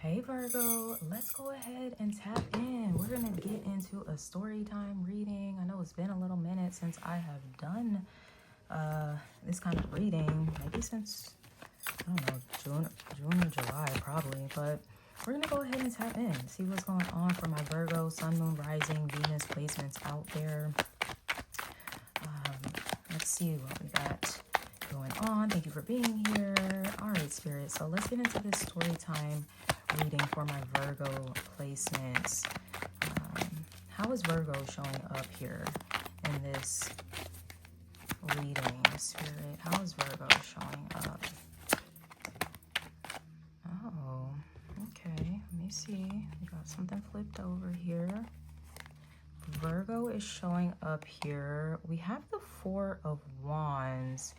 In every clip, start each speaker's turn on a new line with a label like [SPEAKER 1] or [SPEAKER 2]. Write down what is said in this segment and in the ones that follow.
[SPEAKER 1] Hey Virgo, let's go ahead and tap in. We're going to get into a story time reading. I know it's been a little minute since I have done this kind of reading. Maybe since, I don't know, June or July probably. But we're going to go ahead and tap in. See what's going on for my Virgo, Sun, Moon, Rising, Venus placements out there. Let's see what we got going on. Thank you for being here. All right, Spirit. So let's get into this story time reading for my Virgo placements. How is Virgo showing up here in this reading, Spirit? How is Virgo showing up? Oh, okay. Let me see. We got something flipped over here. Virgo is showing up here. We have the Four of Wands.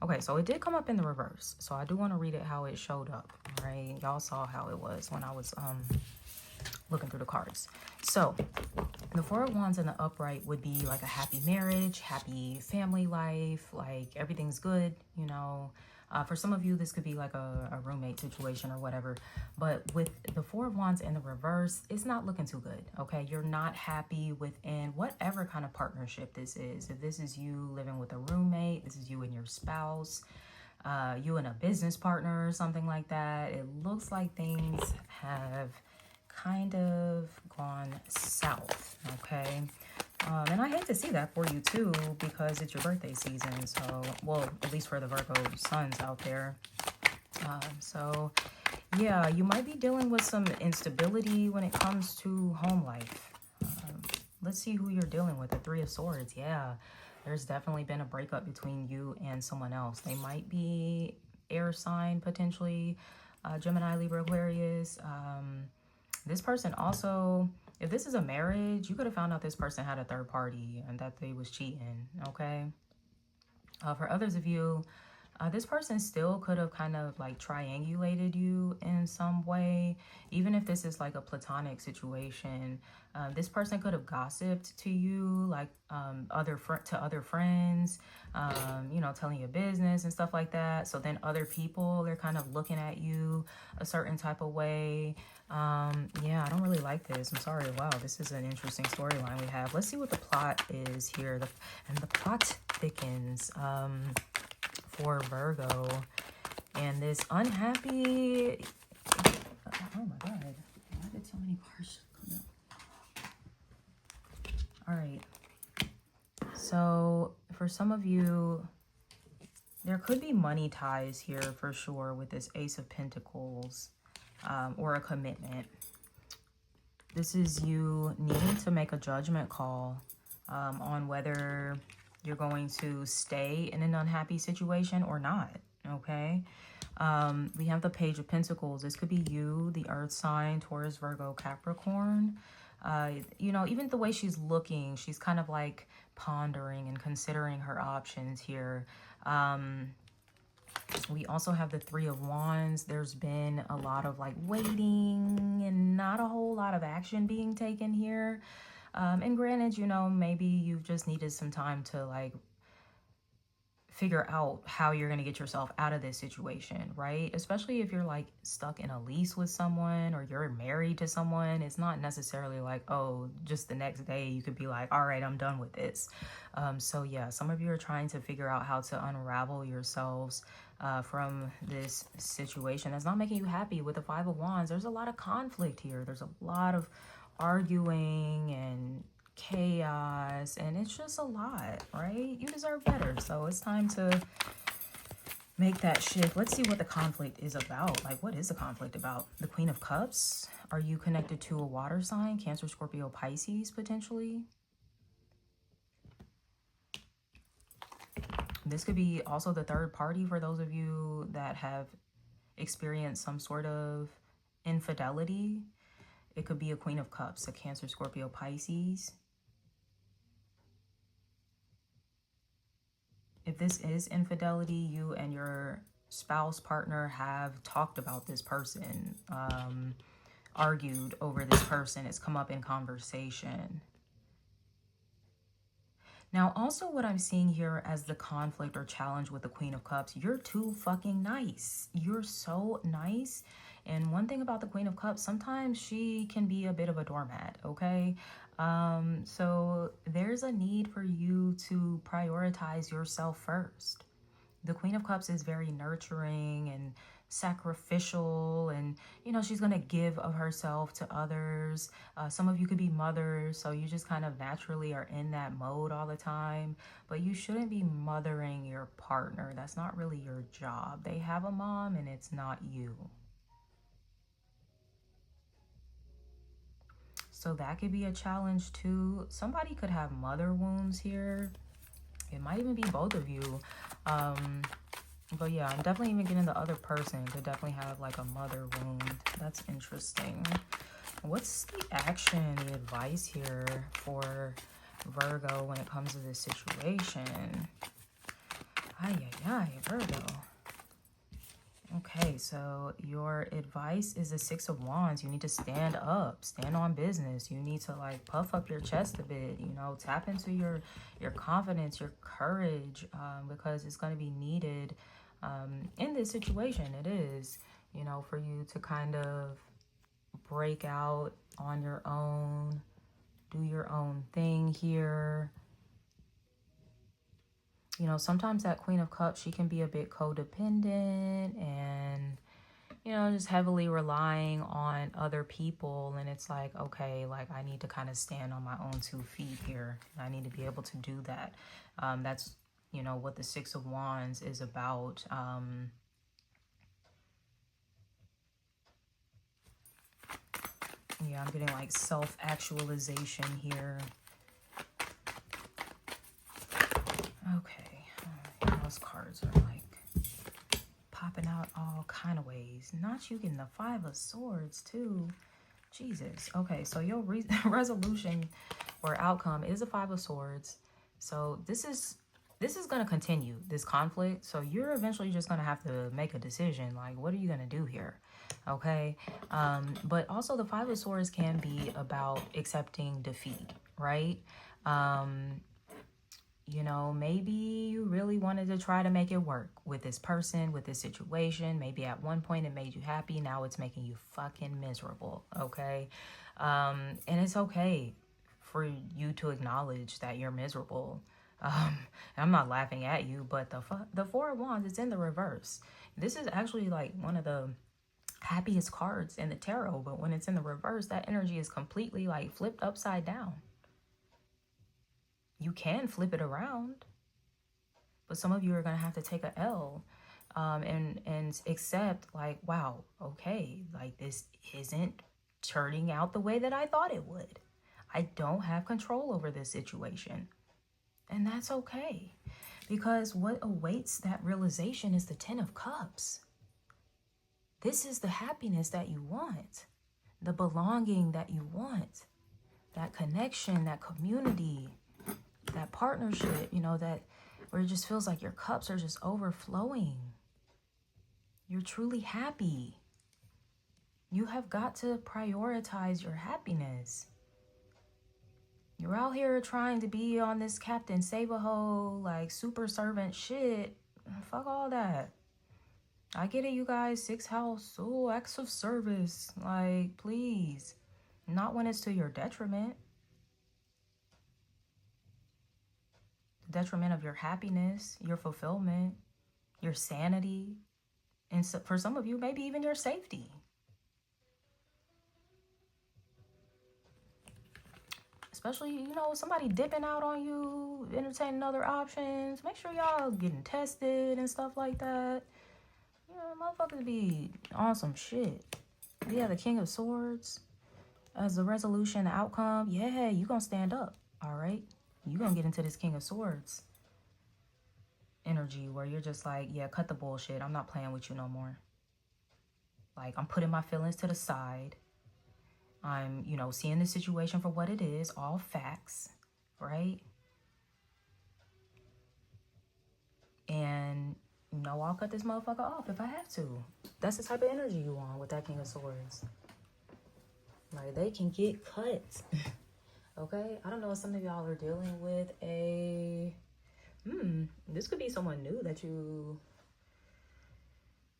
[SPEAKER 1] Okay, so it did come up in the reverse. So I do want to read it how it showed up, right? Y'all saw how it was when I was looking through the cards. So the Four of Wands in the upright would be like a happy marriage, happy family life, like everything's good, you know. For some of you, this could be like a roommate situation or whatever. But with the Four of Wands in the reverse, it's not looking too good, okay? You're not happy within whatever kind of partnership this is. If this is you living with a roommate, this is you and your spouse, you and a business partner or something like that, it looks like things have kind of gone south, okay? And I hate to see that for you too, because it's your birthday season. So, well, at least for the Virgo suns out there. So, yeah, you might be dealing with some instability when it comes to home life. Let's see who you're dealing with. The Three of Swords. Yeah, there's definitely been a breakup between you and someone else. They might be air sign, potentially, Gemini, Libra, Aquarius. This person also, if this is a marriage, you could have found out this person had a third party and that they was cheating, okay? For others of you, this person still could have kind of like triangulated you in some way. Even if this is like a platonic situation, this person could have gossiped to you, like to other friends, you know, telling you business and stuff like that. So then other people, they're kind of looking at you a certain type of way. Yeah, I don't really like this. I'm sorry. Wow, this is an interesting storyline we have. Let's see what the plot is here. And the plot thickens for Virgo. And this unhappy... Oh my God. Why did so many cards come up? All right. So for some of you, there could be money ties here for sure with this Ace of Pentacles. Or a commitment. This is you needing to make a judgment call on whether you're going to stay in an unhappy situation or not, okay? We have the Page of Pentacles. This could be you, the Earth sign, Taurus, Virgo, Capricorn. You know, even the way she's looking, she's kind of like pondering and considering her options here. We also have the Three of Wands. There's been a lot of like waiting and not a whole lot of action being taken here. And granted, you know, maybe you've just needed some time to like figure out how you're going to get yourself out of this situation, right? Especially if you're like stuck in a lease with someone or you're married to someone. It's not necessarily like, oh, just the next day you could be like, all right, I'm done with this. So yeah, some of you are trying to figure out how to unravel yourselves from this situation that's not making you happy. With the Five of Wands, there's a lot of conflict here. There's a lot of arguing and chaos, and it's just a lot, right? You deserve better, so it's time to make that shift. Let's see what the conflict is about. Like, what is the conflict about? The Queen of Cups. Are you connected to a water sign? Cancer, Scorpio, Pisces, potentially. This could be also the third party for those of you that have experienced some sort of infidelity. It could be a Queen of Cups, a Cancer, Scorpio, Pisces. If this is infidelity, you and your spouse, partner have talked about this person, argued over this person. It's come up in conversation. Now, also what I'm seeing here as the conflict or challenge with the Queen of Cups, you're too fucking nice. You're so nice. And one thing about the Queen of Cups, sometimes she can be a bit of a doormat, okay? So there's a need for you to prioritize yourself first. The Queen of Cups is very nurturing and sacrificial, and you know, she's gonna give of herself to others. Some of you could be mothers, so you just kind of naturally are in that mode all the time, but you shouldn't be mothering your partner. That's not really your job. They have a mom and it's not you. So that could be a challenge too. Somebody could have mother wounds here. It might even be both of you. But yeah, I'm definitely even getting the other person could definitely have like a mother wound. That's interesting. What's the action, the advice here for Virgo when it comes to this situation? Ay, Virgo. Okay, so your advice is the Six of Wands. You need to stand up, stand on business. You need to like puff up your chest a bit, you know, tap into your confidence, your courage, because it's going to be needed in this situation. It is, you know, for you to kind of break out on your own, do your own thing here. You know, sometimes that Queen of Cups, she can be a bit codependent and, you know, just heavily relying on other people. And it's like, okay, like I need to kind of stand on my own 2 feet here. I need to be able to do that. That's, you know, what the Six of Wands is about. Yeah, I'm getting like self-actualization here. Okay. Those cards are like popping out all kind of ways. Not you getting the Five of Swords too. Jesus. Okay, so your resolution or outcome is a Five of Swords. So this is going to continue, this conflict. So you're eventually just going to have to make a decision. Like, what are you going to do here? Okay. But also the Five of Swords can be about accepting defeat, right? You know, maybe you really wanted to try to make it work with this person, with this situation. Maybe at one point it made you happy. Now it's making you fucking miserable, okay? And it's okay for you to acknowledge that you're miserable. I'm not laughing at you, but the Four of Wands is in the reverse. This is actually like one of the happiest cards in the tarot, but when it's in the reverse, that energy is completely like flipped upside down. You can flip it around, but some of you are going to have to take a L and accept like, wow, okay, like this isn't turning out the way that I thought it would. I don't have control over this situation. And that's okay, because what awaits that realization is the Ten of Cups. This is the happiness that you want, the belonging that you want, that connection, that community, that partnership, you know, that where it just feels like your cups are just overflowing. You're truly happy. You have got to prioritize your happiness. You're out here trying to be on this Captain Save-A-Ho, like super servant shit. Fuck all that. I get it, you guys. 6th house, oh, acts of service. Like, please. Not when it's to your detriment. The detriment of your happiness, your fulfillment, your sanity, and so for some of you, maybe even your safety. Especially, you know, somebody dipping out on you, entertaining other options. Make sure y'all getting tested and stuff like that. You know, motherfuckers be on some shit. Yeah, the King of Swords as the resolution, the outcome. Yeah, you gonna stand up, all right? You gonna get into this King of Swords energy where you're just like, yeah, cut the bullshit. I'm not playing with you no more. Like, I'm putting my feelings to the side. I'm, you know, seeing the situation for what it is, all facts, right? And, you know, I'll cut this motherfucker off if I have to. That's the type of energy you want with that King of Swords. Like, they can get cut. Okay? I don't know if some of y'all are dealing with a... this could be someone new that you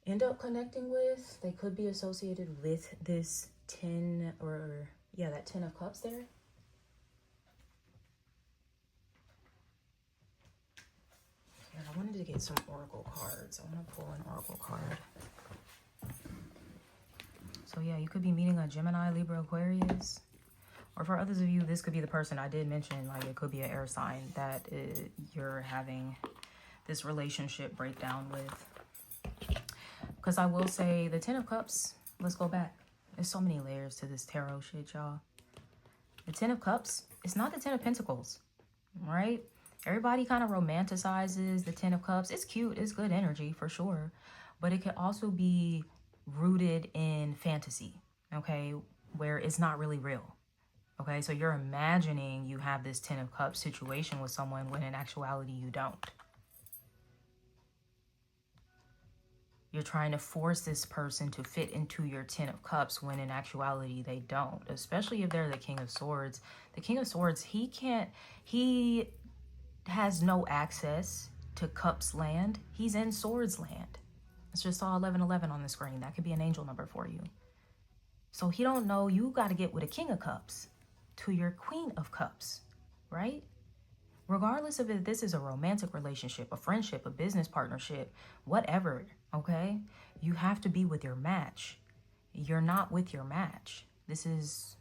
[SPEAKER 1] end up connecting with. They could be associated with this 10, or yeah, that 10 of cups there. Yeah, I wanted to get some oracle cards. I want to pull an oracle card. So yeah, you could be meeting a Gemini, Libra, Aquarius. Or for others of you, this could be the person I did mention. Like, it could be an air sign that you're having this relationship breakdown with. Because I will say, the 10 of Cups, let's go back. There's so many layers to this tarot shit, y'all. The 10 of Cups, it's not the 10 of Pentacles, right? Everybody kind of romanticizes the 10 of Cups. It's cute. It's good energy, for sure. But it could also be rooted in fantasy, okay? Where it's not really real. Okay, so you're imagining you have this 10 of Cups situation with someone when in actuality you don't. You're trying to force this person to fit into your 10 of Cups when in actuality they don't. Especially if they're the King of Swords. The King of Swords, he has no access to Cups land. He's in Swords land. It's just saw 1111 on the screen. That could be an angel number for you. So he don't know you got to get with a King of Cups to your Queen of Cups, right? Regardless of if this is a romantic relationship, a friendship, a business partnership, whatever, okay? You have to be with your match. You're not with your match. This is,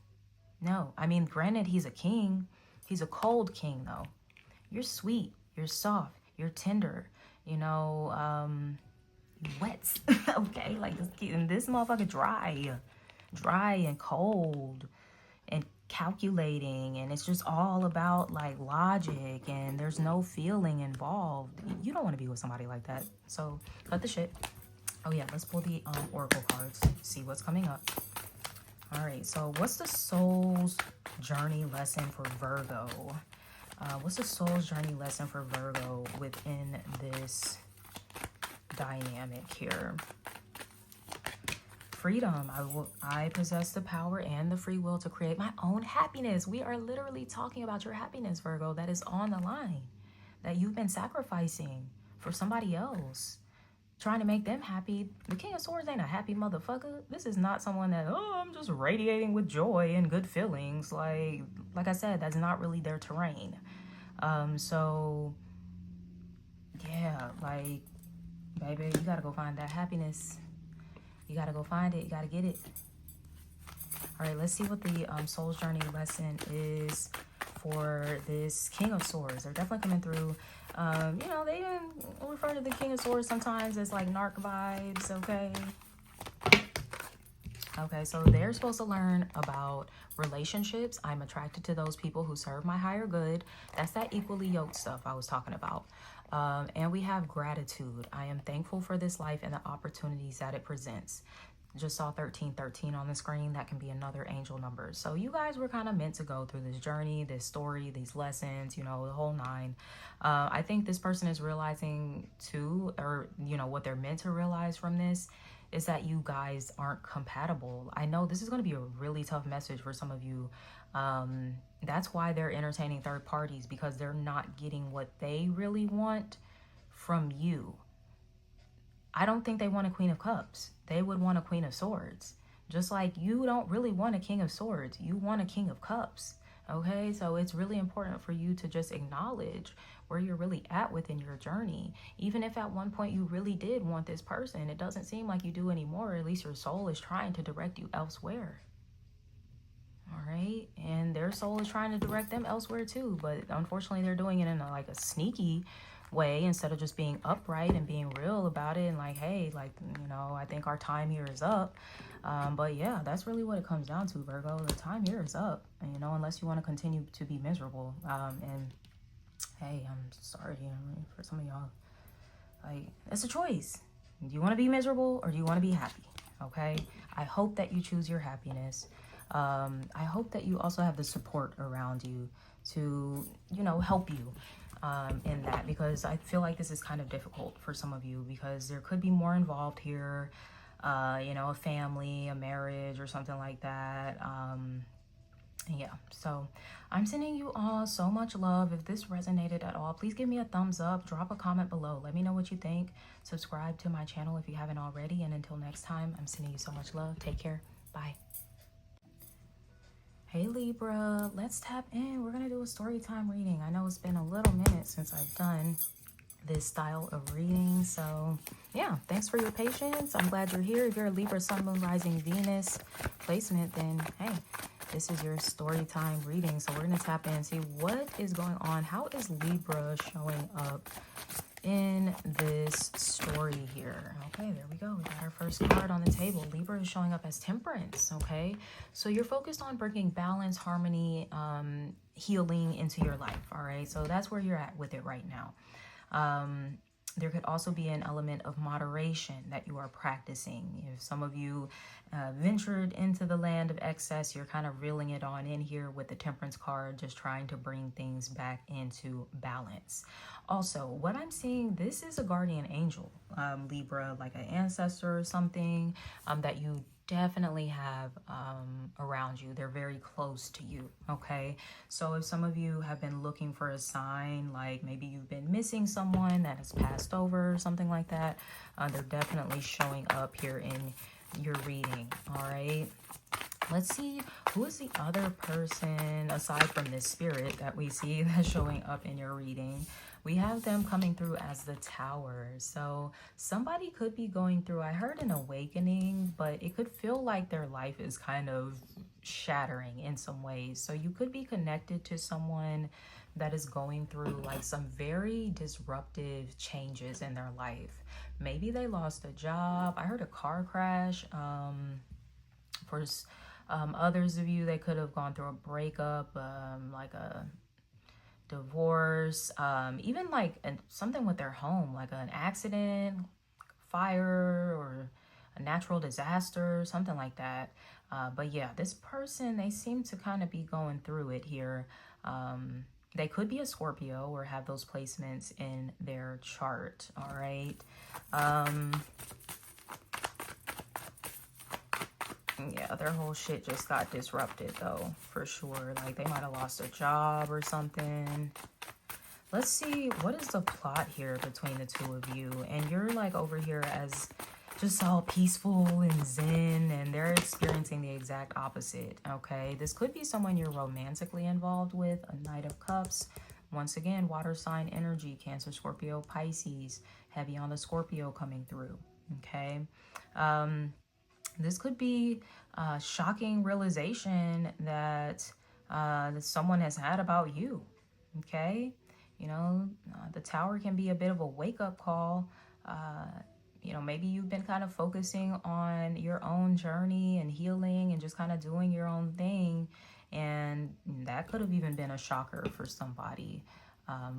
[SPEAKER 1] no. I mean, granted, he's a king. He's a cold king, though. You're sweet. You're soft. You're tender. You know, wet. Okay? Like, this motherfucker dry and cold and calculating, and it's just all about like logic, and there's no feeling involved. You don't want to be with somebody like that, so cut the shit. Oh yeah, let's pull the oracle cards, see what's coming up. All right, so what's the soul's journey lesson for Virgo? What's the soul's journey lesson for Virgo within this dynamic here? Freedom. I possess the power and the free will to create my own happiness. We are literally talking about your happiness, Virgo, that is on the line, that you've been sacrificing for somebody else, trying to make them happy. The King of Swords ain't a happy motherfucker. This is not someone that, oh, I'm just radiating with joy and good feelings. Like I said, that's not really their terrain. So yeah, like, baby, you gotta go find that happiness. You gotta go find it. You gotta get it. All right, let's see what the soul's journey lesson is for this King of Swords. They're definitely coming through. You know, they even refer to the King of Swords sometimes as like narc vibes, okay? Okay, so they're supposed to learn about relationships. I'm attracted to those people who serve my higher good. That's that equally yoked stuff I was talking about. And we have gratitude. I am thankful for this life and the opportunities that it presents. Just saw 1313 on the screen. That can be another angel number. So you guys were kind of meant to go through this journey, this story, these lessons, you know, the whole nine. I think this person is realizing too, or, you know, what they're meant to realize from this is that you guys aren't compatible. I know this is going to be a really tough message for some of you. That's why they're entertaining third parties, because they're not getting what they really want from you. I don't think they want a Queen of Cups. They would want a Queen of Swords. Just like you don't really want a King of Swords. You want a King of Cups. Okay, so it's really important for you to just acknowledge where you're really at within your journey. Even if at one point you really did want this person, it doesn't seem like you do anymore, or at least your soul is trying to direct you elsewhere. All right, and their soul is trying to direct them elsewhere too, but unfortunately they're doing it in a sneaky way instead of just being upright and being real about it and like, hey, like, you know, I think our time here is up. But yeah, that's really what it comes down to, Virgo. The time here is up, you know, unless you want to continue to be miserable. And hey, I'm sorry, you know, for some of y'all, like, it's a choice. Do you want to be miserable or do you want to be happy? Okay, I hope that you choose your happiness. I hope that you also have the support around you to, you know, help you in that, because I feel like this is kind of difficult for some of you, because there could be more involved here, you know, a family, a marriage or something like that. Yeah, so I'm sending you all so much love. If this resonated at all, please give me a thumbs up, drop a comment below, let me know what you think, subscribe to my channel if you haven't already, and until next time, I'm sending you so much love. Take care. Bye. Hey Libra, let's tap in. We're gonna do a story time reading. I know it's been a little minute since I've done this style of reading, so yeah, thanks for your patience. I'm glad you're here. If you're a Libra, Sun, Moon, Rising, Venus placement, then hey, this is your story time reading. So we're gonna tap in and see what is going on. How is Libra showing up in this story here? Okay, there we go. We got our first card on the table. Libra is showing up as Temperance. Okay, so you're focused on bringing balance, harmony, healing into your life. All right, so that's where you're at with it right now. There could also be an element of moderation that you are practicing. If some of you ventured into the land of excess, you're kind of reeling it on in here with the Temperance card, just trying to bring things back into balance. Also, what I'm seeing, this is a guardian angel, Libra, like an ancestor or something that you definitely have around you. They're very close to you. Okay, so if some of you have been looking for a sign, like maybe you've been missing someone that has passed over or something like that, they're definitely showing up here in your reading. All right, let's see, who is the other person aside from this spirit that we see that's showing up in your reading? We have them coming through as the Tower. So somebody could be going through, I heard an awakening, but it could feel like their life is kind of shattering in some ways. So you could be connected to someone that is going through like some very disruptive changes in their life. Maybe they lost a job. I heard a car crash. For others of you, they could have gone through a breakup, like a divorce, even like something with their home, like an accident, fire, or a natural disaster, something like that. But yeah, this person, they seem to kind of be going through it here. They could be a Scorpio or have those placements in their chart. All right. Yeah, their whole shit just got disrupted though, for sure. Like they might have lost a job or something. Let's see, what is the plot here between the two of you? And you're like over here as just all peaceful and zen, and they're experiencing the exact opposite. Okay, this could be someone you're romantically involved with, a Knight of Cups. Once again, water sign energy, Cancer, Scorpio, Pisces, heavy on the Scorpio coming through. Okay, this could be a shocking realization that someone has had about you. Okay, you know, the Tower can be a bit of a wake-up call. You know, maybe you've been kind of focusing on your own journey and healing and just kind of doing your own thing, and that could have even been a shocker for somebody.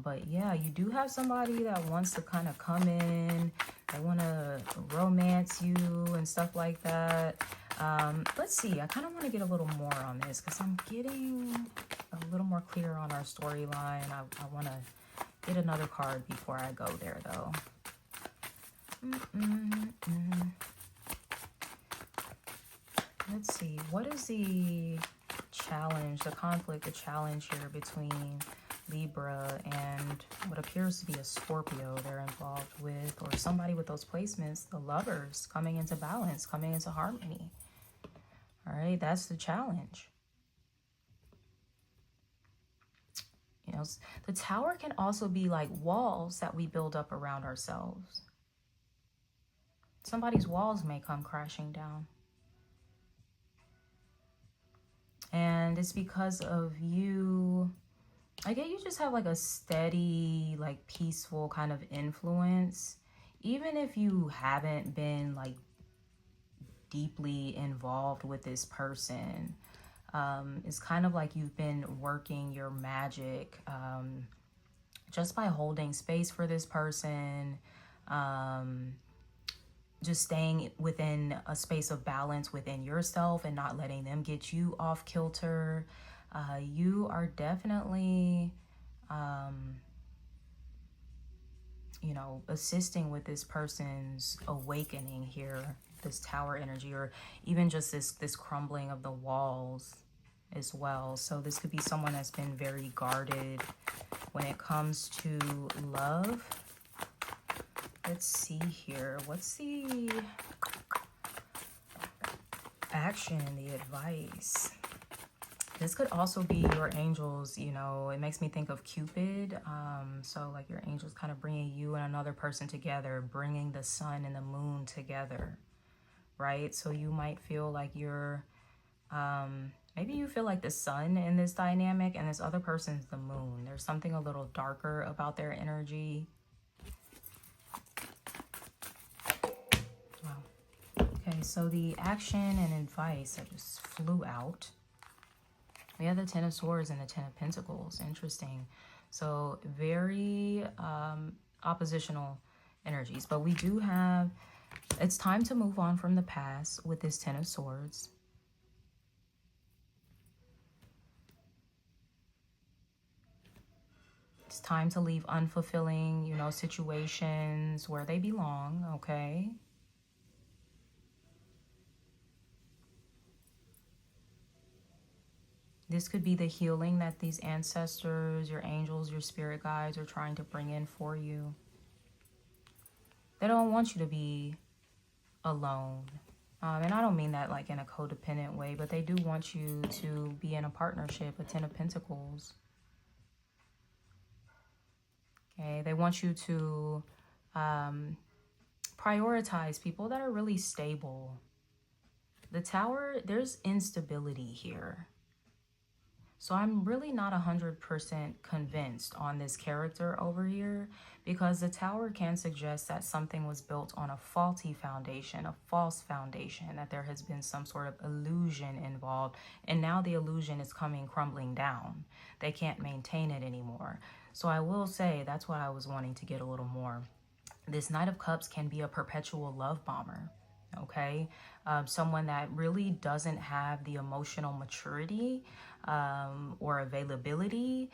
[SPEAKER 1] But yeah, you do have somebody that wants to kind of come in. They want to romance you and stuff like that. Let's see. I kind of want to get a little more on this because I'm getting a little more clear on our storyline. I want to get another card before I go there, though. Let's see. What is the challenge, the conflict, the challenge here between Libra and what appears to be a Scorpio they're involved with, or somebody with those placements, the Lovers, coming into balance, coming into harmony? All right, that's the challenge. You know, the Tower can also be like walls that we build up around ourselves. Somebody's walls may come crashing down. And it's because of you. I get you just have like a steady, like peaceful kind of influence. Even if you haven't been like deeply involved with this person, it's kind of like you've been working your magic just by holding space for this person, just staying within a space of balance within yourself and not letting them get you off kilter. You are definitely, you know, assisting with this person's awakening here, this Tower energy, or even just this crumbling of the walls as well. So this could be someone that's been very guarded when it comes to love. Let's see here. What's the action, the advice? This could also be your angels, you know, it makes me think of Cupid. So like your angels kind of bringing you and another person together, bringing the sun and the moon together, right? So you might feel like you're, maybe you feel like the sun in this dynamic and this other person's the moon. There's something a little darker about their energy. Wow. Okay, so the action and advice that just flew out. We have the Ten of Swords and the Ten of Pentacles. Interesting. So very oppositional energies. But we do have, it's time to move on from the past with this Ten of Swords. It's time to leave unfulfilling, you know, situations where they belong, okay? This could be the healing that these ancestors, your angels, your spirit guides are trying to bring in for you. They don't want you to be alone. And I don't mean that like in a codependent way, but they do want you to be in a partnership, a Ten of Pentacles. Okay, they want you to prioritize people that are really stable. The Tower, there's instability here. So I'm really not 100% convinced on this character over here, because the Tower can suggest that something was built on a faulty foundation, a false foundation, that there has been some sort of illusion involved. And now the illusion is coming crumbling down. They can't maintain it anymore. So I will say that's what I was wanting to get a little more. This Knight of Cups can be a perpetual love bomber. Okay, someone that really doesn't have the emotional maturity or availability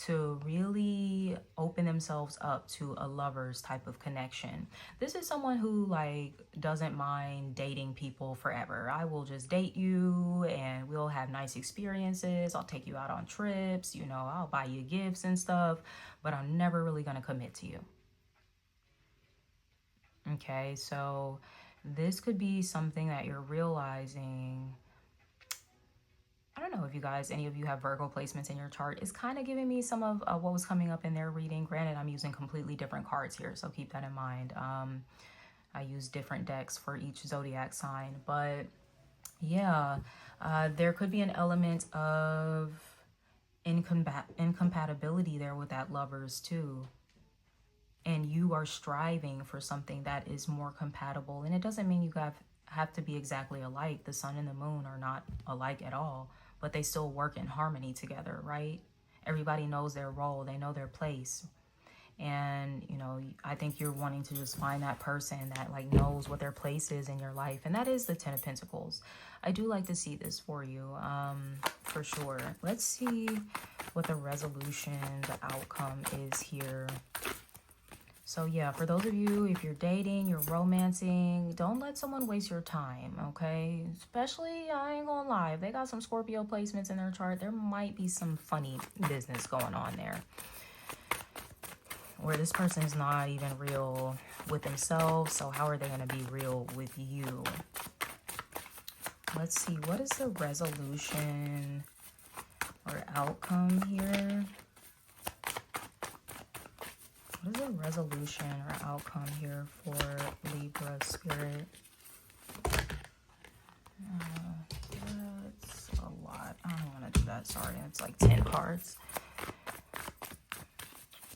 [SPEAKER 1] to really open themselves up to a lover's type of connection. This is someone who like doesn't mind dating people forever. I will just date you and we'll have nice experiences. I'll take you out on trips, you know, I'll buy you gifts and stuff, but I'm never really going to commit to you. Okay, so this could be something that you're realizing. I don't know if you guys, any of you have Virgo placements in your chart. It's kind of giving me some of what was coming up in their reading. Granted, I'm using completely different cards here, so keep that in mind. I use different decks for each zodiac sign. But yeah, there could be an element of incompatibility there with that lovers too. And you are striving for something that is more compatible. And it doesn't mean you have to be exactly alike. The sun and the moon are not alike at all, but they still work in harmony together, right? Everybody knows their role. They know their place. And, you know, I think you're wanting to just find that person that like knows what their place is in your life. And that is the Ten of Pentacles. I do like to see this for you, for sure. Let's see what the resolution, the outcome is here. So yeah, for those of you, if you're dating, you're romancing, don't let someone waste your time, okay? Especially, I ain't gonna lie, if they got some Scorpio placements in their chart, there might be some funny business going on there. Or this person is not even real with themselves, so how are they gonna be real with you? Let's see, what is the resolution or outcome here? What is the resolution or outcome here for Libra spirit? That's a lot. I don't want to do that. Sorry. It's like 10 cards.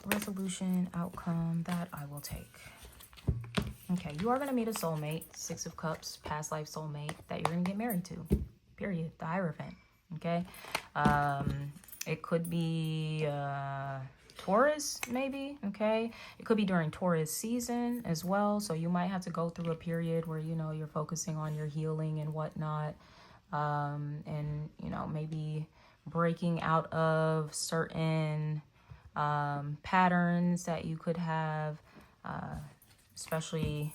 [SPEAKER 1] Resolution, outcome, that I will take. Okay. You are going to meet a soulmate. Six of Cups, past life soulmate that you're going to get married to. Period. The Hierophant. Okay. It could be... Taurus, maybe, okay? It could be during Taurus season as well. So you might have to go through a period where, you know, you're focusing on your healing and whatnot. And, you know, maybe breaking out of certain patterns that you could have, especially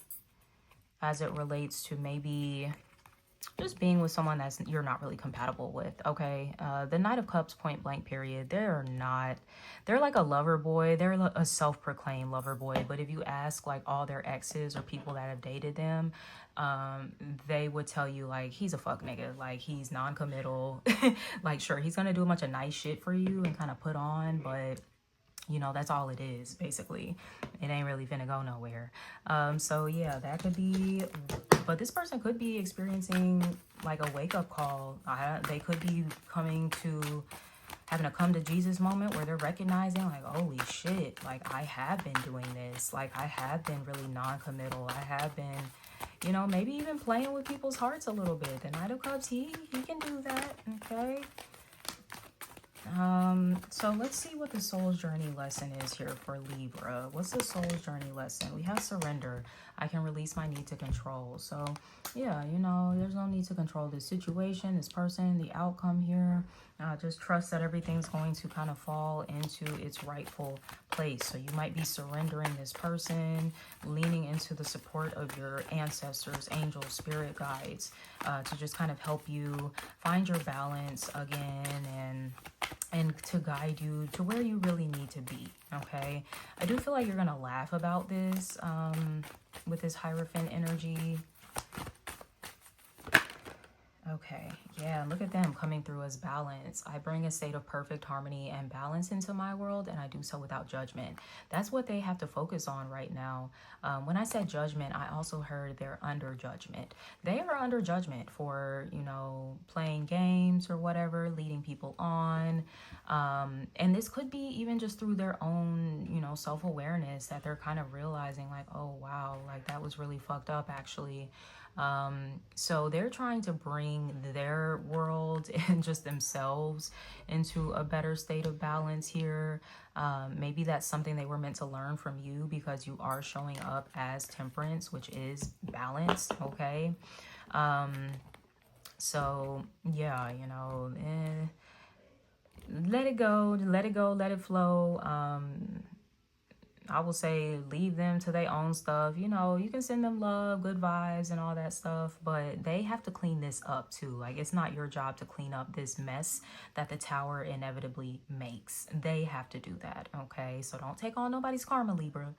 [SPEAKER 1] as it relates to maybe just being with someone that's you're not really compatible with. Okay, the Knight of Cups, point blank period, they're like a lover boy. They're a self-proclaimed lover boy, but if you ask like all their exes or people that have dated them, they would tell you like he's a fuck nigga, like he's non-committal. Like sure, he's gonna do a bunch of nice shit for you and kind of put on, but you know, that's all it is, basically. It ain't really finna go nowhere. So yeah, that could be, but this person could be experiencing like a wake-up call. They could be having a come to Jesus moment where they're recognizing like, holy shit, like I have been doing this. Like I have been really non-committal. I have been, you know, maybe even playing with people's hearts a little bit. The Knight of Cups, he can do that, okay? So let's see what the soul's journey lesson is here for Libra. What's the soul's journey lesson? We have surrender. I can release my need to control. So yeah, you know, there's no need to control this situation, this person, the outcome here. Just trust that everything's going to kind of fall into its rightful place. So you might be surrendering this person, leaning into the support of your ancestors, angels, spirit guides, to just kind of help you find your balance again and to guide you to where you really need to be, okay? I do feel like you're gonna laugh about this with this Hierophant energy. Okay, yeah, look at them coming through as balance. I bring a state of perfect harmony and balance into my world, and I do so without judgment. That's what they have to focus on right now. When I said judgment, I also heard they're under judgment. They are under judgment for, you know, playing games or whatever, leading people on. And this could be even just through their own, you know, self-awareness that they're kind of realizing like, oh, wow, like that was really fucked up actually. So they're trying to bring their world and just themselves into a better state of balance here. Maybe that's something they were meant to learn from you because you are showing up as temperance, which is balance, okay? So yeah, you know, let it go, let it flow. I will say leave them to their own stuff. You know, you can send them love, good vibes and all that stuff, but they have to clean this up too. Like, it's not your job to clean up this mess that the Tower inevitably makes. They have to do that, okay? So don't take on nobody's karma, Libra.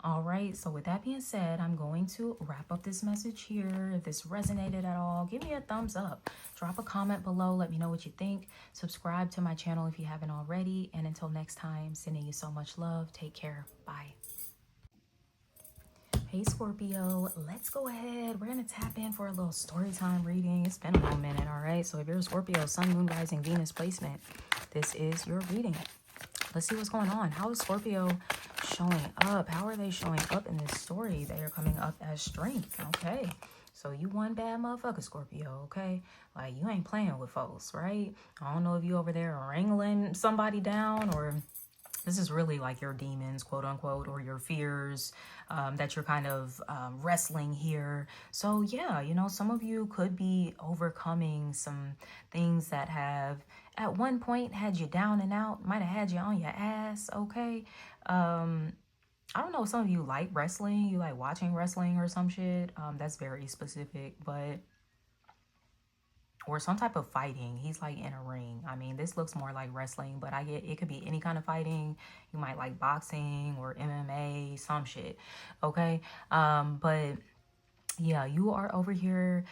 [SPEAKER 1] All right, so with that being said, I'm going to wrap up this message here. If this resonated at all, give me a thumbs up. Drop a comment below. Let me know what you think. Subscribe to my channel if you haven't already. And until next time, sending you so much love. Take care. Bye. Hey, Scorpio. Let's go ahead. We're going to tap in for a little story time reading. It's been a little minute, all right? So if you're a Scorpio, Sun, Moon, Rising, Venus placement, this is your reading. Let's see what's going on. How is Scorpio showing up? How are they showing up in this story? They are coming up as strength. Okay. So you one bad motherfucker, Scorpio, okay? Like, you ain't playing with folks, right? I don't know if you over there wrangling somebody down, or this is really like your demons, quote unquote, or your fears that you're kind of wrestling here. So yeah, you know, some of you could be overcoming some things that have at one point had you down and out, might have had you on your ass, okay? I don't know if some of you like wrestling, you like watching wrestling or some shit. That's very specific, but or some type of fighting. He's like in a ring. I mean, this looks more like wrestling, but I get it could be any kind of fighting. You might like boxing or MMA, some shit. Okay. But yeah, you are over here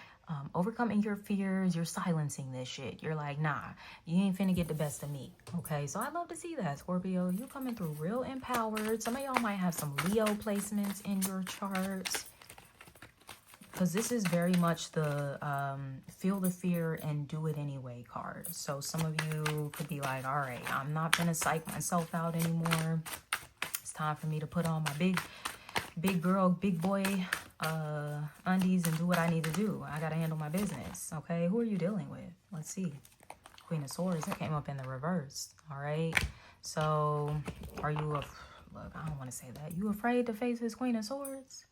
[SPEAKER 1] overcoming your fears. You're silencing this shit. You're like, nah, you ain't finna get the best of me. Okay, so I love to see that, Scorpio. You coming through real empowered. Some of y'all might have some Leo placements in your charts, because this is very much the feel the fear and do it anyway card. So some of you could be like, all right, I'm not gonna psych myself out anymore. It's time for me to put on my big girl, big boy undies and do what I need to do. I gotta handle my business. Okay, who are you dealing with? Let's see. Queen of Swords, that came up in the reverse. All right, so are you look, I don't want to say that. You afraid to face this Queen of Swords?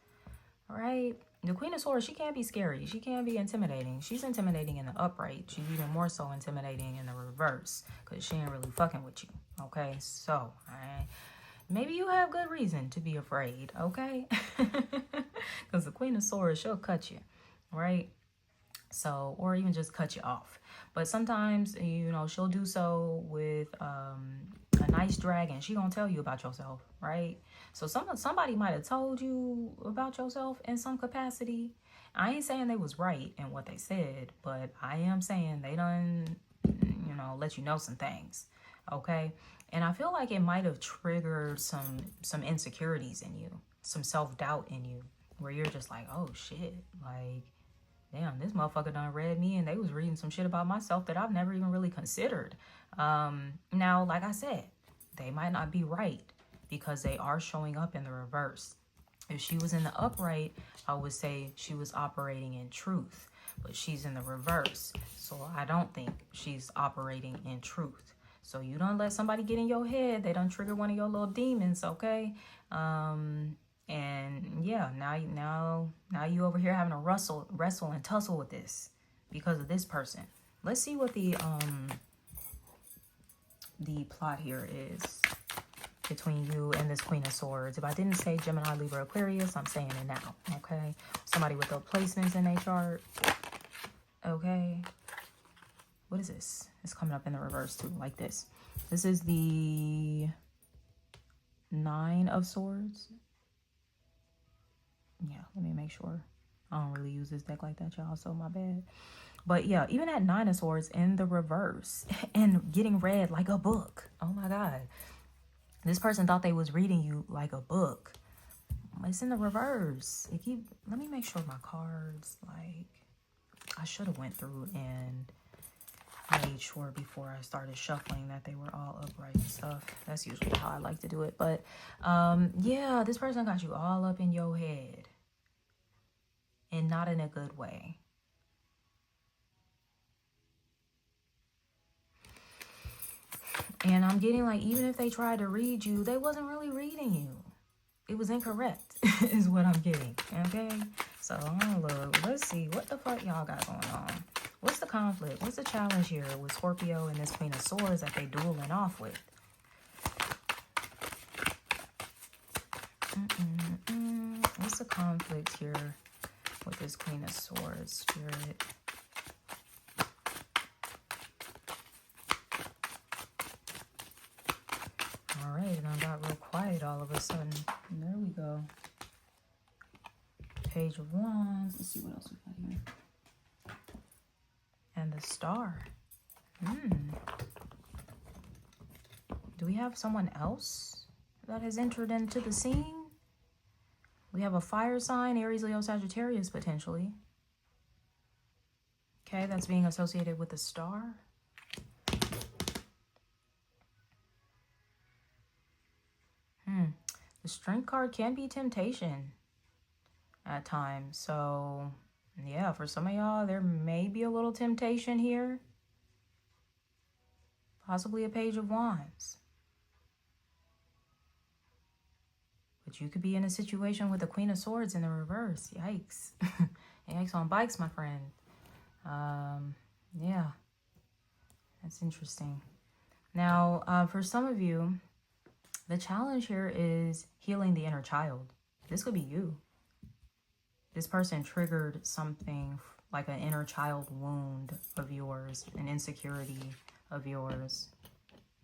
[SPEAKER 1] All right, the Queen of Swords, she can't be scary, she can't be intimidating. She's intimidating in the upright. She's even more so intimidating in the reverse, because she ain't really fucking with you. Okay, so all right, maybe you have good reason to be afraid, okay? Because the Queen of Swords, she'll cut you, right? So, or even just cut you off. But sometimes, you know, she'll do so with a nice dragon. She gonna tell you about yourself, right? So somebody might have told you about yourself in some capacity. I ain't saying they was right in what they said, but I am saying they done, you know, let you know some things, okay? And I feel like it might have triggered some insecurities in you, some self-doubt in you, where you're just like, oh shit, like, damn, this motherfucker done read me and they was reading some shit about myself that I've never even really considered. Now, like I said, they might not be right because they are showing up in the reverse. If she was in the upright, I would say she was operating in truth, but she's in the reverse. So I don't think she's operating in truth. So you don't let somebody get in your head. They don't trigger one of your little demons, okay? And yeah, now you over here having to wrestle and tussle with this because of this person. Let's see what the plot here is between you and this Queen of Swords. If I didn't say Gemini, Libra, Aquarius, I'm saying it now, okay? Somebody with those placements in their chart, okay? What is this? It's coming up in the reverse too, like this. This is the Nine of Swords. Yeah, let me make sure. I don't really use this deck like that, y'all, so my bad. But yeah, even at Nine of Swords in the reverse and getting read like a book. Oh my God. This person thought they was reading you like a book. It's in the reverse. Let me make sure my cards, like, I should have went through and made sure before I started shuffling that they were all upright and stuff. That's usually how I like to do it. But yeah, this person got you all up in your head. And not in a good way. And I'm getting like, even if they tried to read you, they wasn't really reading you. It was incorrect, is what I'm getting, okay? So, look, let's see. What the fuck y'all got going on? What's the conflict? What's the challenge here with Scorpio and this Queen of Swords that they dueling off with? What's the conflict here with this Queen of Swords, Spirit? All right, and I got real quiet all of a sudden. And there we go. Page of Wands. Let's see what else we got here. And the Star. Do we have someone else that has entered into the scene? We have a fire sign, Aries, Leo, Sagittarius, potentially. Okay, that's being associated with the Star. The Strength card can be temptation at times. So, yeah, for some of y'all, there may be a little temptation here. Possibly a Page of Wands. But you could be in a situation with the Queen of Swords in the reverse. Yikes. Yikes on bikes, my friend. Yeah. That's interesting. Now, for some of you, the challenge here is healing the inner child. This could be you. This person triggered something like an inner child wound of yours, an insecurity of yours.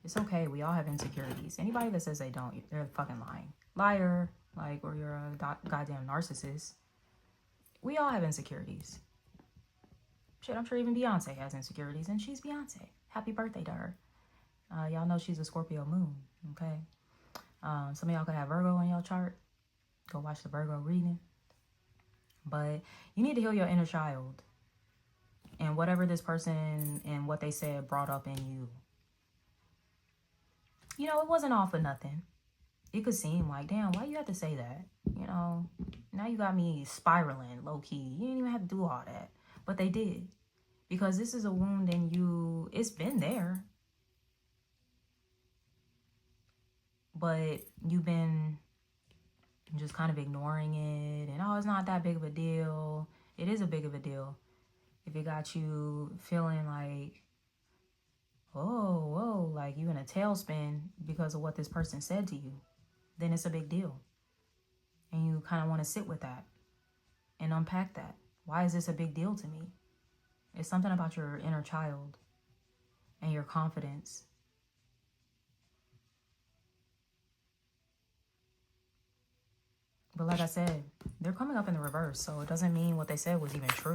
[SPEAKER 1] It's okay. We all have insecurities. Anybody that says they don't, they're fucking lying. Liar, like, or you're a goddamn narcissist. We all have insecurities. Shit, I'm sure even Beyonce has insecurities, and she's Beyonce. Happy birthday to her. Y'all know she's a Scorpio moon, okay? Some of y'all could have Virgo in your chart. Go watch the Virgo reading. But you need to heal your inner child. And whatever this person and what they said brought up in you. You know, it wasn't all for nothing. It could seem like, damn, why you have to say that? You know, now you got me spiraling, low-key. You didn't even have to do all that. But they did. Because this is a wound in you. It's been there. But you've been just kind of ignoring it. And, oh, it's not that big of a deal. It is a big of a deal. If it got you feeling like, whoa, like you in a tailspin because of what this person said to you, then it's a big deal. And you kind of want to sit with that and unpack that. Why is this a big deal to me? It's something about your inner child and your confidence. But like I said, they're coming up in the reverse, so it doesn't mean what they said was even true.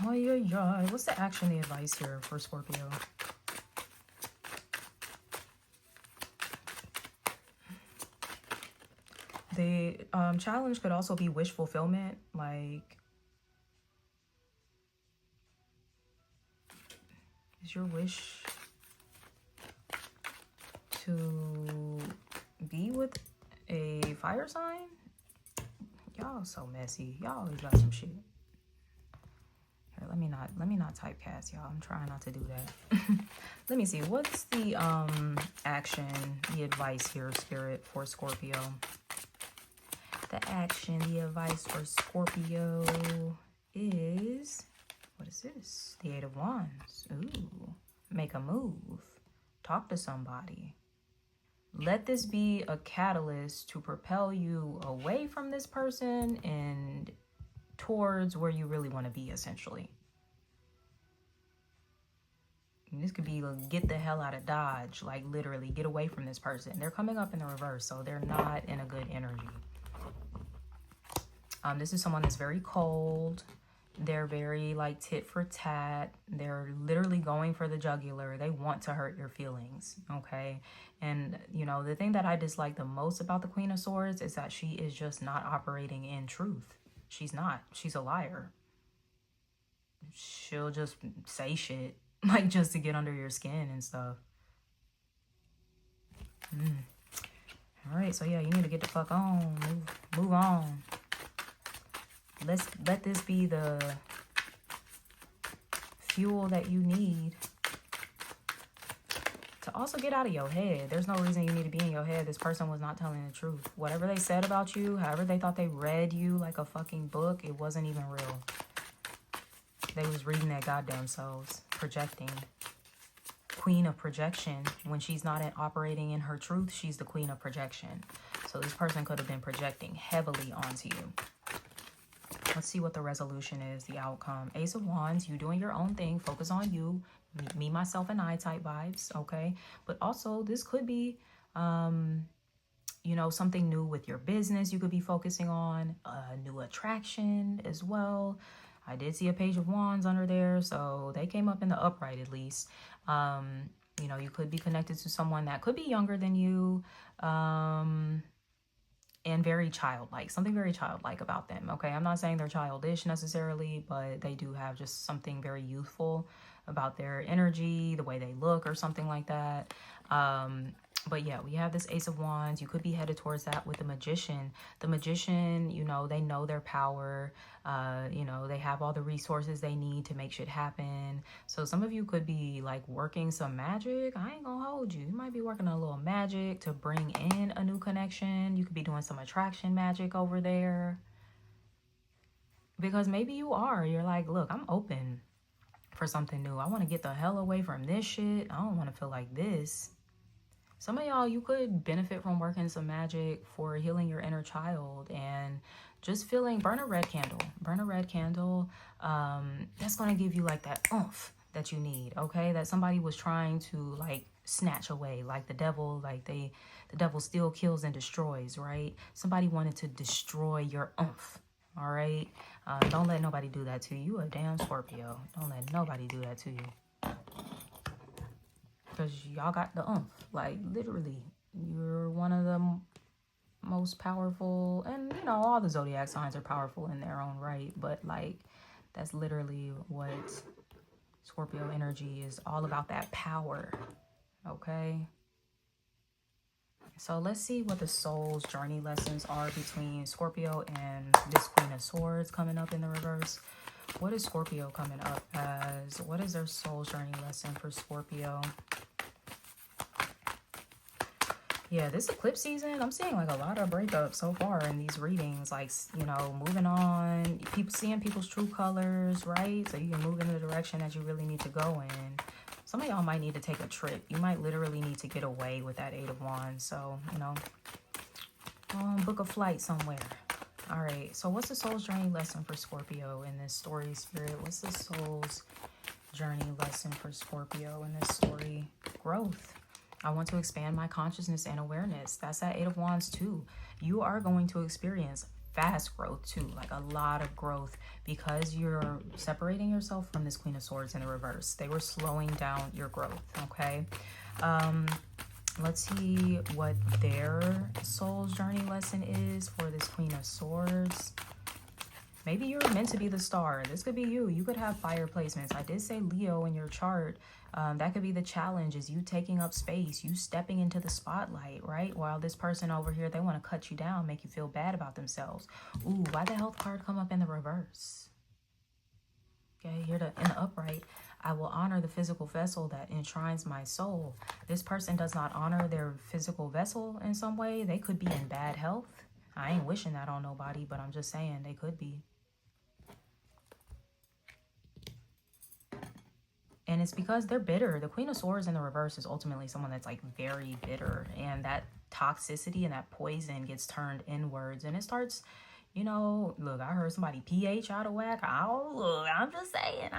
[SPEAKER 1] Oh, yeah. What's the action, the advice here for Scorpio? The challenge could also be wish fulfillment. Like, is your wish to be with a fire sign? Y'all so messy. Y'all always got some shit. Here, let me not typecast, y'all. I'm trying not to do that. Let me see. What's the action, the advice here, Spirit, for Scorpio? The action, the advice for Scorpio is, what is this? The Eight of Wands. Ooh, make a move. Talk to somebody. Let this be a catalyst to propel you away from this person and towards where you really want to be, essentially. And this could be like, get the hell out of Dodge, like literally get away from this person. They're coming up in the reverse, so they're not in a good energy. This is someone that's very cold. They're very like tit for tat. They're literally going for the jugular. They want to hurt your feelings, okay? And, you know, the thing that I dislike the most about the Queen of Swords is that she is just not operating in truth. She's not. She's a liar. She'll just say shit, like just to get under your skin and stuff. All right, so yeah, you need to get the fuck on. Move on. Let this be the fuel that you need to also get out of your head. There's no reason you need to be in your head. This person was not telling the truth. Whatever they said about you, however they thought they read you like a fucking book, it wasn't even real. They was reading their goddamn selves, projecting. Queen of projection. When she's not operating in her truth, she's the queen of projection. So this person could have been projecting heavily onto you. Let's see what the resolution is, the outcome. Ace of Wands, you doing your own thing. Focus on you. Me, myself, and I type vibes, okay? But also, this could be, you know, something new with your business you could be focusing on. A new attraction as well. I did see a Page of Wands under there, so they came up in the upright at least. You know, you could be connected to someone that could be younger than you. And very childlike, something very childlike about them, okay? I'm not saying they're childish necessarily, but they do have just something very youthful about their energy, the way they look or something like that. But yeah, we have this Ace of Wands. You could be headed towards that with the Magician. The Magician, you know, they know their power. You know, they have all the resources they need to make shit happen. So some of you could be like working some magic. I ain't gonna hold you. You might be working a little magic to bring in a new connection. You could be doing some attraction magic over there. Because maybe you are. You're like, look, I'm open for something new. I want to get the hell away from this shit. I don't want to feel like this. Some of y'all, you could benefit from working some magic for healing your inner child and just feeling, burn a red candle. Burn a red candle. That's going to give you like that oomph that you need, okay? That somebody was trying to like snatch away, like the devil, like the devil still kills and destroys, right? Somebody wanted to destroy your oomph, all right? Don't let nobody do that to you. You a damn Scorpio. Don't let nobody do that to you. Because y'all got the oomph. Like, literally, you're one of the most powerful. And, you know, all the zodiac signs are powerful in their own right. But, like, that's literally what Scorpio energy is all about, that power. Okay? So let's see what the soul's journey lessons are between Scorpio and this Queen of Swords coming up in the reverse. What is Scorpio coming up as? What is their soul's journey lesson for Scorpio? Yeah, this eclipse season, I'm seeing like a lot of breakups so far in these readings. Like, you know, moving on, people seeing people's true colors, right? So you can move in the direction that you really need to go in. Some of y'all might need to take a trip. You might literally need to get away with that Eight of Wands. So, you know, Book a flight somewhere. All right, so what's the soul's journey lesson for Scorpio in this story, Spirit? What's the soul's journey lesson for Scorpio in this story? Growth. I want to expand my consciousness and awareness. That's that Eight of Wands too. You are going to experience fast growth too, like a lot of growth, because you're separating yourself from this Queen of Swords in the reverse. They were slowing down your growth, okay? Let's see what their soul's journey lesson is for this Queen of Swords. Maybe you're meant to be the star. This could be you. You could have fire placements. I did say Leo in your chart. That could be the challenge, is you taking up space, you stepping into the spotlight, right? While this person over here, they want to cut you down, make you feel bad about themselves. Ooh, why the health card come up in the reverse? Okay, here in the upright. I will honor the physical vessel that enshrines my soul. This person does not honor their physical vessel in some way. They could be in bad health. I ain't wishing that on nobody, but I'm just saying they could be. And it's because they're bitter. The Queen of Swords in the reverse is ultimately someone that's like very bitter. And that toxicity and that poison gets turned inwards. And it starts, you know, look, I heard somebody pH out of whack. Oh, look, I'm just saying.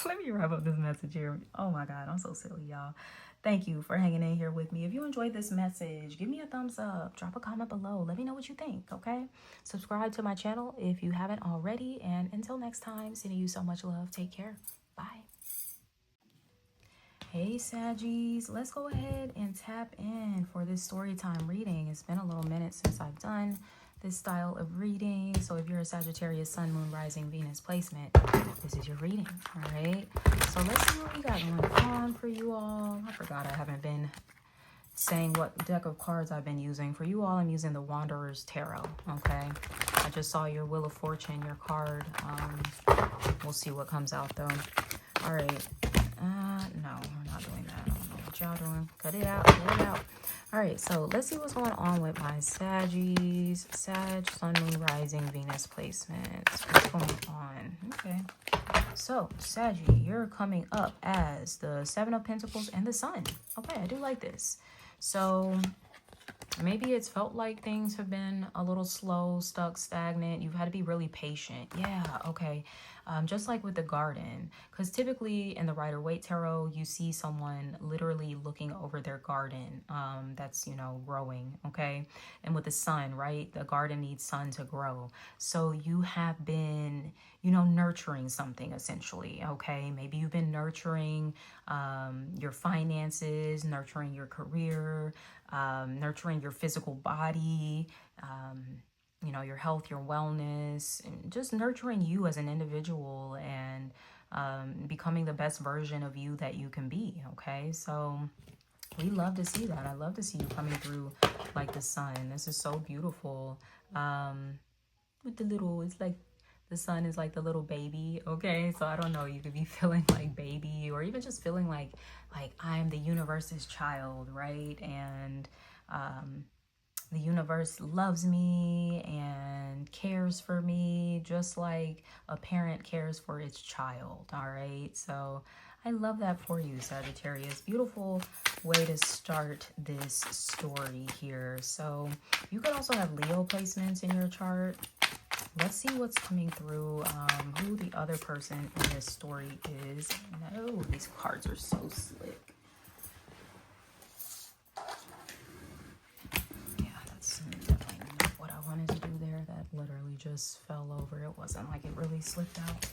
[SPEAKER 1] Let me wrap up this message here. Oh my God, I'm so silly, y'all. Thank you for hanging in here with me. If you enjoyed this message, give me a thumbs up. Drop a comment below. Let me know what you think, okay? Subscribe to my channel if you haven't already. And until next time, sending you so much love. Take care. Bye. Hey, Saggies. Let's go ahead and tap in for this story time reading. It's been a little minute since I've done this style of reading. So if you're a Sagittarius, Sun, Moon, Rising, Venus placement, this is your reading, all right? So let's see what we got going on for you all. I forgot I haven't been saying what deck of cards I've been using. For you all, I'm using the Wanderer's Tarot, okay? I just saw your Wheel of Fortune, your card. We'll see what comes out, though. All right. No, we're not doing that. I don't know what y'all doing. Cut it out. Cut it out. All right, so let's see what's going on with my Saggies. Sag, Sun, Moon, Rising, Venus placements. What's going on? Okay. So, Saggy, you're coming up as the Seven of Pentacles and the Sun. Okay, I do like this. So, maybe it's felt like things have been a little slow, stuck, stagnant. You've had to be really patient. Yeah, okay. Just like with the garden, because typically in the Rider-Waite Tarot, you see someone literally looking over their garden that's, you know, growing, okay? And with the sun, right? The garden needs sun to grow. So you have been, you know, nurturing something essentially, okay? Maybe you've been nurturing your finances, nurturing your career, nurturing your physical body, you know, your health, your wellness, and just nurturing you as an individual and becoming the best version of you that you can be, okay? So we love to see that. I love to see you coming through like the sun. This is so beautiful. With the little, it's like the sun is like the little baby, okay? So I don't know, you could be feeling like baby, or even just feeling like I am the universe's child, right? And the universe loves me and cares for me just like a parent cares for its child, all right? So I love that for you, Sagittarius. Beautiful way to start this story here. So you could also have Leo placements in your chart. Let's see what's coming through, who the other person in this story is. No, these cards are so slick. Wanted to do there, that literally just fell over. It wasn't like it really slipped out.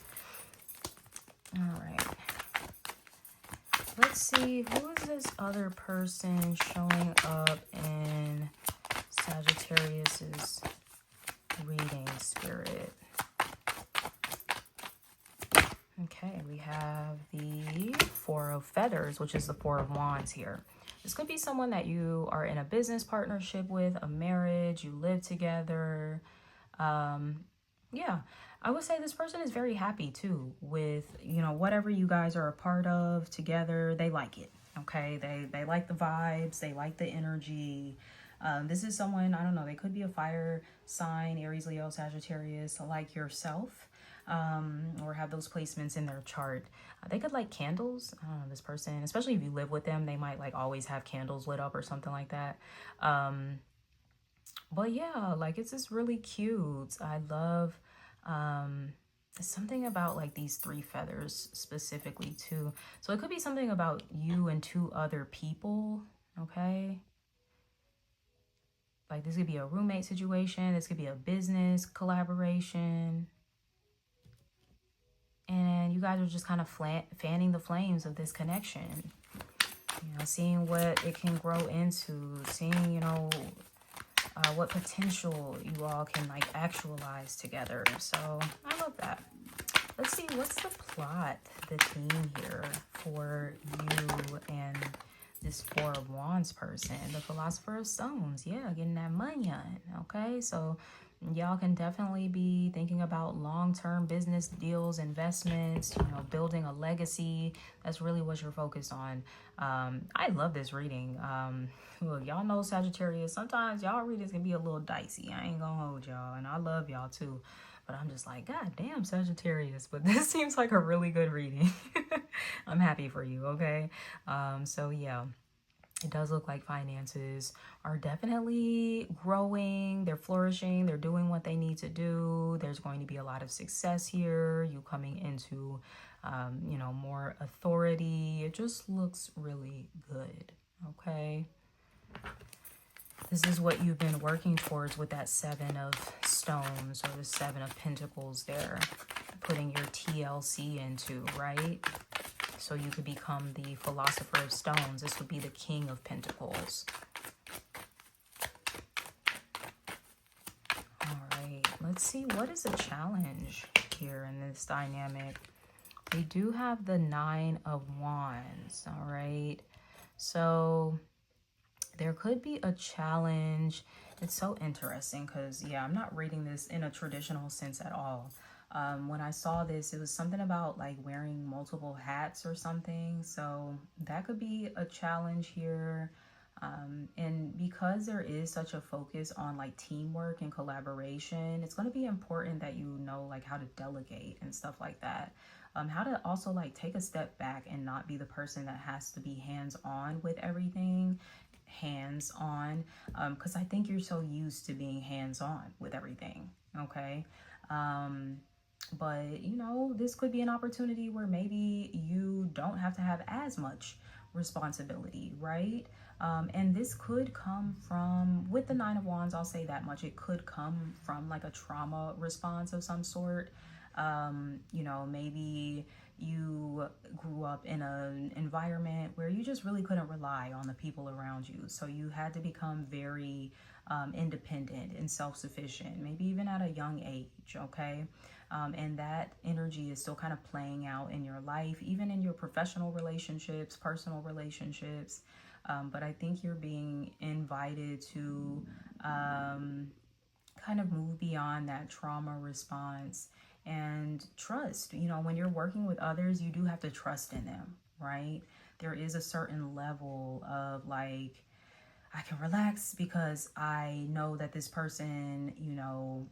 [SPEAKER 1] All right, let's see, who is this other person showing up in Sagittarius's reading, Spirit? Okay, we have the Four of Feathers, which is the Four of Wands here. This could be someone that you are in a business partnership with, a marriage, you live together. Yeah, I would say this person is very happy too with, you know, whatever you guys are a part of together. They like it, okay? They like the vibes. They like the energy. This is someone, I don't know, they could be a fire sign, Aries, Leo, Sagittarius, like yourself. or have those placements in their chart. They could light candles. I don't know, this person, especially if you live with them, they might like always have candles lit up or something like that. But yeah, like it's just really cute. I love something about like these 3 feathers specifically too. So it could be something about you and 2 other people, okay? Like this could be a roommate situation. This could be a business collaboration. And you guys are just kind of fanning the flames of this connection. You know, seeing what it can grow into. Seeing, you know, what potential you all can like actualize together. So I love that. Let's see, what's the plot, the theme here for you and this 4 of Wands person, the Philosopher of Stones. Yeah, getting that money on. Okay, so y'all can definitely be thinking about long-term business deals, investments, you know, building a legacy. That's really what you're focused on. I love this reading. Look, y'all know Sagittarius, sometimes y'all readings can be a little dicey. I ain't gonna hold y'all, and I love y'all too. But I'm just like, God damn, Sagittarius. But this seems like a really good reading. I'm happy for you, okay? So yeah, it does look like finances are definitely growing. They're flourishing. They're doing what they need to do. There's going to be a lot of success here. You coming into, you know, more authority. It just looks really good, okay? This is what you've been working towards with that 7 of stones or the 7 of pentacles there, putting your TLC into, right? So you could become the Philosopher of Stones. This would be the King of Pentacles. All right, let's see, what is the challenge here in this dynamic? We do have the 9 of Wands, all right? So there could be a challenge. It's so interesting because, yeah, I'm not reading this in a traditional sense at all. When I saw this, it was something about like wearing multiple hats or something. So that could be a challenge here. And because there is such a focus on like teamwork and collaboration, it's going to be important that you know like how to delegate and stuff like that. How to also like take a step back and not be the person that has to be hands-on with everything. Hands-on, because I think you're so used to being hands-on with everything, okay? But you know, this could be an opportunity where maybe you don't have to have as much responsibility, right? And this could come from, with the 9 of Wands, I'll say that much, it could come from like a trauma response of some sort. You know, maybe you grew up in an environment where you just really couldn't rely on the people around you. So you had to become very independent and self-sufficient, maybe even at a young age, okay? And that energy is still kind of playing out in your life, even in your professional relationships, personal relationships. But I think you're being invited to kind of move beyond that trauma response and trust. You know, when you're working with others, you do have to trust in them, right? There is a certain level of like, I can relax because I know that this person, you know,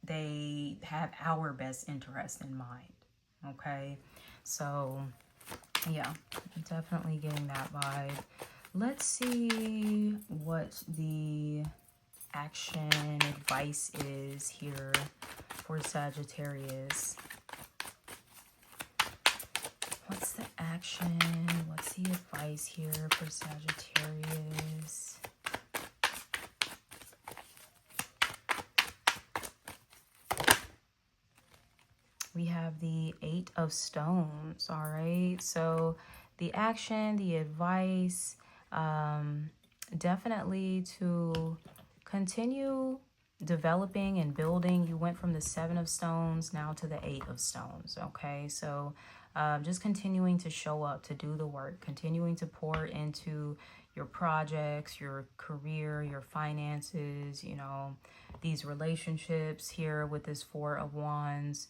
[SPEAKER 1] they have our best interest in mind, okay? So yeah, definitely getting that vibe. Let's see what the action advice is here for Sagittarius. What's the action? What's the advice here for Sagittarius? We have the 8 of Stones, all right? So the action, the advice, definitely to continue developing and building. You went from the 7 of Stones now to the 8 of Stones, okay? So just continuing to show up, to do the work, continuing to pour into your projects, your career, your finances, you know, these relationships here with this 4 of Wands.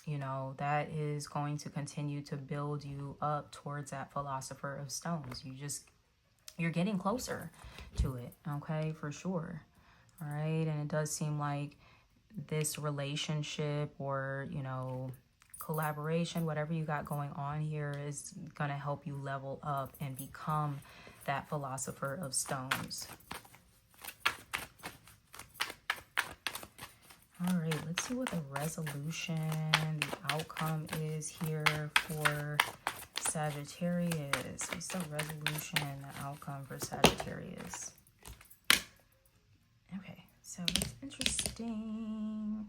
[SPEAKER 1] You know, that is going to continue to build you up towards that Philosopher of Stones. You're getting closer to it, okay, for sure. All right, and it does seem like this relationship or, you know, collaboration, whatever you got going on here is going to help you level up and become that philosopher of stones. All right, let's see what the resolution, the outcome is here for Sagittarius. What's the resolution, the outcome for Sagittarius? Okay, so it's interesting.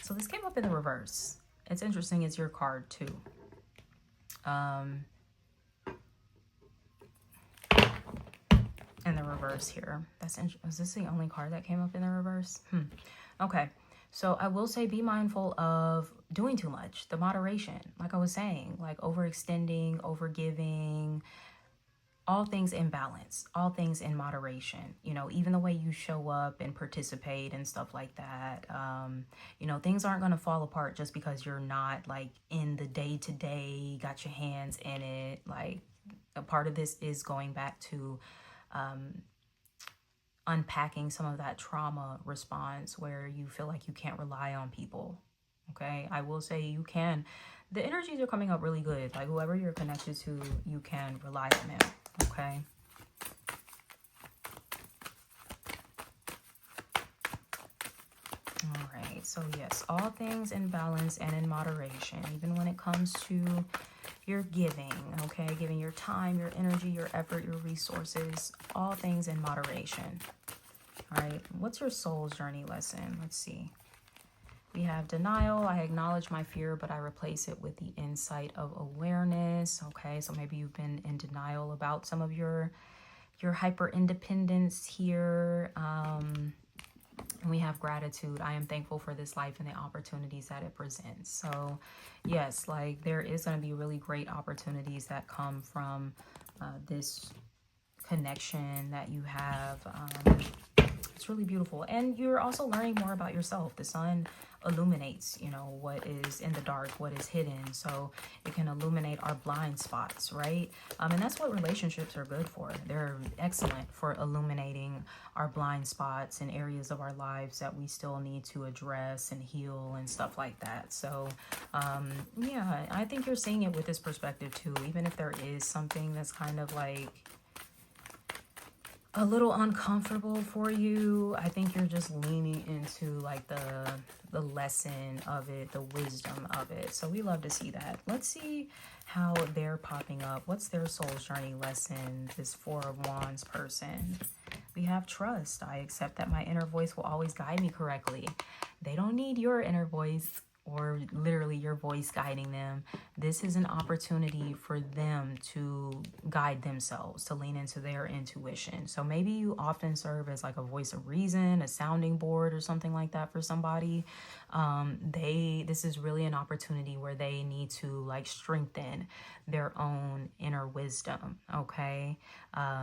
[SPEAKER 1] So this came up in the reverse. It's interesting, it's your card too. In the reverse here. That's is this the only card that came up in the reverse? Okay. So I will say be mindful of doing too much, the moderation, like I was saying, like overextending, overgiving, all things in balance, all things in moderation, you know, even the way you show up and participate and stuff like that. You know, things aren't going to fall apart just because you're not like in the day-to-day, got your hands in it. Like a part of this is going back to unpacking some of that trauma response where you feel like you can't rely on people. Okay, I will say you can. The energies are coming up really good. Like whoever you're connected to, you can rely on them. Okay. All right. So yes, all things in balance and in moderation, even when it comes to your giving, okay? Giving your time, your energy, your effort, your resources, all things in moderation. All right, what's your soul's journey lesson? Let's see. We have denial. I acknowledge my fear, but I replace it with the insight of awareness. Okay, so maybe you've been in denial about some of your hyper independence here. And we have gratitude. I am thankful for this life and the opportunities that it presents. So yes, like there is going to be really great opportunities that come from this connection that you have. It's really beautiful. And you're also learning more about yourself. The sun illuminates, you know, what is in the dark, what is hidden. So it can illuminate our blind spots, right? And that's what relationships are good for. They're excellent for illuminating our blind spots and areas of our lives that we still need to address and heal and stuff like that. So yeah, I think you're seeing it with this perspective too. Even if there is something that's kind of like a little uncomfortable for you, I think you're just leaning into like the lesson of it, the wisdom of it. So we love to see that. Let's see how they're popping up. What's their soul's journey lesson, this Four of Wands person? We have trust. I accept that my inner voice will always guide me correctly. They don't need your inner voice or literally your voice guiding them. This is an opportunity for them to guide themselves, to lean into their intuition. So maybe you often serve as like a voice of reason, a sounding board or something like that for somebody. This is really an opportunity where they need to like strengthen their own inner wisdom. Okay.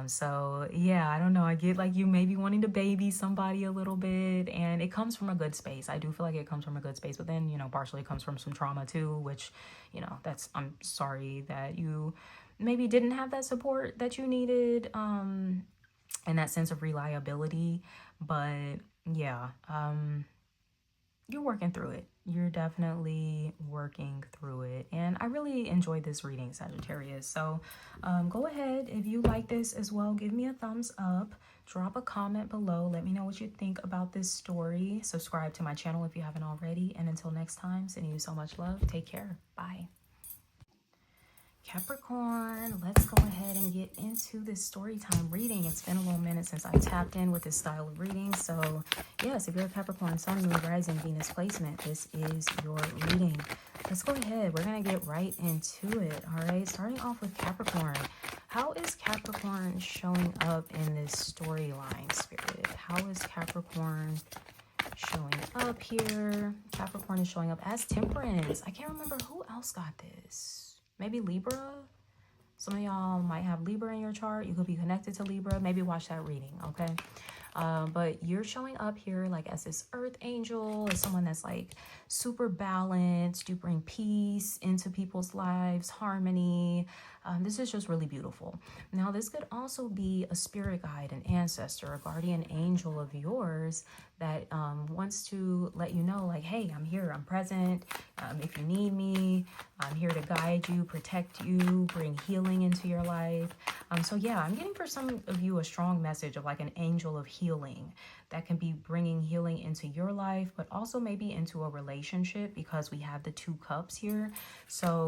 [SPEAKER 1] So yeah, I don't know. I get like you may be wanting to baby somebody a little bit, and it comes from a good space. I do feel like it comes from a good space, but then, you know, partially comes from some trauma too, which, you know, I'm sorry that you maybe didn't have that support that you needed, and that sense of reliability. But yeah, you're working through it. You're definitely working through it. And I really enjoyed this reading, Sagittarius. So go ahead. If you like this as well, give me a thumbs up. Drop a comment below. Let me know what you think about this story. Subscribe to my channel if you haven't already. And until next time, sending you so much love. Take care. Bye. Capricorn, let's go ahead and get into this story time reading. It's been a little minute since I tapped in with this style of reading. So yes, if you're a Capricorn, Sun, Moon, Rising, Venus placement, this is your reading. Let's go ahead. We're going to get right into it. All right. Starting off with Capricorn. How is Capricorn showing up in this storyline, Spirit? How is Capricorn showing up here? Capricorn is showing up as Temperance. I can't remember who else got this. Maybe Libra. Some of y'all might have Libra in your chart. You could be connected to Libra. Maybe watch that reading, okay? But you're showing up here like as this earth angel, as someone that's like super balanced. You bring peace into people's lives, harmony. This is just really beautiful. Now, this could also be a spirit guide, an ancestor, a guardian angel of yours that wants to let you know, like, hey, I'm here, I'm present. If you need me, I'm here to guide you, protect you, bring healing into your life. So yeah, I'm getting for some of you a strong message of like an angel of healing that can be bringing healing into your life, but also maybe into a relationship, because we have the 2 cups here. So,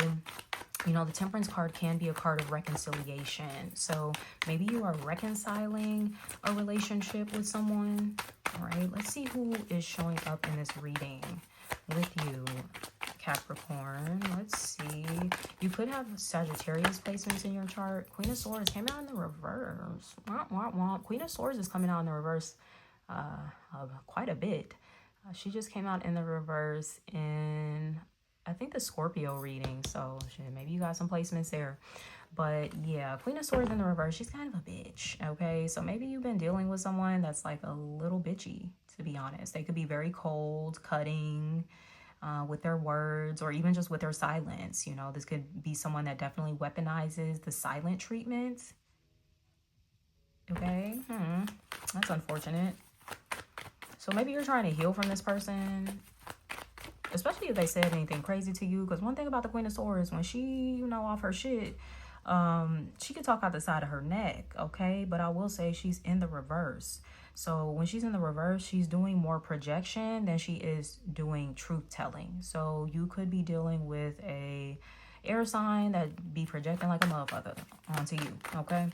[SPEAKER 1] you know, the Temperance card can be a card of reconciliation. So maybe you are reconciling a relationship with someone. All right, let's see who is showing up in this reading with you, Capricorn. Let's see. You could have Sagittarius placements in your chart. Queen of Swords came out in the reverse. Womp, womp, womp. Queen of Swords is coming out in the reverse quite a bit. She just came out in the reverse in, I think, the Scorpio reading. So shit, maybe you got some placements there. But yeah, Queen of Swords in the reverse, she's kind of a bitch, okay? So maybe you've been dealing with someone that's like a little bitchy, to be honest. They could be very cold, cutting with their words, or even just with their silence. You know, this could be someone that definitely weaponizes the silent treatment. Okay, that's unfortunate. So maybe you're trying to heal from this person, especially if they said anything crazy to you. Because one thing about the Queen of Swords, when she, you know, off her shit, she could talk out the side of her neck, okay? But I will say she's in the reverse. So when she's in the reverse, she's doing more projection than she is doing truth telling. So you could be dealing with a air sign that be projecting like a motherfucker onto you, okay?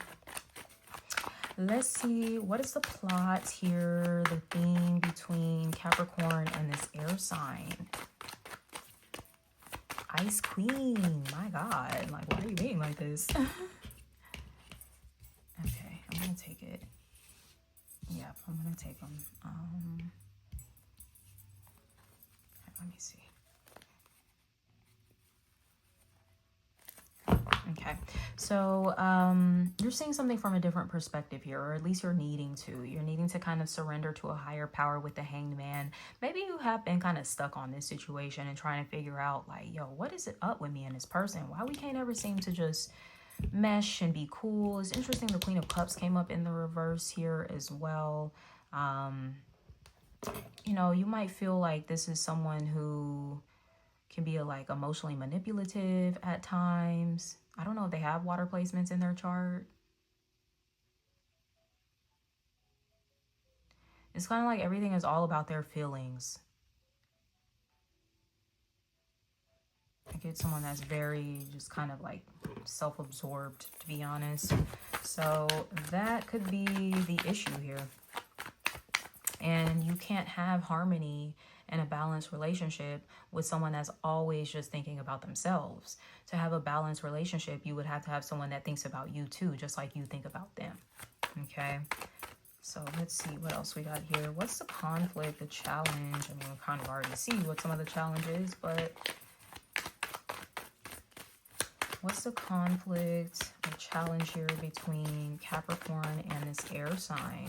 [SPEAKER 1] Let's see, what is the plot here, the theme between Capricorn and this air sign? Ice Queen, my God, like, why are you being like this? Okay, I'm gonna take it. Yep, I'm gonna take them. Let me see. Okay, so you're seeing something from a different perspective here, or at least you're needing to. You're needing to kind of surrender to a higher power with the Hanged Man. Maybe you have been kind of stuck on this situation and trying to figure out, like, yo, what is it up with me and this person? Why we can't ever seem to just mesh and be cool? It's interesting the Queen of Cups came up in the reverse here as well. You know, you might feel like this is someone who can be like emotionally manipulative at times. I don't know if they have water placements in their chart. It's kind of like everything is all about their feelings. I get someone that's very just kind of like self-absorbed, to be honest. So that could be the issue here. And you can't have harmony and a balanced relationship with someone that's always just thinking about themselves. To have a balanced relationship, you would have to have someone that thinks about you too, just like you think about them. Okay, so let's see what else we got here. What's the conflict, the challenge? I mean, we kind of already see what some of the challenge is, but what's the conflict, the challenge here between Capricorn and this air sign?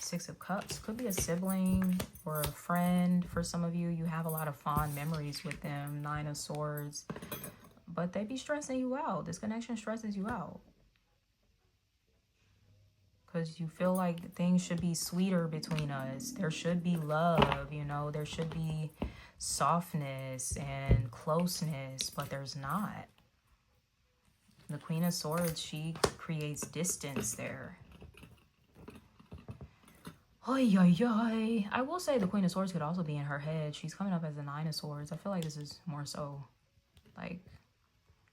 [SPEAKER 1] Six of Cups could be a sibling or a friend. For some of you, you have a lot of fond memories with them. Nine of Swords, but they be stressing you out. This connection stresses you out because you feel like things should be sweeter between us. There should be love, you know, there should be softness and closeness, but there's not. The Queen of Swords, she creates distance there. Oy, oy, oy. I will say the Queen of Swords could also be in her head. She's coming up as the Nine of Swords. I feel like this is more so like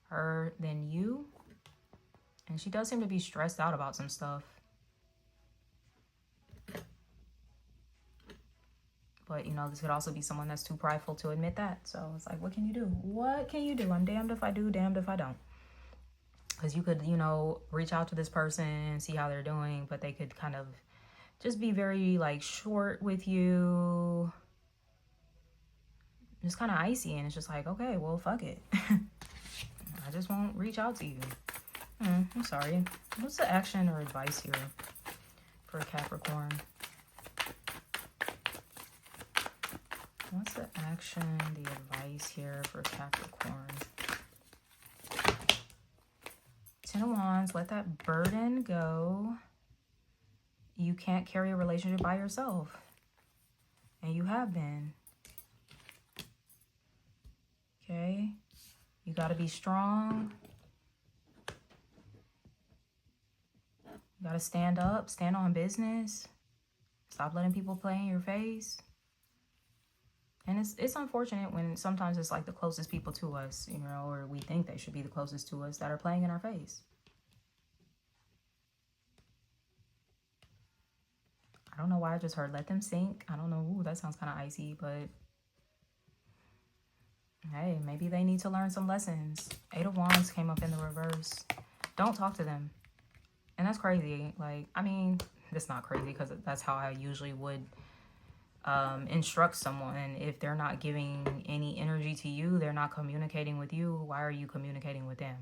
[SPEAKER 1] her than you. And she does seem to be stressed out about some stuff. But, you know, this could also be someone that's too prideful to admit that. So it's like, what can you do? What can you do? I'm damned if I do, damned if I don't. Because you could, you know, reach out to this person, see how they're doing, but they could kind of just be very, like, short with you. Just kind of icy. And it's just like, okay, well, fuck it. I just won't reach out to you. I'm sorry. What's the action or advice here for Capricorn? What's the action, the advice here for Capricorn? 10 of Wands, let that burden go. You can't carry a relationship by yourself. And you have been. Okay? You got to be strong. You got to stand up, stand on business. Stop letting people play in your face. And it's unfortunate when sometimes it's like the closest people to us, you know, or we think they should be the closest to us that are playing in our face. I don't know why I just heard let them sink. I don't know. Ooh, that sounds kind of icy, but hey, maybe they need to learn some lessons. 8 of Wands came up in the reverse. Don't talk to them. And that's crazy. Like, I mean, it's not crazy because that's how I usually would instruct someone. If they're not giving any energy to you, they're not communicating with you, why are you communicating with them?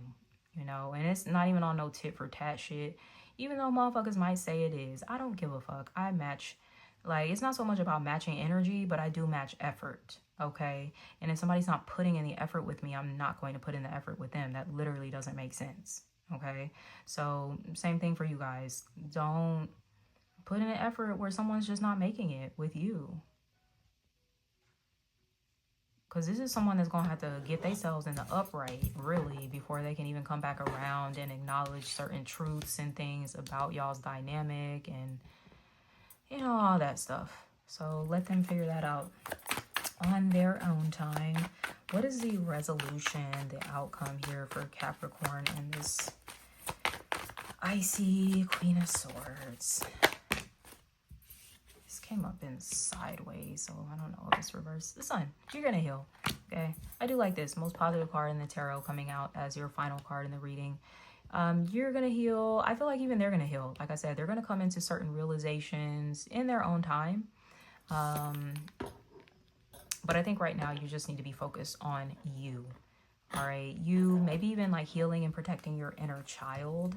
[SPEAKER 1] You know, and it's not even on no tit for tat shit, even though motherfuckers might say it is. I don't give a fuck. I match, like, it's not so much about matching energy, but I do match effort, okay? And if somebody's not putting in the effort with me, I'm not going to put in the effort with them. That literally doesn't make sense, okay? So same thing for you guys. Don't put in an effort where someone's just not making it with you. Because this is someone that's going to have to get themselves in the upright, really, before they can even come back around and acknowledge certain truths and things about y'all's dynamic and, you know, all that stuff. So let them figure that out on their own time. What is the resolution, the outcome here for Capricorn and this icy Queen of Swords? Came up in sideways, so I don't know if it's reversed. The Sun, you're gonna heal. Okay, I do like this most positive card in the tarot coming out as your final card in the reading. You're gonna heal. I feel like even they're gonna heal. Like I said, they're gonna come into certain realizations in their own time. But I think right now you just need to be focused on you. All right, you maybe even like healing and protecting your inner child.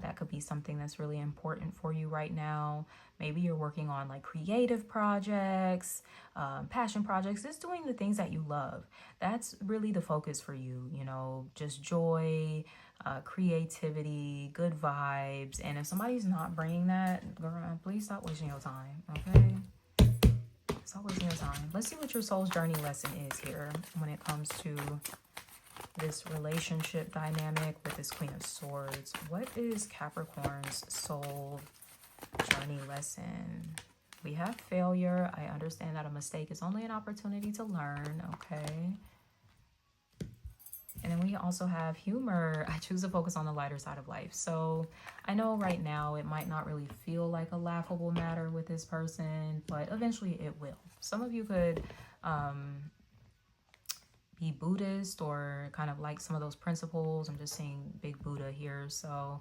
[SPEAKER 1] That could be something that's really important for you right now. Maybe you're working on like creative projects, passion projects, just doing the things that you love. That's really the focus for you, you know, just joy, creativity, good vibes. And if somebody's not bringing that, girl, please stop wasting your time, okay? Stop wasting your time. Let's see what your soul's journey lesson is here when it comes to this relationship dynamic with this Queen of Swords. What is Capricorn's soul journey lesson? We have failure. I understand that a mistake is only an opportunity to learn, okay? And then we also have humor. I choose to focus on the lighter side of life. So I know right now it might not really feel like a laughable matter with this person, but eventually it will. Some of you could be Buddhist or kind of like some of those principles. I'm just seeing big Buddha here. So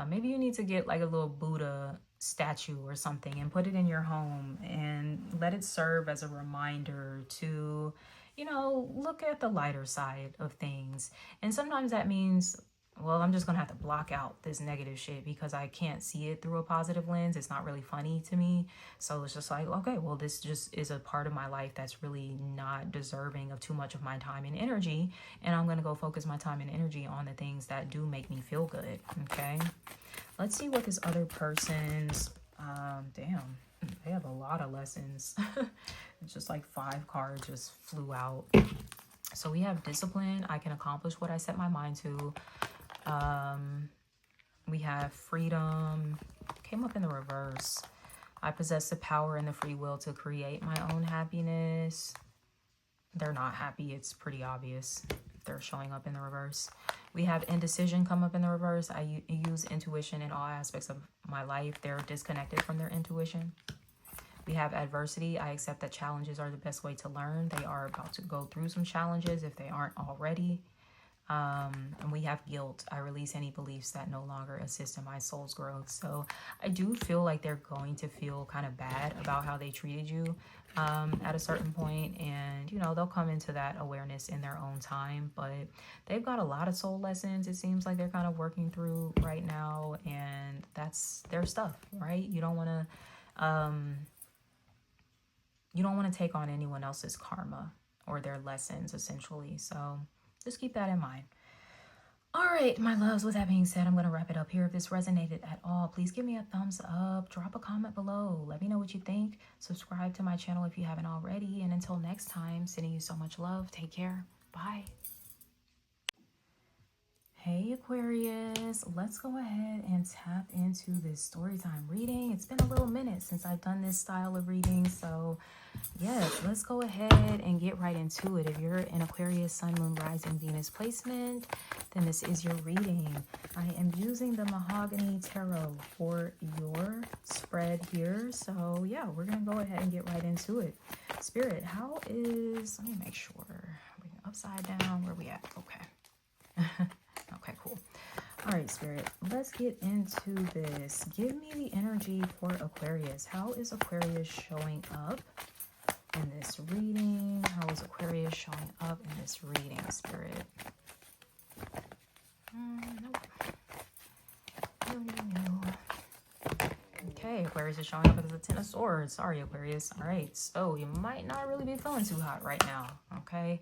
[SPEAKER 1] maybe you need to get like a little Buddha statue or something and put it in your home and let it serve as a reminder to, you know, look at the lighter side of things. And sometimes that means, well, I'm just gonna have to block out this negative shit because I can't see it through a positive lens. It's not really funny to me. So it's just like, okay, well, this just is a part of my life that's really not deserving of too much of my time and energy. And I'm gonna go focus my time and energy on the things that do make me feel good, okay? Let's see what this other person's, damn, they have a lot of lessons. It's just like 5 cards just flew out. So we have discipline. I can accomplish what I set my mind to. We have freedom. Came up in the reverse. I possess the power and the free will to create my own happiness. They're not happy. It's pretty obvious if they're showing up in the reverse. We have indecision come up in the reverse. I use intuition in all aspects of my life. They're disconnected from their intuition. We have adversity. I accept that challenges are the best way to learn. They are about to go through some challenges if they aren't already. And we have guilt. I release any beliefs that no longer assist in my soul's growth. So I do feel like they're going to feel kind of bad about how they treated you at a certain point, and you know, they'll come into that awareness in their own time. But they've got a lot of soul lessons, it seems like they're kind of working through right now, and that's their stuff, right? You don't want to take on anyone else's karma or their lessons, essentially. So just keep that in mind. All right, my loves, with that being said, I'm going to wrap it up here. If this resonated at all, please give me a thumbs up. Drop a comment below. Let me know what you think. Subscribe to my channel if you haven't already. And until next time, sending you so much love. Take care. Bye. Hey Aquarius, let's go ahead and tap into this storytime reading. It's been a little minute since I've done this style of reading, so yes, let's go ahead and get right into it. If you're in Aquarius, Sun, Moon, Rising, Venus placement, then this is your reading. I am using the Mahogany Tarot for your spread here, so yeah, we're gonna go ahead and get right into it. Spirit, how is, let me make sure, we're upside down, where we at? Okay. Okay, cool. All right, Spirit, let's get into this. Give me the energy for Aquarius. How is Aquarius showing up in this reading? How is Aquarius showing up in this reading, Spirit? Nope. No. Okay, Aquarius is showing up as the Ten of Swords. Sorry, Aquarius. All right, so you might not really be feeling too hot right now, okay?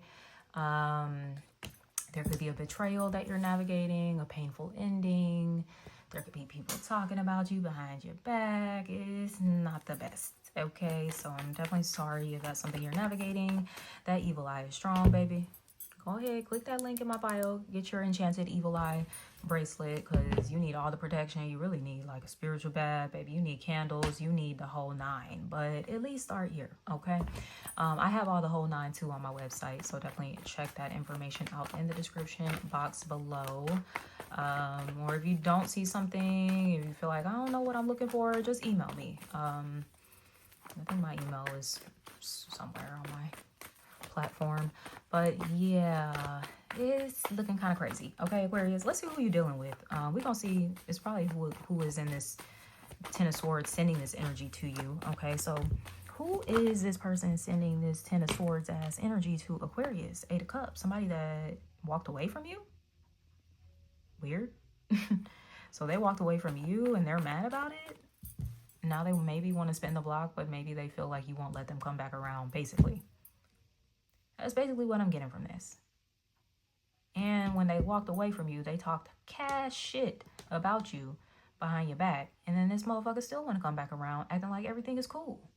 [SPEAKER 1] There could be a betrayal that you're navigating, a painful ending. There could be people talking about you behind your back. It's not the best, okay? So I'm definitely sorry if that's something you're navigating. That evil eye is strong, baby. Go ahead, click that link in my bio. Get your enchanted evil eye bracelet, because you need all the protection. You really need like a spiritual bath, baby. You need candles. You need the whole nine. But at least start here, okay? I have all the whole nine too on my website, so definitely check that information out in the description box below. Or if you don't see something, if you feel like I don't know what I'm looking for, just email me. I think my email is somewhere on my platform. But yeah, it's looking kind of crazy. Okay, Aquarius, let's see who you're dealing with. We're gonna see, it's probably who is in this Ten of Swords sending this energy to you. Okay, so who is this person sending this Ten of Swords as energy to Aquarius? Eight of Cups, somebody that walked away from you? Weird. So they walked away from you and they're mad about it. Now they maybe want to spin the block, but maybe they feel like you won't let them come back around, basically. That's basically what I'm getting from this. And when they walked away from you, they talked cash shit about you behind your back. And then this motherfucker still want to come back around acting like everything is cool.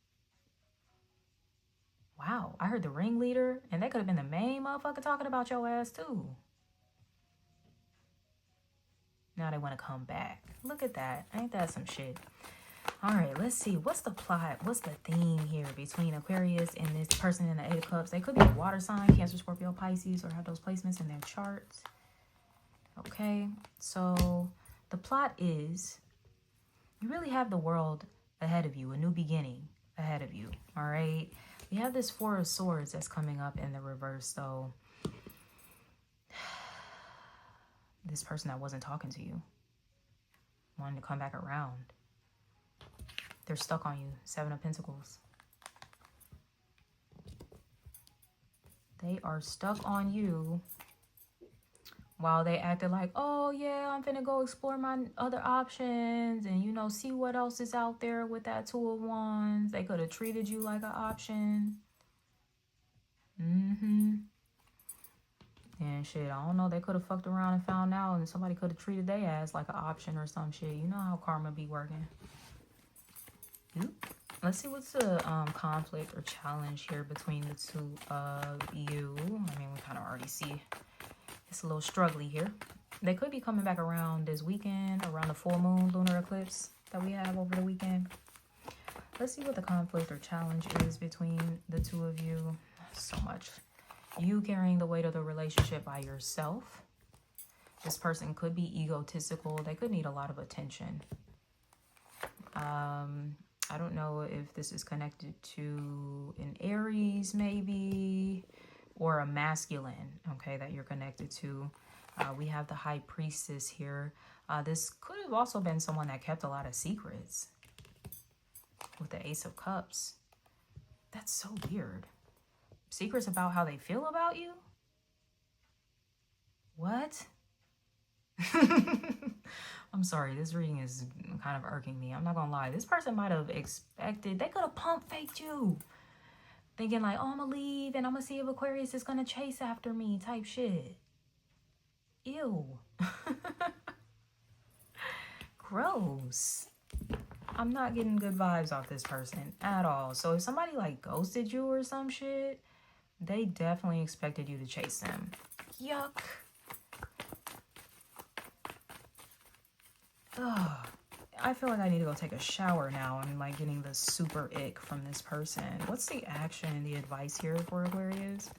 [SPEAKER 1] Wow, I heard the ringleader, and they could have been the main motherfucker talking about your ass too. Now they want to come back. Look at that. Ain't that some shit? All right, let's see. What's the plot? What's the theme here between Aquarius and this person in the Eight of Cups? They could be a water sign, Cancer, Scorpio, Pisces, or have those placements in their charts. Okay, so the plot is you really have the world ahead of you, a new beginning ahead of you. All right, we have this Four of Swords that's coming up in the reverse, though. This person that wasn't talking to you wanted to come back around. They're stuck on you. Seven of Pentacles. They are stuck on you while they acted like, oh yeah, I'm finna go explore my other options and, you know, see what else is out there with that Two of Wands. They could have treated you like an option. And shit, I don't know, they could have fucked around and found out, and somebody could have treated their ass like an option or some shit. You know how karma be working. Let's see what's the conflict or challenge here between the two of you. I mean, we kind of already see it's a little struggly here. They could be coming back around this weekend, around the full moon lunar eclipse that we have over the weekend. Let's see what the conflict or challenge is between the two of you. So much. You carrying the weight of the relationship by yourself. This person could be egotistical. They could need a lot of attention. I don't know if this is connected to an Aries maybe, or a masculine, okay, that you're connected to. We have the High Priestess here. This could have also been someone that kept a lot of secrets with the Ace of Cups. That's so weird. Secrets about how they feel about you? What? I'm sorry, this reading is kind of irking me. I'm not gonna lie. This person might have expected, they could have pump faked you. Thinking like, oh, I'm gonna leave and I'm gonna see if Aquarius is gonna chase after me type shit. Ew. Gross. I'm not getting good vibes off this person at all. So if somebody like ghosted you or some shit, they definitely expected you to chase them. Yuck. Ugh. I feel like I need to go take a shower now. I'm like getting the super ick from this person. What's the action and the advice here for Aquarius?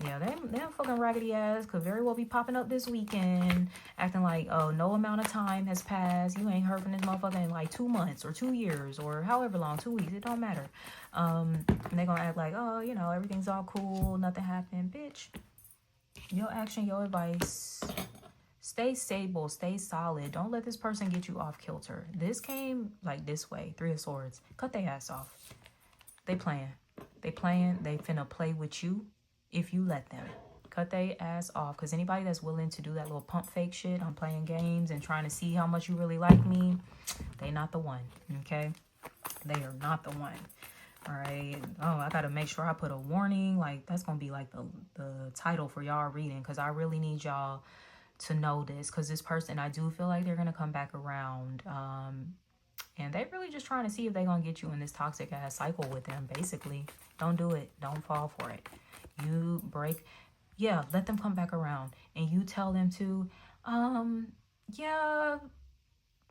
[SPEAKER 1] Yeah, them fucking raggedy ass could very well be popping up this weekend, acting like, oh, no amount of time has passed. You ain't heard from this motherfucker in like 2 months or 2 years or however long, 2 weeks. It don't matter. And they gonna act like, oh, you know, everything's all cool. Nothing happened. Bitch, your action, your advice. Stay stable, stay solid. Don't let this person get you off kilter. This came like this way. 3 of Swords. Cut their ass off. They playing. They finna play with you if you let them. Cut their ass off. Because anybody that's willing to do that little pump fake shit, I'm playing games and trying to see how much you really like me, they not the one. Okay? They are not the one. All right. Oh, I got to make sure I put a warning. Like, that's going to be like the title for y'all reading. Because I really need y'all to know this, because this person, I do feel like they're gonna come back around, and they really just trying to see if they're gonna get you in this toxic ass cycle with them. Basically, don't do it. Don't fall for it. You break, yeah, let them come back around, and you tell them to yeah,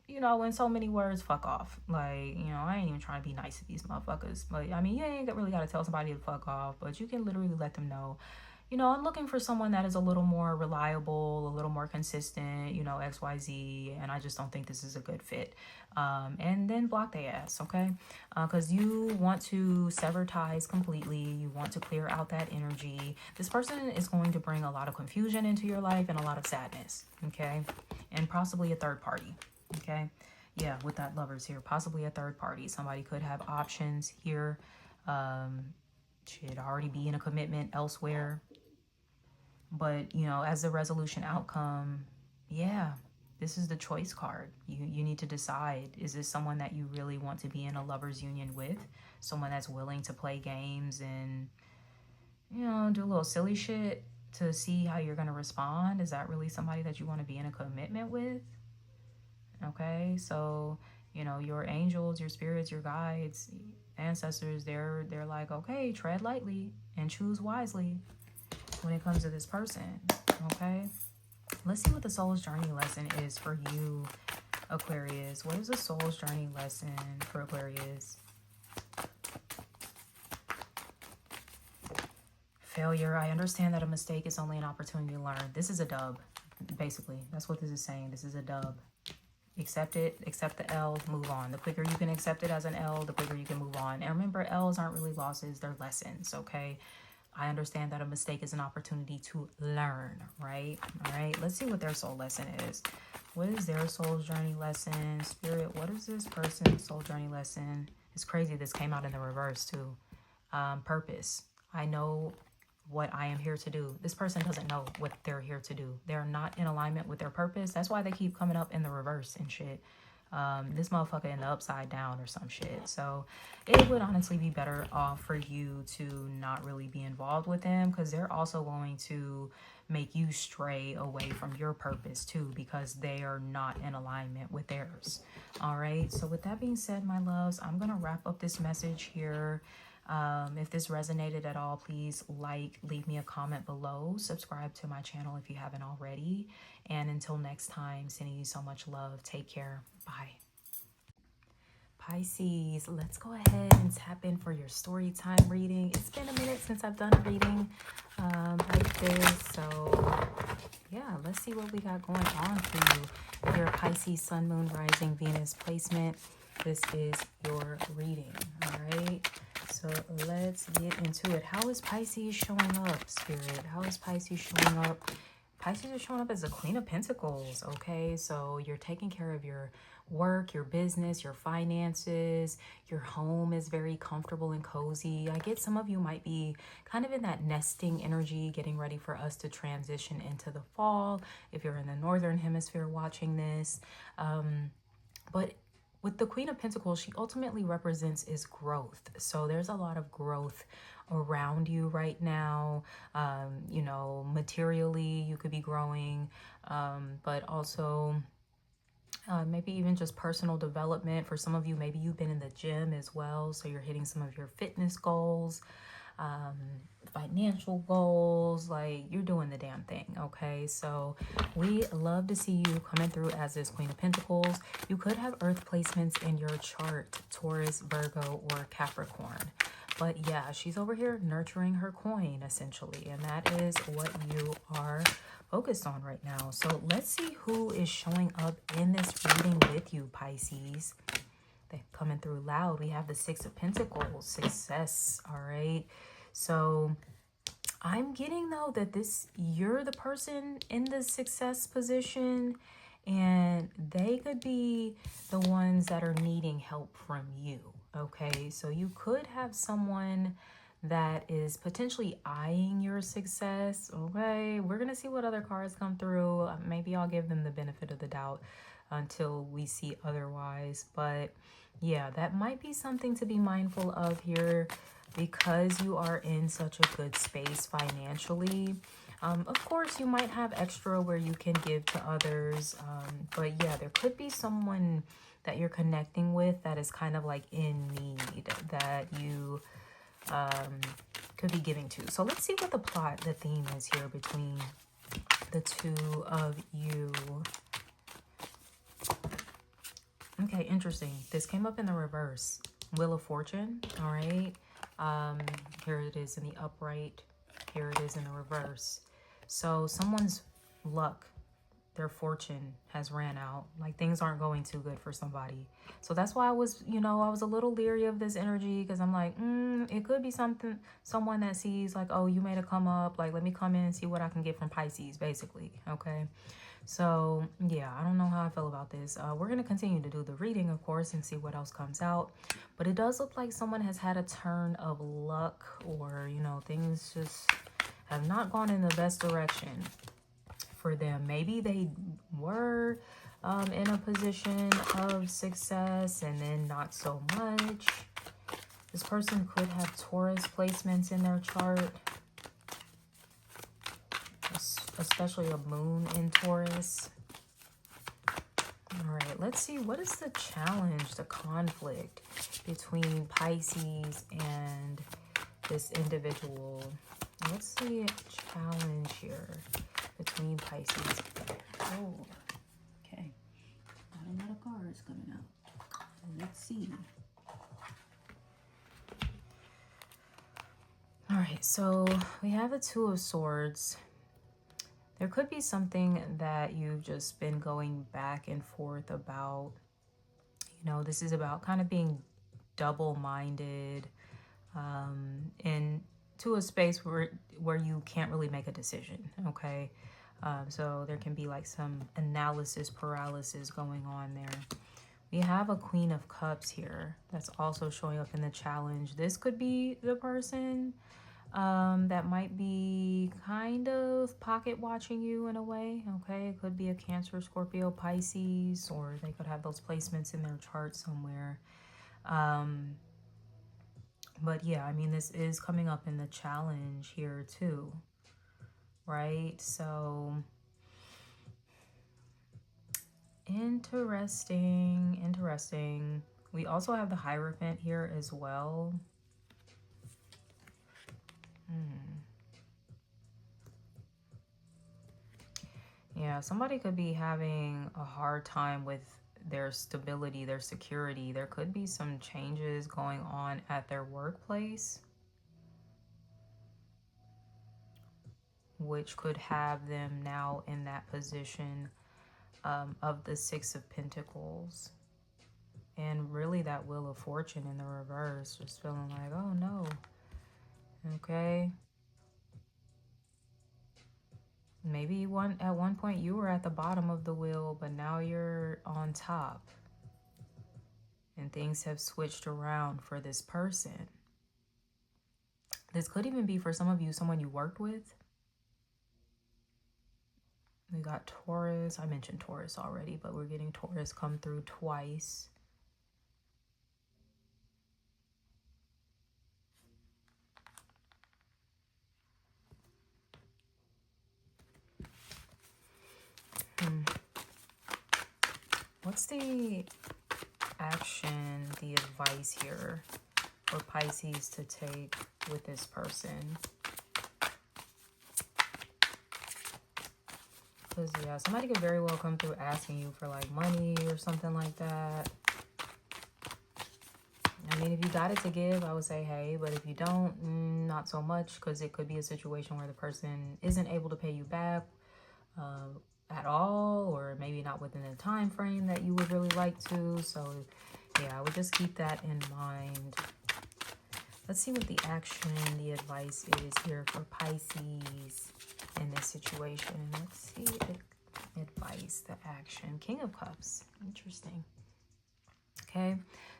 [SPEAKER 1] you know, in so many words, fuck off. Like, you know, I ain't even trying to be nice to these motherfuckers, but I mean, you ain't really gotta tell somebody to fuck off, but you can literally let them know, you know, I'm looking for someone that is a little more reliable, a little more consistent, you know, XYZ, and I just don't think this is a good fit. And then block their ass, okay? Because you want to sever ties completely. You want to clear out that energy. This person is going to bring a lot of confusion into your life and a lot of sadness, okay? And possibly a third party, okay? Yeah, with that Lovers here, possibly a third party. Somebody could have options here. Should already be in a commitment elsewhere. But, you know, as the resolution outcome, yeah, this is the choice card. You need to decide, is this someone that you really want to be in a lover's union with? Someone that's willing to play games and, you know, do a little silly shit to see how you're going to respond? Is that really somebody that you want to be in a commitment with? Okay, so, you know, your angels, your spirits, your guides, ancestors, they're like, okay, tread lightly and choose wisely when it comes to this person. Okay, let's see what the soul's journey lesson is for you, Aquarius. What is the soul's journey lesson for Aquarius? Failure. I understand that a mistake is only an opportunity to learn. This is a dub, basically. That's what this is saying. This is a dub. Accept it, accept the L, move on. The quicker you can accept it as an L, the quicker you can move on. And remember, L's aren't really losses, they're lessons, okay? I understand that a mistake is an opportunity to learn, right? All right, let's see what their soul lesson is. What is their soul's journey lesson? Spirit, what is this person's soul journey lesson? It's crazy this came out in the reverse too. Purpose. I know what I am here to do. This person doesn't know what they're here to do. They're not in alignment with their purpose. That's why they keep coming up in the reverse and shit. This motherfucker in the upside down or some shit. So it would honestly be better off for you to not really be involved with them, because they're also going to make you stray away from your purpose too, because they are not in alignment with theirs. All right, so with that being said, my loves, I'm gonna wrap up this message here. If this resonated at all, please leave me a comment below, subscribe to my channel if you haven't already, and until next time, sending you so much love. Take care. Bye. Pisces, let's go ahead and tap in for your story time reading. It's been a minute since I've done a reading like this, so yeah, let's see what we got going on for you. If you're a Pisces, Sun, Moon, Rising, Venus placement, this is your reading. All right, so let's get into it. How is Pisces showing up, Spirit? How is Pisces showing up? Pisces is showing up as the Queen of Pentacles, okay? So you're taking care of your work, your business, your finances. Your home is very comfortable and cozy. I get some of you might be kind of in that nesting energy, getting ready for us to transition into the fall. If you're in the Northern Hemisphere watching this. But with the Queen of Pentacles, she ultimately represents is growth. So there's a lot of growth around you right now. You know, materially, you could be growing, but also maybe even just personal development. For some of you, maybe you've been in the gym as well. So you're hitting some of your fitness goals, financial goals, like you're doing the damn thing. Okay, so we love to see you coming through as this Queen of Pentacles. You could have earth placements in your chart, Taurus, Virgo, or Capricorn. But yeah, she's over here nurturing her coin essentially, and that is what you are focused on right now. So let's see who is showing up in this reading with you, Pisces. They're coming through loud. We have the Six of Pentacles, success. All right, so I'm getting though that you're the person in the success position, and they could be the ones that are needing help from you. Okay, so you could have someone that is potentially eyeing your success. Okay, we're gonna see what other cards come through. Maybe I'll give them the benefit of the doubt until we see otherwise. But yeah, that might be something to be mindful of here, because you are in such a good space financially. Of course, you might have extra where you can give to others. But yeah, there could be someone that you're connecting with that is kind of like in need, that you could be giving to. So let's see what the theme is here between the two of you. Okay, interesting. This came up in the reverse. Wheel of Fortune, all right? Here it is in the upright. Here it is in the reverse. So someone's luck, their fortune has ran out. Like things aren't going too good for somebody. So that's why I was, I was a little leery of this energy, because I'm like, it could be someone that sees like, oh, you made a come up. Like, let me come in and see what I can get from Pisces, basically. Okay. So yeah, I don't know how I feel about this. We're going to continue to do the reading, of course, and see what else comes out. But it does look like someone has had a turn of luck, or, things just have not gone in the best direction for them. Maybe they were in a position of success and then not so much. This person could have Taurus placements in their chart, especially a moon in Taurus. All right, let's see. What is the challenge, the conflict between Pisces and this individual? What's the challenge here between Pisces? Oh, okay. Not a lot of cards coming out. Let's see. All right, so we have the Two of Swords. There could be something that you've just been going back and forth about. This is about kind of being double-minded, into a space where you can't really make a decision, okay? So there can be like some analysis paralysis going on there. We have a Queen of Cups here that's also showing up in the challenge. This could be the person that might be kind of pocket watching you in a way, okay? It could be a Cancer, Scorpio, Pisces, or they could have those placements in their chart somewhere. But yeah, I mean, this is coming up in the challenge here too, right? So interesting. We also have the Hierophant here as well. Yeah, somebody could be having a hard time with their stability, their security. There could be some changes going on at their workplace, which could have them now in that position of the Six of Pentacles. And really that Wheel of Fortune in the reverse, just feeling like, oh no, okay. Maybe at one point you were at the bottom of the wheel, but now you're on top. And things have switched around for this person. This could even be for some of you, someone you worked with. We got Taurus. I mentioned Taurus already, but we're getting Taurus come through twice. What's the action, the advice here for Pisces to take with this person? Because, yeah, somebody could very well come through asking you for, like, money or something like that. I mean, if you got it to give, I would say, hey, but if you don't, not so much, because it could be a situation where the person isn't able to pay you back at all, or maybe not within the time frame that you would really like to. So, yeah, I would just keep that in mind. Let's see what the action, the advice is here for Pisces in this situation. Let's see the advice, the action. King of Cups. Interesting. Okay,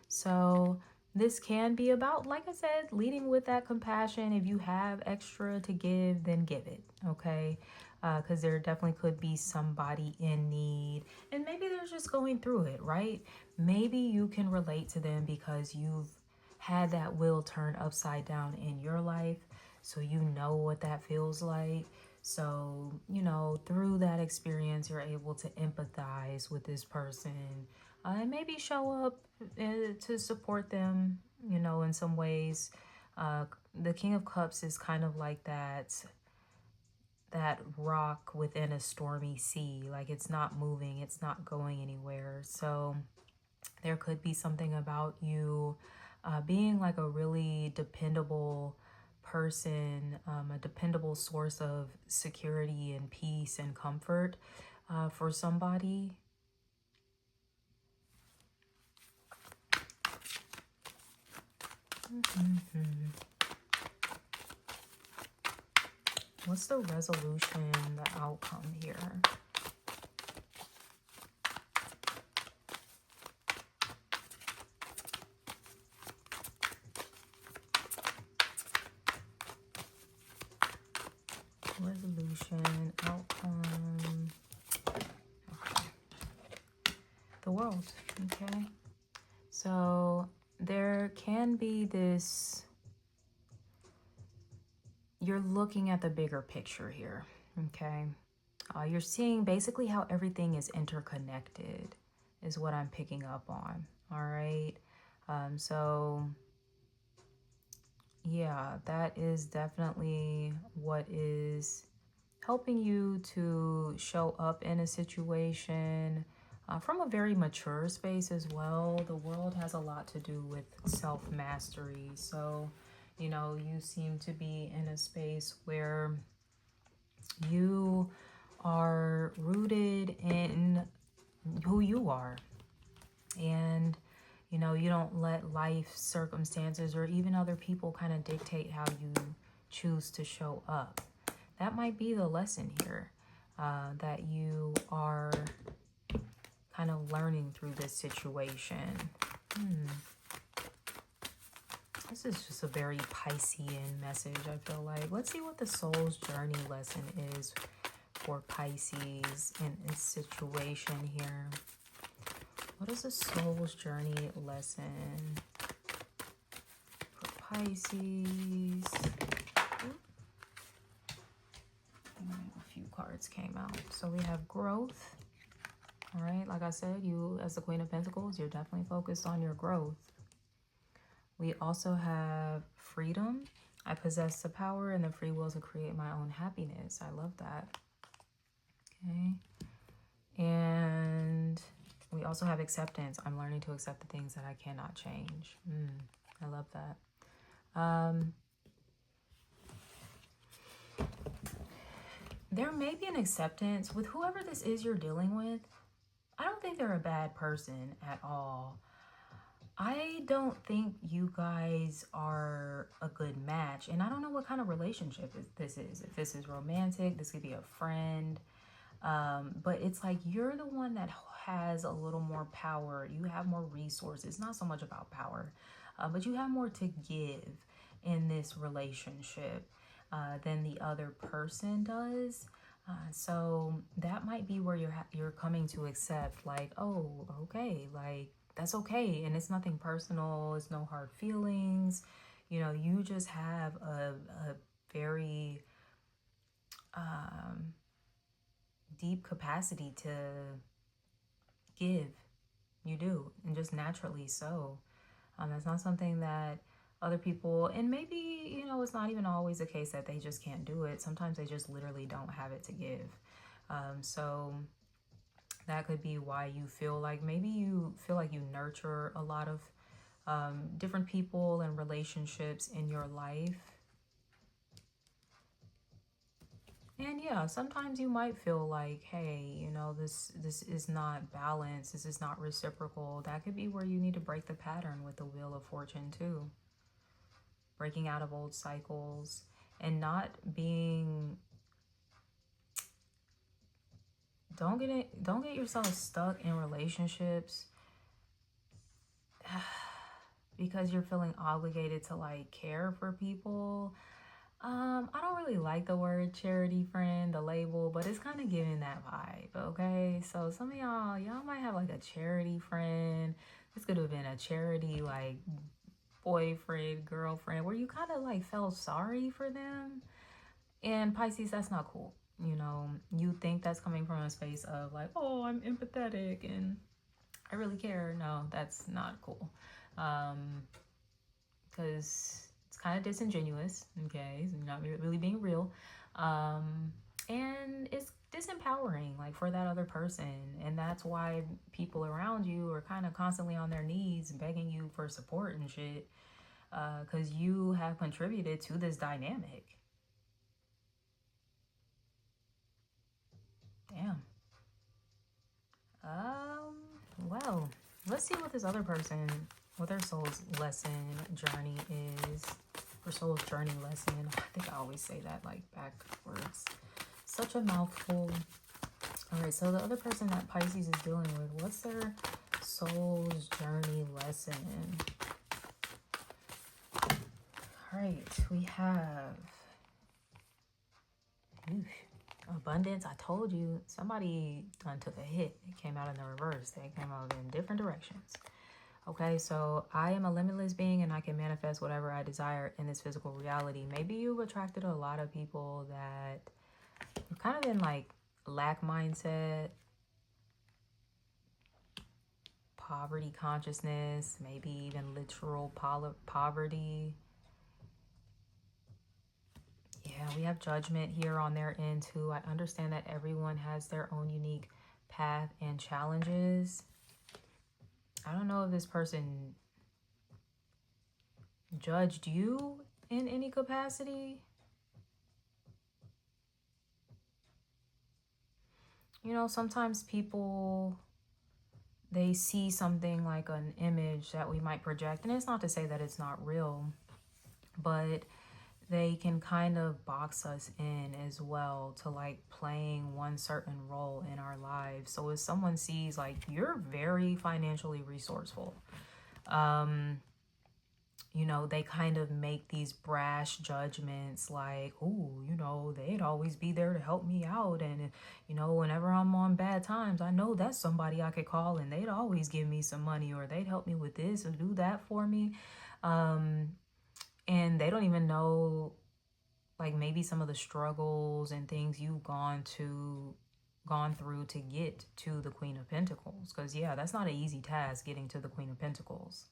[SPEAKER 1] so this can be about, like I said, leading with that compassion. If you have extra to give, then give it, okay? Because there definitely could be somebody in need, and maybe they're just going through it, right? Maybe you can relate to them because you've had that wheel turn upside down in your life, so you know what that feels like. So, you know, through that experience, you're able to empathize with this person and maybe show up to support them, you know, in some ways. The King of Cups is kind of like that rock within a stormy sea. Like, it's not moving, it's not going anywhere. So there could be something about you being like a really dependable person, a dependable source of security and peace and comfort for somebody. What's the resolution, the outcome here? Resolution, outcome. Okay. The World. Okay. So there can be this, you're looking at the bigger picture here. Okay. You're seeing basically how everything is interconnected is what I'm picking up on. All right. So yeah, that is definitely what is helping you to show up in a situation from a very mature space as well. The World has a lot to do with self-mastery. So, you know, you seem to be in a space where you are rooted in who you are. And, you know, you don't let life circumstances or even other people kind of dictate how you choose to show up. That might be the lesson here, that you are kind of learning through this situation. This is just a very Piscean message, I feel like. Let's see what the soul's journey lesson is for Pisces in this situation here. What is the soul's journey lesson for Pisces? A few cards came out. So we have growth. All right, like I said, you as the Queen of Pentacles, you're definitely focused on your growth. We also have freedom. I possess the power and the free will to create my own happiness. I love that. Okay. And we also have acceptance. I'm learning to accept the things that I cannot change. I love that. There may be an acceptance with whoever this is you're dealing with. I don't think they're a bad person at all. I don't think you guys are a good match. And I don't know what kind of relationship this is. If this is romantic, this could be a friend. But it's like you're the one that has a little more power. You have more resources. It's not so much about power, but you have more to give in this relationship than the other person does. So that might be where you're coming to accept, like, oh, okay, like that's okay, and it's nothing personal. It's no hard feelings. You know, you just have a very deep capacity to give. You do, and just naturally so. It's not something that other people, and maybe, you know, it's not even always the case that they just can't do it. Sometimes they just literally don't have it to give. So that could be why you feel like, maybe you feel like you nurture a lot of different people and relationships in your life. And yeah, sometimes you might feel like, hey, you know, this is not balanced. This is not reciprocal. That could be where you need to break the pattern with the Wheel of Fortune too. Breaking out of old cycles and not being, don't get yourself stuck in relationships because you're feeling obligated to like care for people. I don't really like the word charity friend, the label, but it's kind of giving that vibe, okay? So some of y'all might have like a charity friend. This could have been a charity like boyfriend, girlfriend, where you kind of like felt sorry for them. And Pisces, that's not cool. You know, you think that's coming from a space of like, oh, I'm empathetic and I really care. No, that's not cool. Because it's kind of disingenuous, okay? So you're not really being real. And it's disempowering, like, for that other person. And that's why people around you are kind of constantly on their knees begging you for support and shit. Because you have contributed to this dynamic. Damn. Well, let's see what this other person, what their soul's lesson journey is. Her soul's journey lesson. I think I always say that like backwards. Such a mouthful. All right, so the other person that Pisces is dealing with, what's their soul's journey lesson? All right, we have abundance. I told you, somebody done took a hit. It came out in the reverse. They came out in different directions. Okay, so I am a limitless being and I can manifest whatever I desire in this physical reality. Maybe you've attracted a lot of people that are kind of in like lack mindset, poverty consciousness, maybe even literal poverty. Yeah, we have judgment here on their end too. I understand that everyone has their own unique path and challenges. I don't know if this person judged you in any capacity. You know, sometimes people, they see something like an image that we might project. And it's not to say that it's not real, but they can kind of box us in as well to like playing one certain role in our lives. So if someone sees like you're very financially resourceful, you know, they kind of make these brash judgments like, oh, you know, they'd always be there to help me out. And, you know, whenever I'm on bad times, I know that's somebody I could call and they'd always give me some money or they'd help me with this or do that for me. And they don't even know, like, maybe some of the struggles and things you've gone through to get to the Queen of Pentacles. Because, yeah, that's not an easy task, getting to the Queen of Pentacles.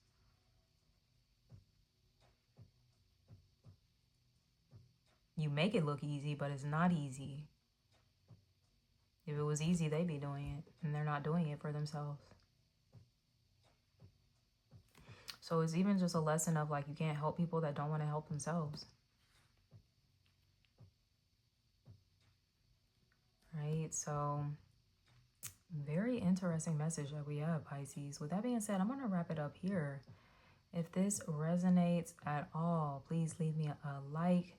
[SPEAKER 1] You make it look easy, but it's not easy. If it was easy, they'd be doing it, and they're not doing it for themselves. So it's even just a lesson of like, you can't help people that don't want to help themselves. Right? So Very interesting message that we have, Pisces. With that being said, I'm going to wrap it up here. If this resonates at all, please leave me a like.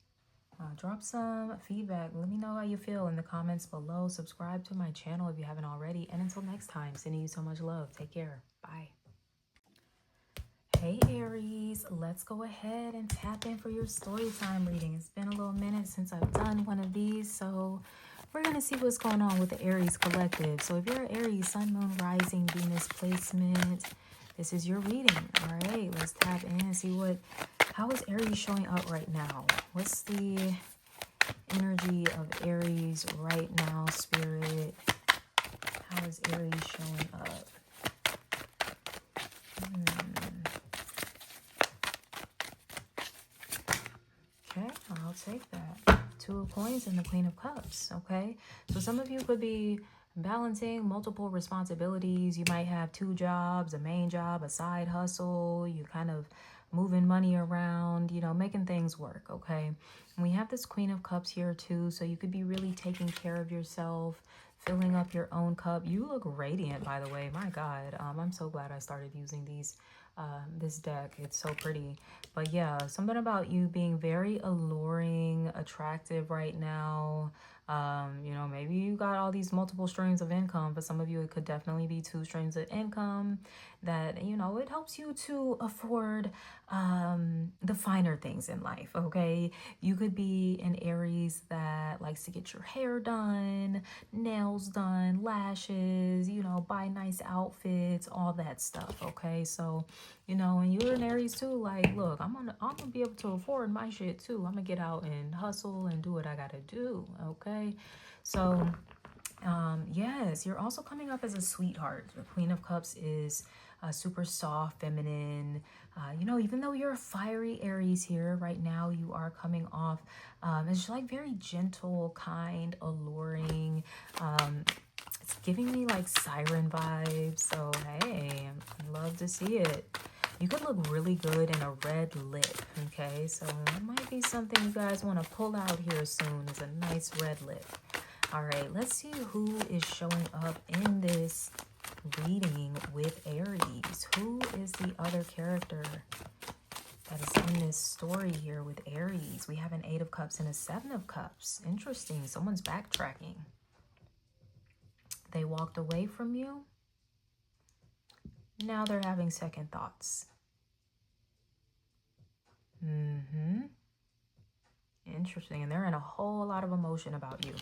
[SPEAKER 1] Drop some feedback. Let me know how you feel in the comments below. Subscribe to my channel if you haven't already. And until next time, sending you so much love. Take care. Bye. Hey Aries, let's go ahead and tap in for your story time reading. It's been a little minute since I've done one of these, so we're going to see what's going on with the Aries collective. So if you're an Aries, Sun, Moon, Rising, Venus placement, this is your reading. All right, let's tap in and see how is Aries showing up right now? What's the energy of Aries right now, Spirit? How is Aries showing up? Okay, I'll take that. Two of Coins and the Queen of Cups, okay? So some of you could be balancing multiple responsibilities. You might have 2 jobs, a main job, a side hustle. You kind of moving money around, you know, making things work, okay? And we have this Queen of Cups here too, so you could be really taking care of yourself, filling up your own cup. You look radiant, by the way. My God, I'm so glad I started using this deck. It's so pretty. But yeah, something about you being very alluring, attractive right now. You know, maybe you got all these multiple streams of income. For some of you, it could definitely be 2 streams of income that, you know, it helps you to afford the finer things in life, okay? You could be an Aries that likes to get your hair done, nails done, lashes, you know, buy nice outfits, all that stuff, okay? So, you know, and you're an Aries too, like, look, I'm gonna be able to afford my shit too. I'm gonna get out and hustle and do what I gotta do, okay? So, yes, you're also coming up as a sweetheart. The Queen of Cups is super soft, feminine. You know, even though you're a fiery Aries here right now, you are coming off it's like very gentle, kind, alluring. It's giving me like siren vibes. So, hey, I'd love to see it. You could look really good in a red lip, okay? So it might be something you guys want to pull out here soon, is a nice red lip. All right, let's see who is showing up in this reading with Aries. Who is the other character that is in this story here with Aries? We have an 8 of Cups and a 7 of Cups. Interesting. Someone's backtracking. They walked away from you. Now they're having second thoughts. Interesting. And they're in a whole lot of emotion about you.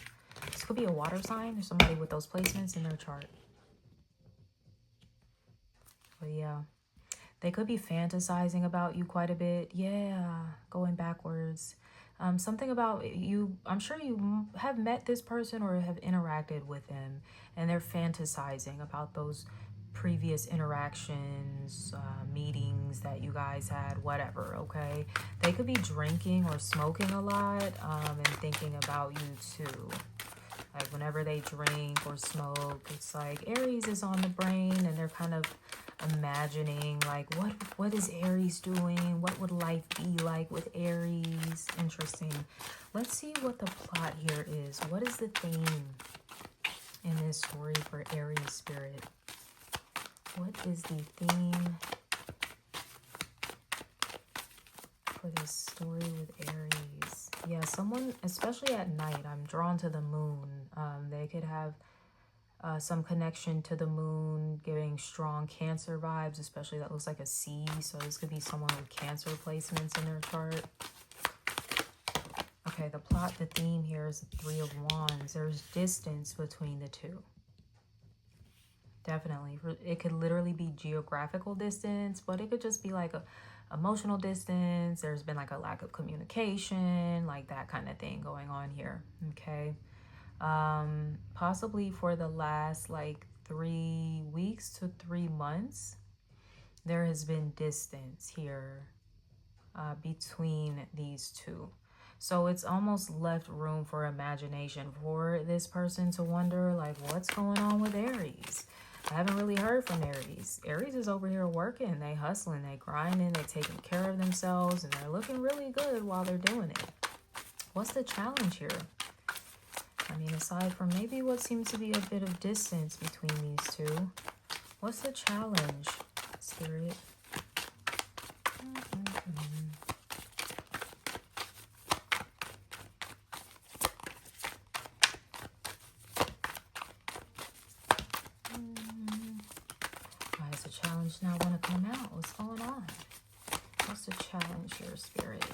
[SPEAKER 1] This could be a water sign or somebody with those placements in their chart. But yeah, they could be fantasizing about you quite a bit. Yeah, going backwards. Something about you, I'm sure you have met this person or have interacted with them, and they're fantasizing about those previous interactions, meetings that you guys had, whatever, okay? They could be drinking or smoking a lot and thinking about you too. Like whenever they drink or smoke, it's like Aries is on the brain and they're kind of imagining like what is Aries doing? What would life be like with Aries? Interesting. Let's see what the plot here is. What is the theme in this story for Aries spirit? What is the theme for this story with Aries? Yeah, someone, especially at night, I'm drawn to the moon. They could have some connection to the moon, giving strong Cancer vibes, especially that looks like a C. So this could be someone with Cancer placements in their chart. Okay, the plot, the theme here is the 3 of Wands. There's distance between the two. Definitely. It could literally be geographical distance, but it could just be like a emotional distance. There's been like a lack of communication, like that kind of thing going on here. Okay. Possibly for the last like 3 weeks to 3 months, there has been distance here between these two. So it's almost left room for imagination for this person to wonder like what's going on with Aries. I haven't really heard from Aries. Aries is over here working, they hustling, they grinding, they taking care of themselves, and they're looking really good while they're doing it. What's the challenge here? I mean, aside from maybe what seems to be a bit of distance between these two, what's the challenge, Spirit? Why does the challenge not want to come out? What's going on? What's the challenge here, Spirit?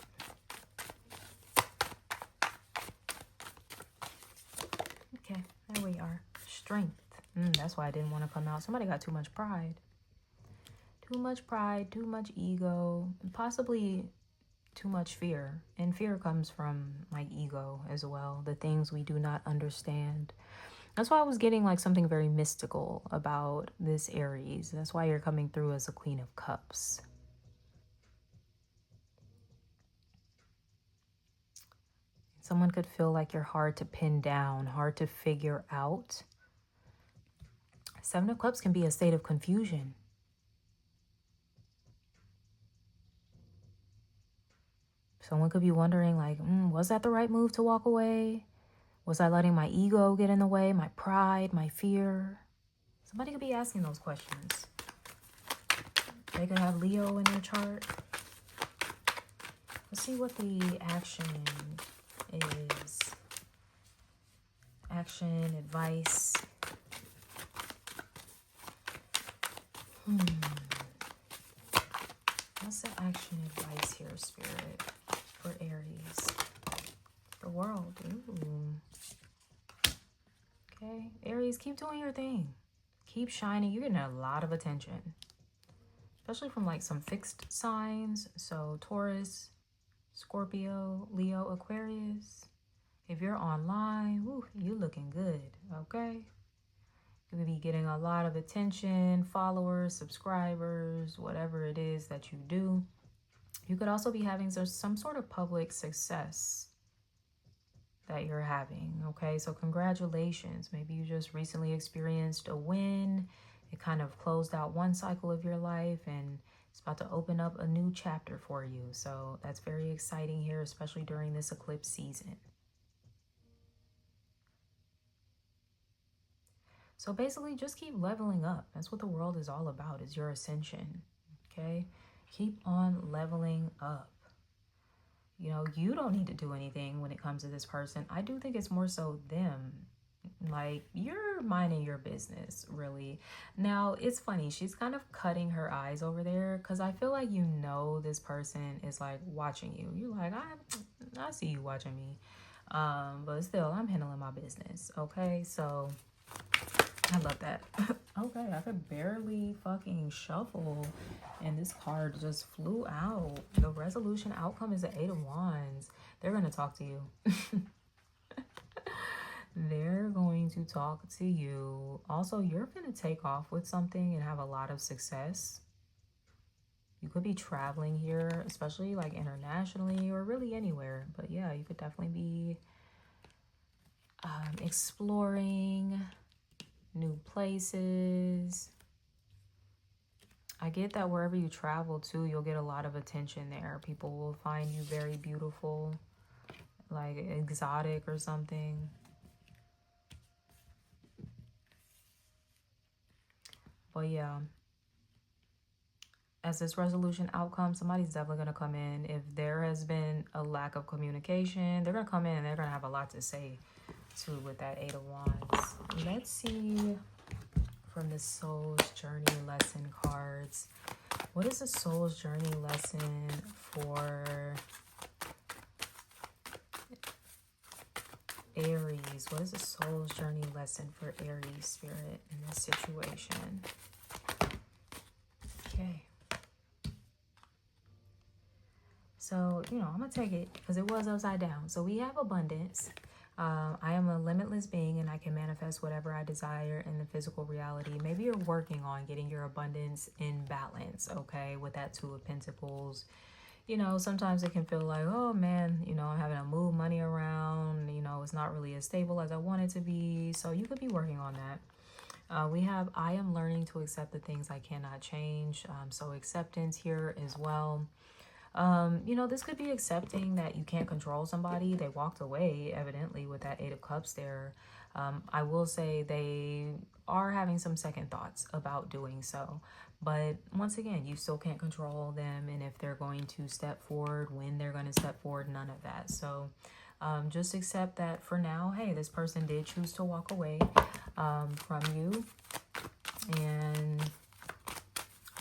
[SPEAKER 1] Okay, there we are. Strength. That's why I didn't want to come out. Somebody got too much pride. Too much pride, too much ego, and possibly too much fear. And fear comes from like ego as well, the things we do not understand. That's why I was getting like something very mystical about this Aries. That's why you're coming through as a Queen of Cups. Someone could feel like you're hard to pin down, hard to figure out. Seven of Cups can be a state of confusion. Someone could be wondering like, was that the right move to walk away? Was I letting my ego get in the way, my pride, my fear? Somebody could be asking those questions. They could have Leo in their chart. Let's see what the action is. Action, advice. What's the action advice here, Spirit, for Aries? The World. Ooh. Okay, Aries, keep doing your thing. Keep shining. You're getting a lot of attention, especially from like some fixed signs. So Taurus, Scorpio, Leo, Aquarius. If you're online, you looking good, okay? You're gonna be getting a lot of attention, followers, subscribers, whatever it is that you do. You could also be having some sort of public success that you're having, okay? So congratulations. Maybe you just recently experienced a win. It kind of closed out one cycle of your life and it's about to open up a new chapter for you. So that's very exciting here, especially during this eclipse season. So basically just keep leveling up. That's what the world is all about, is your ascension, okay? Keep on leveling up. You know, you don't need to do anything when it comes to this person. I do think it's more so them. Like, you're minding your business, really. Now, it's funny. She's kind of cutting her eyes over there because I feel like, you know, this person is like watching you. You're like, I see you watching me. But still, I'm handling my business, okay? So I love that. Okay, I could barely fucking shuffle and this card just flew out. The resolution outcome is the 8 of Wands. They're going to talk to you. They're going to talk to you. Also, you're going to take off with something and have a lot of success. You could be traveling here, especially like internationally or really anywhere. But yeah, you could definitely be exploring new places. I get that wherever you travel to, you'll get a lot of attention there. People will find you very beautiful, like exotic or something. But yeah, as this resolution outcome, somebody's definitely going to come in. If there has been a lack of communication, they're going to come in and they're going to have a lot to say too with that 8 of Wands. Let's see from the Soul's Journey lesson cards. What is the Soul's Journey lesson for Aries? What is the Soul's Journey lesson for Aries, Spirit, in this situation? Okay. So, you know, I'm going to take it because it was upside down. So we have abundance. I am a limitless being and I can manifest whatever I desire in the physical reality. Maybe you're working on getting your abundance in balance, okay, with that 2 of Pentacles. You know, sometimes it can feel like, oh man, you know, I'm having to move money around. You know, it's not really as stable as I want it to be. So you could be working on that. We have, I am learning to accept the things I cannot change. So acceptance here as well. You know, this could be accepting that you can't control somebody. They walked away, evidently, with that Eight of Cups there. I will say they are having some second thoughts about doing so. But once again, you still can't control them. And if they're going to step forward, when they're going to step forward, none of that. So just accept that for now, hey, this person did choose to walk away from you. And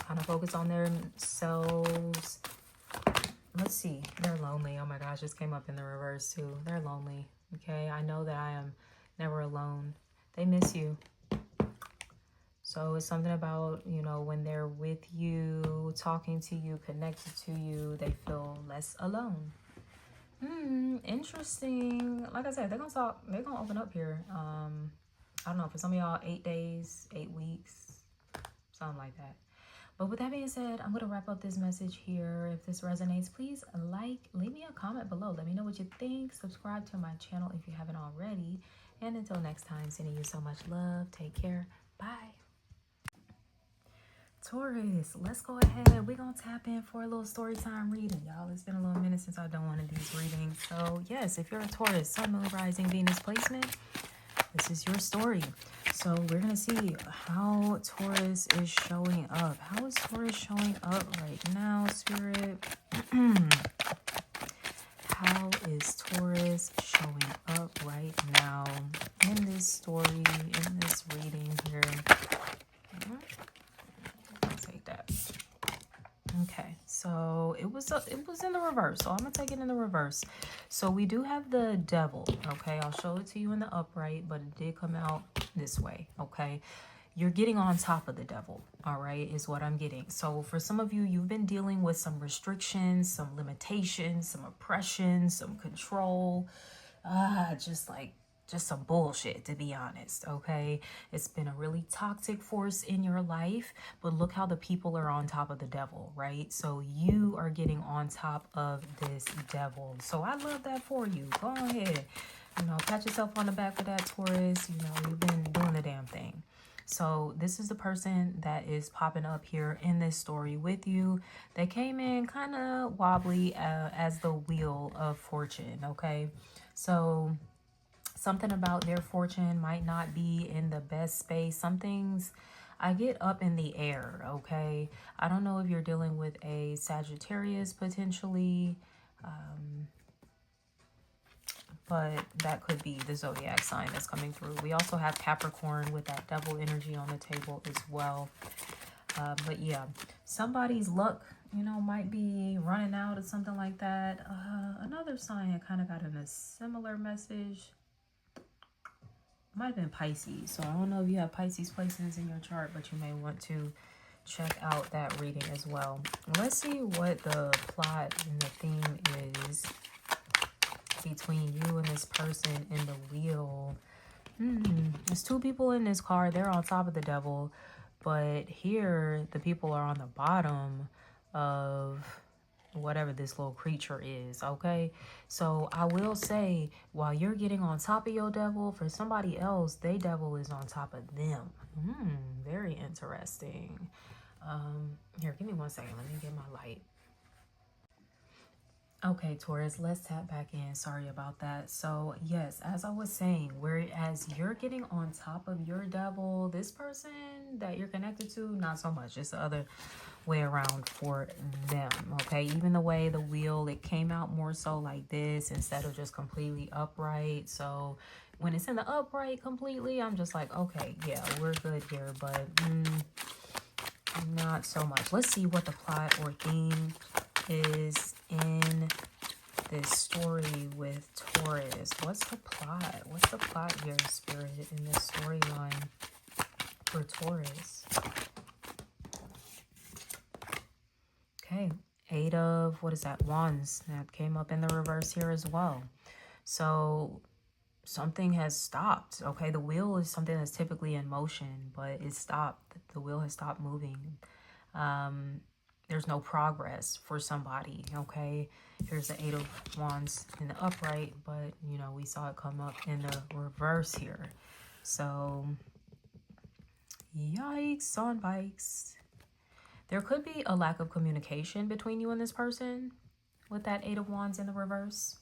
[SPEAKER 1] kind of focus on themselves. Let's see. They're lonely. Oh my gosh, this came up in the reverse too. They're lonely. Okay, I know that I am never alone. They miss you. So it's something about, you know, when they're with you, talking to you, connected to you, they feel less alone. Interesting. Like I said, they're gonna talk. They're gonna open up here. I don't know, for some of y'all, 8 days, 8 weeks, something like that. But with that being said, I'm going to wrap up this message here. If this resonates, please leave me a comment below. Let me know what you think. Subscribe to my channel if you haven't already. And until next time, sending you so much love. Take care. Bye. Taurus, let's go ahead. We're going to tap in for a little story time reading, y'all. It's been a little minute since I've done one of these readings. So, yes, if you're a Taurus, Sun, Moon, Rising, Venus placement, this is your story. So we're going to see how Taurus is showing up. How is Taurus showing up right now, Spirit? How is Taurus showing up right now in this story, in this reading here? I'll take that. Okay, so it was in the reverse. So I'm going to take it in the reverse. So we do have the Devil, okay? I'll show it to you in the upright, but it did come out this way, okay? You're getting on top of the Devil, all right, is what I'm getting. So for some of you, you've been dealing with some restrictions, some limitations, some oppression, some control, just some bullshit, to be honest, okay? It's been a really toxic force in your life, but look how the people are on top of the Devil, right? So you are getting on top of this Devil. So I love that for you. Go ahead. You know, pat yourself on the back for that, Taurus. You know, you've been doing the damn thing. So this is the person that is popping up here in this story with you. They came in kind of wobbly as the Wheel of Fortune, okay? So something about their fortune might not be in the best space. Some things I get up in the air, okay? I don't know if you're dealing with a Sagittarius potentially, but that could be the Zodiac sign that's coming through. We also have Capricorn with that Devil energy on the table as well. But yeah, somebody's luck, you know, might be running out or something like that. Another sign I kind of got in a similar message. Might have been Pisces. So I don't know if you have Pisces placements in your chart, but you may want to check out that reading as well. Let's see what the plot and the theme is between you and this person in the wheel. There's 2 people in this card. They're on top of the Devil, but here the people are on the bottom of whatever this little creature is, okay? So I will say, while you're getting on top of your Devil, for somebody else, their Devil is on top of them. Very interesting. Here, give me 1 second. Let me get my light. Okay, Taurus, let's tap back in. Sorry about that. So, yes, as I was saying, whereas you're getting on top of your Devil, this person that you're connected to, not so much. It's the other way around for them, okay? Even the way the wheel, it came out more so like this instead of just completely upright. So when it's in the upright completely, I'm just like, okay, yeah, we're good here, but not so much. Let's see what the plot or theme is in this story with Taurus. What's the plot? What's the plot here, Spirit, in this storyline for Taurus? Okay, 8 of, what is that, Wands. That came up in the reverse here as well. So something has stopped, okay? The wheel is something that's typically in motion, but it stopped. The wheel has stopped moving. There's no progress for somebody, okay? Here's the 8 of Wands in the upright, but, you know, we saw it come up in the reverse here. So, yikes on bikes. There could be a lack of communication between you and this person with that Eight of Wands in the reverse.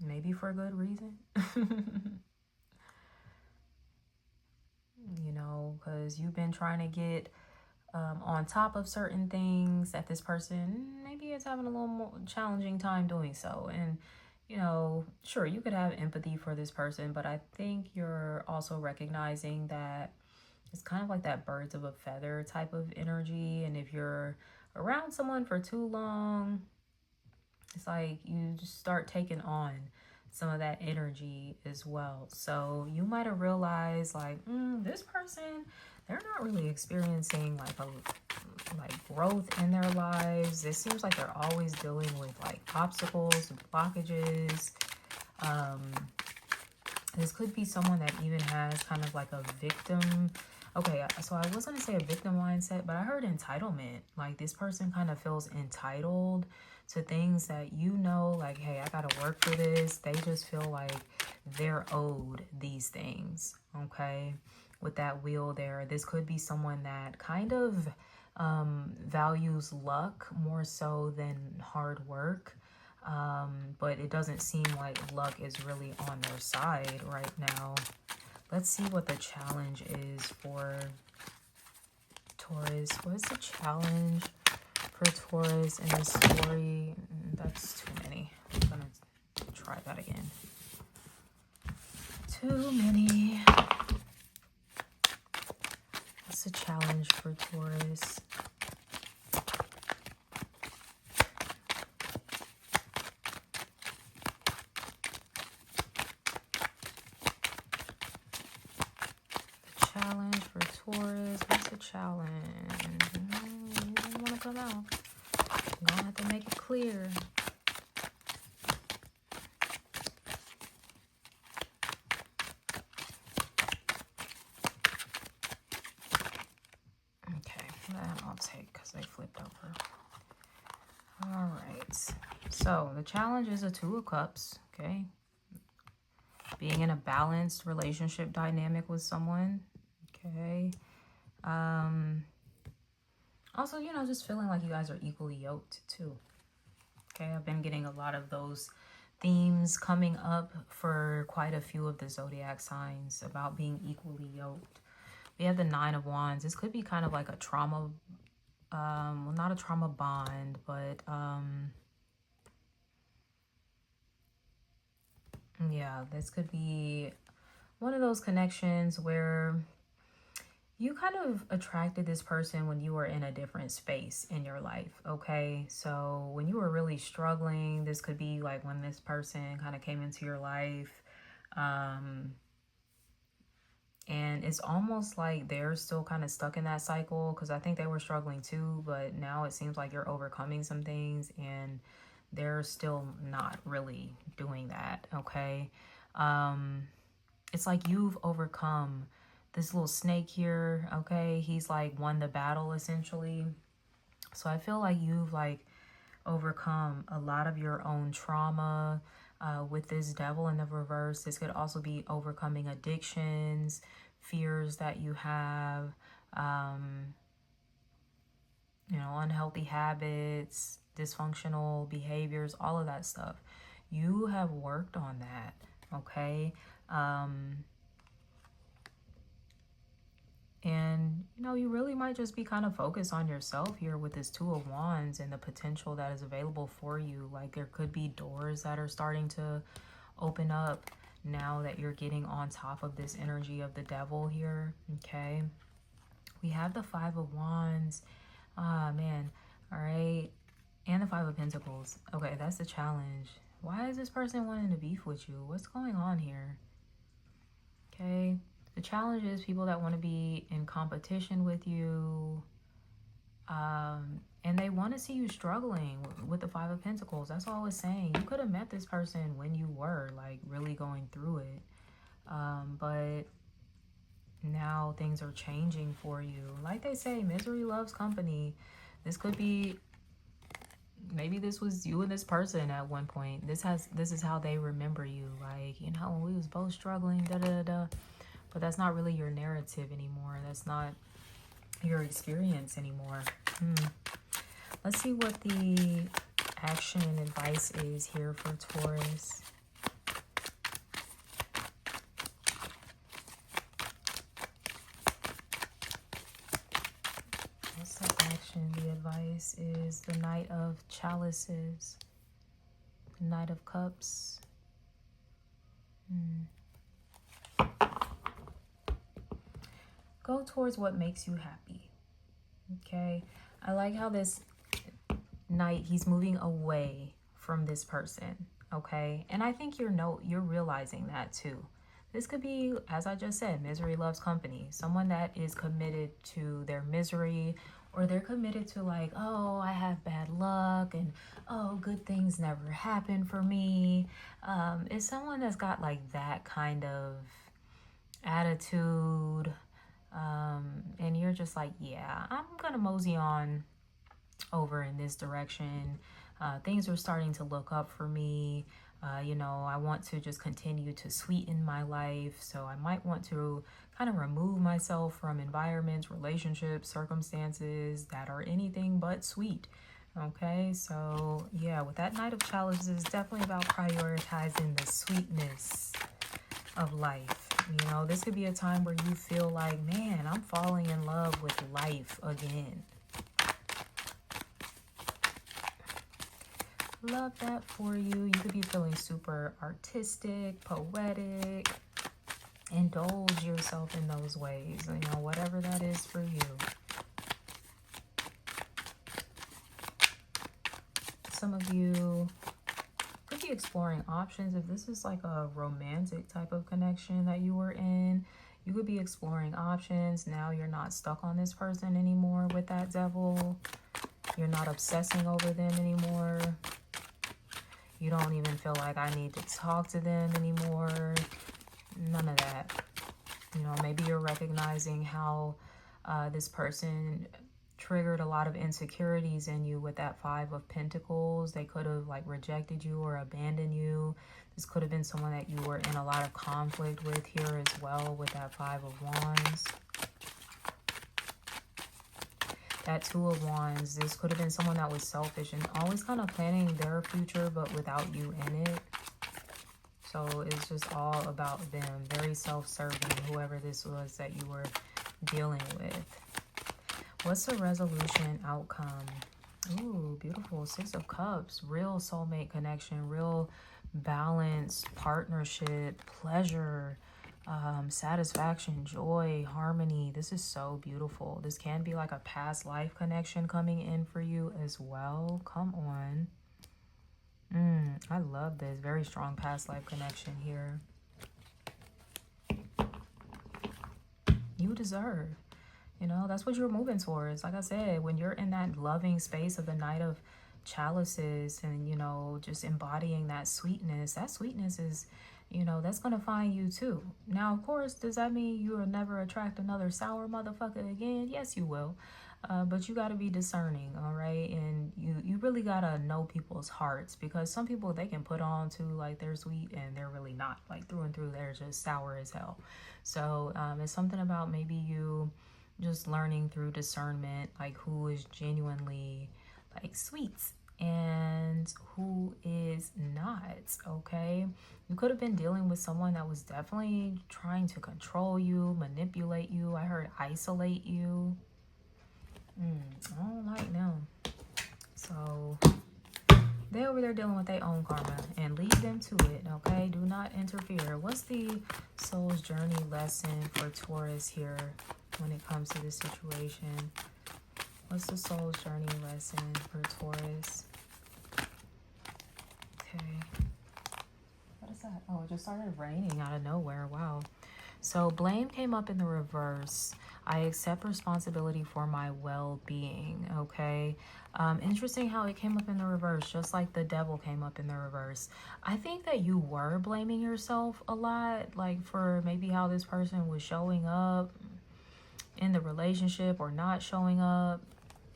[SPEAKER 1] Maybe for a good reason. You know, because you've been trying to get on top of certain things that this person maybe is having a little more challenging time doing so. And, you know, sure, you could have empathy for this person, but I think you're also recognizing that it's kind of like that birds of a feather type of energy. And if you're around someone for too long, it's like you just start taking on some of that energy as well. So you might have realized like, this person, they're not really experiencing like growth in their lives. It seems like they're always dealing with like obstacles and blockages. This could be someone that even has kind of like a victim. Okay, so I was going to say a victim mindset, but I heard entitlement. Like this person kind of feels entitled to things that, you know, like, hey, I got to work for this. They just feel like they're owed these things, okay? With that wheel there, this could be someone that kind of values luck more so than hard work. But it doesn't seem like luck is really on their side right now. Let's see what the challenge is for Taurus. What is the challenge for Taurus in this story? That's too many. I'm going to try that again. Too many. What's the challenge for Taurus? Challenge for Taurus. What's the challenge? You don't want to come out. You're going to have to make it clear. Okay, that I'll take because they flipped over. All right. So the challenge is a Two of Cups. Okay. Being in a balanced relationship dynamic with someone. Okay. Also, you know, just feeling like you guys are equally yoked too. Okay, I've been getting a lot of those themes coming up for quite a few of the zodiac signs about being equally yoked. We have the Nine of Wands. This could be kind of like a trauma, well, not a trauma bond, but yeah, this could be one of those connections where you kind of attracted this person when you were in a different space in your life, okay? So when you were really struggling, this could be like when this person kind of came into your life. And it's almost like they're still kind of stuck in that cycle because I think they were struggling too, but now it seems like you're overcoming some things and they're still not really doing that, okay? It's like you've overcome this little snake here, okay? He's like won the battle essentially. So I feel like you've like overcome a lot of your own trauma with this devil in the reverse. This could also be overcoming addictions, fears that you have, you know, unhealthy habits, dysfunctional behaviors, all of that stuff. You have worked on that, okay? And, you know, you really might just be kind of focused on yourself here with this Two of Wands and the potential that is available for you. Like there could be doors that are starting to open up now that you're getting on top of this energy of the devil here, okay? We have the Five of Wands. Ah, man. All right. And the Five of Pentacles. Okay, that's the challenge. Why is this person wanting to beef with you? What's going on here? Okay. The challenge is people that want to be in competition with you. And they want to see you struggling with the Five of Pentacles. That's all I was saying. You could have met this person when you were like really going through it. But now things are changing for you. Like they say, misery loves company. This could be, maybe this was you and this person at one point. This is how they remember you. Like, you know, when we was both struggling, da da da. But that's not really your narrative anymore. That's not, your experience anymore. Let's see what the action and advice is here for Taurus. What's the action? The advice is the Knight of Chalices, the Knight of Cups. Go towards what makes you happy. Okay, I like how this Knight, he's moving away from this person. Okay, and I think you're realizing that too. This could be, as I just said, misery loves company. Someone that is committed to their misery, or they're committed to like, oh, I have bad luck, and oh, good things never happen for me. It's someone that's got like that kind of attitude. And you're just like, yeah, I'm gonna mosey on over in this direction. Things are starting to look up for me. You know, I want to just continue to sweeten my life. So I might want to kind of remove myself from environments, relationships, circumstances that are anything but sweet. Okay, so yeah, with that Knight of Chalices, it's definitely about prioritizing the sweetness of life. You know, this could be a time where you feel like, man, I'm falling in love with life again. Love that for you. You could be feeling super artistic, poetic. Indulge yourself in those ways, you know, whatever that is for you. Some of you could be exploring options. If this is like a romantic type of connection that you were in, you could be exploring options. Now you're not stuck on this person anymore with that Devil. You're not obsessing over them anymore. You don't even feel like I need to talk to them anymore. None of that. You know, maybe you're recognizing how this person triggered a lot of insecurities in you with that Five of Pentacles. They could have like rejected you or abandoned you. This could have been someone that you were in a lot of conflict with here as well with that Five of Wands. That Two of Wands, this could have been someone that was selfish and always kind of planning their future but without you in it. So it's just all about them, very self-serving, whoever this was that you were dealing with. What's the resolution outcome? Ooh, beautiful. Six of Cups, real soulmate connection, real balance, partnership, pleasure, satisfaction, joy, harmony. This is so beautiful. This can be like a past life connection coming in for you as well. Come on. I love this. Very strong past life connection here. You deserve. You know, that's what you're moving towards. Like I said, when you're in that loving space of the Knight of Chalices and, you know, just embodying that sweetness is, you know, that's going to find you too. Now, of course, does that mean you will never attract another sour motherfucker again? Yes, you will. But you got to be discerning, all right? And you really got to know people's hearts, because some people, they can put on to like they're sweet and they're really not. Like through and through, they're just sour as hell. So it's something about maybe you just learning through discernment, like who is genuinely like sweet and who is not. Okay, you could have been dealing with someone that was definitely trying to control you, manipulate you. I heard isolate you. I don't like them. So they're over there dealing with their own karma, and leave them to it. Okay, do not interfere. What's the soul's journey lesson for Taurus here when it comes to this situation? What's the soul's journey lesson for Taurus? Okay. What is that? Oh, it just started raining out of nowhere. Wow. So blame came up in the reverse. I accept responsibility for my well-being. Okay. Interesting how it came up in the reverse, just like the Devil came up in the reverse. I think that you were blaming yourself a lot, like for maybe how this person was showing up in the relationship or not showing up,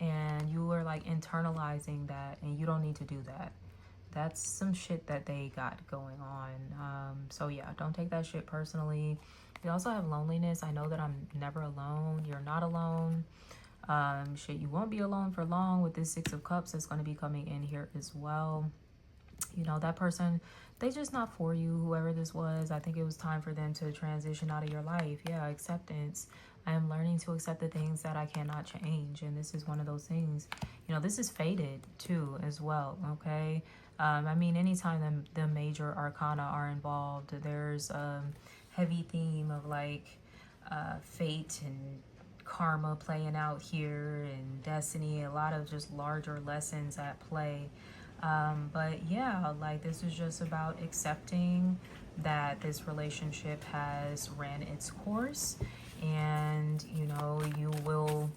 [SPEAKER 1] and you were like internalizing that, and you don't need to do that. That's some shit that they got going on. So yeah, don't take that shit personally. We also have loneliness. I know that I'm never alone. You're not alone. Shit, you won't be alone for long with this Six of Cups that's going to be coming in here as well. You know, that person, they just not for you, whoever this was. I think it was time for them to transition out of your life. Yeah, acceptance. I am learning to accept the things that I cannot change. And this is one of those things. You know, this is fated too as well, okay? I mean, anytime the major arcana are involved, there's a heavy theme of like fate and karma playing out here, and destiny, a lot of just larger lessons at play. But yeah, like this is just about accepting that this relationship has ran its course, and you know, you will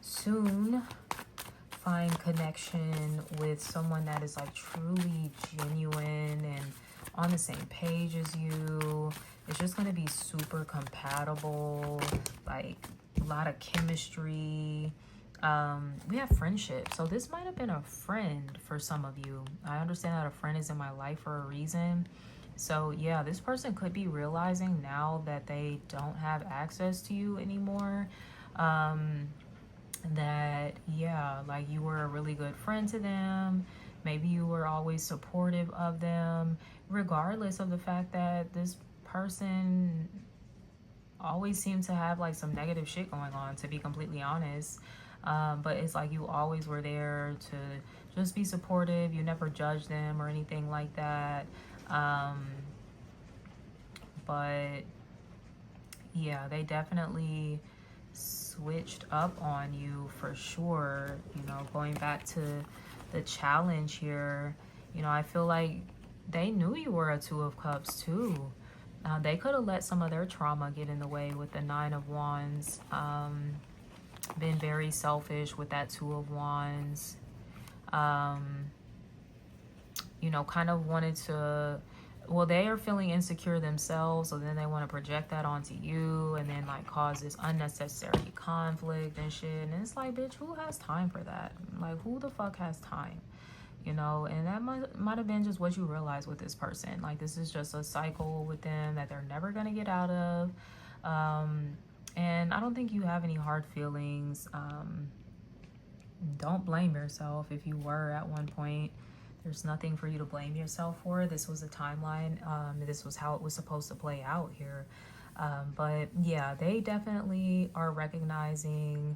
[SPEAKER 1] soon find connection with someone that is like truly genuine and on the same page as you. It's just going to be super compatible, like a lot of chemistry. We have friendship, so this might have been a friend for some of you. I understand that a friend is in my life for a reason. So yeah, this person could be realizing now that they don't have access to you anymore, that yeah, like you were a really good friend to them. Maybe you were always supportive of them, regardless of the fact that this person always seemed to have like some negative shit going on, to be completely honest. But it's like you always were there to just be supportive. You never judged them or anything like that. But yeah, they definitely switched up on you for sure. You know, going back to the challenge here, you know, I feel like they knew you were a Two of Cups too. They could have let some of their trauma get in the way with the Nine of Wands. Been very selfish with that Two of Wands. You know, kind of wanted to, well, they are feeling insecure themselves, so then they want to project that onto you and then like cause this unnecessary conflict and shit. And it's like, bitch, who has time for that? Like, who the fuck has time? You know, and that might have been just what you realized with this person. Like, this is just a cycle with them that they're never going to get out of. And I don't think you have any hard feelings. Don't blame yourself if you were at one point. There's nothing for you to blame yourself for. This was a timeline. This was how it was supposed to play out here. But yeah, they definitely are recognizing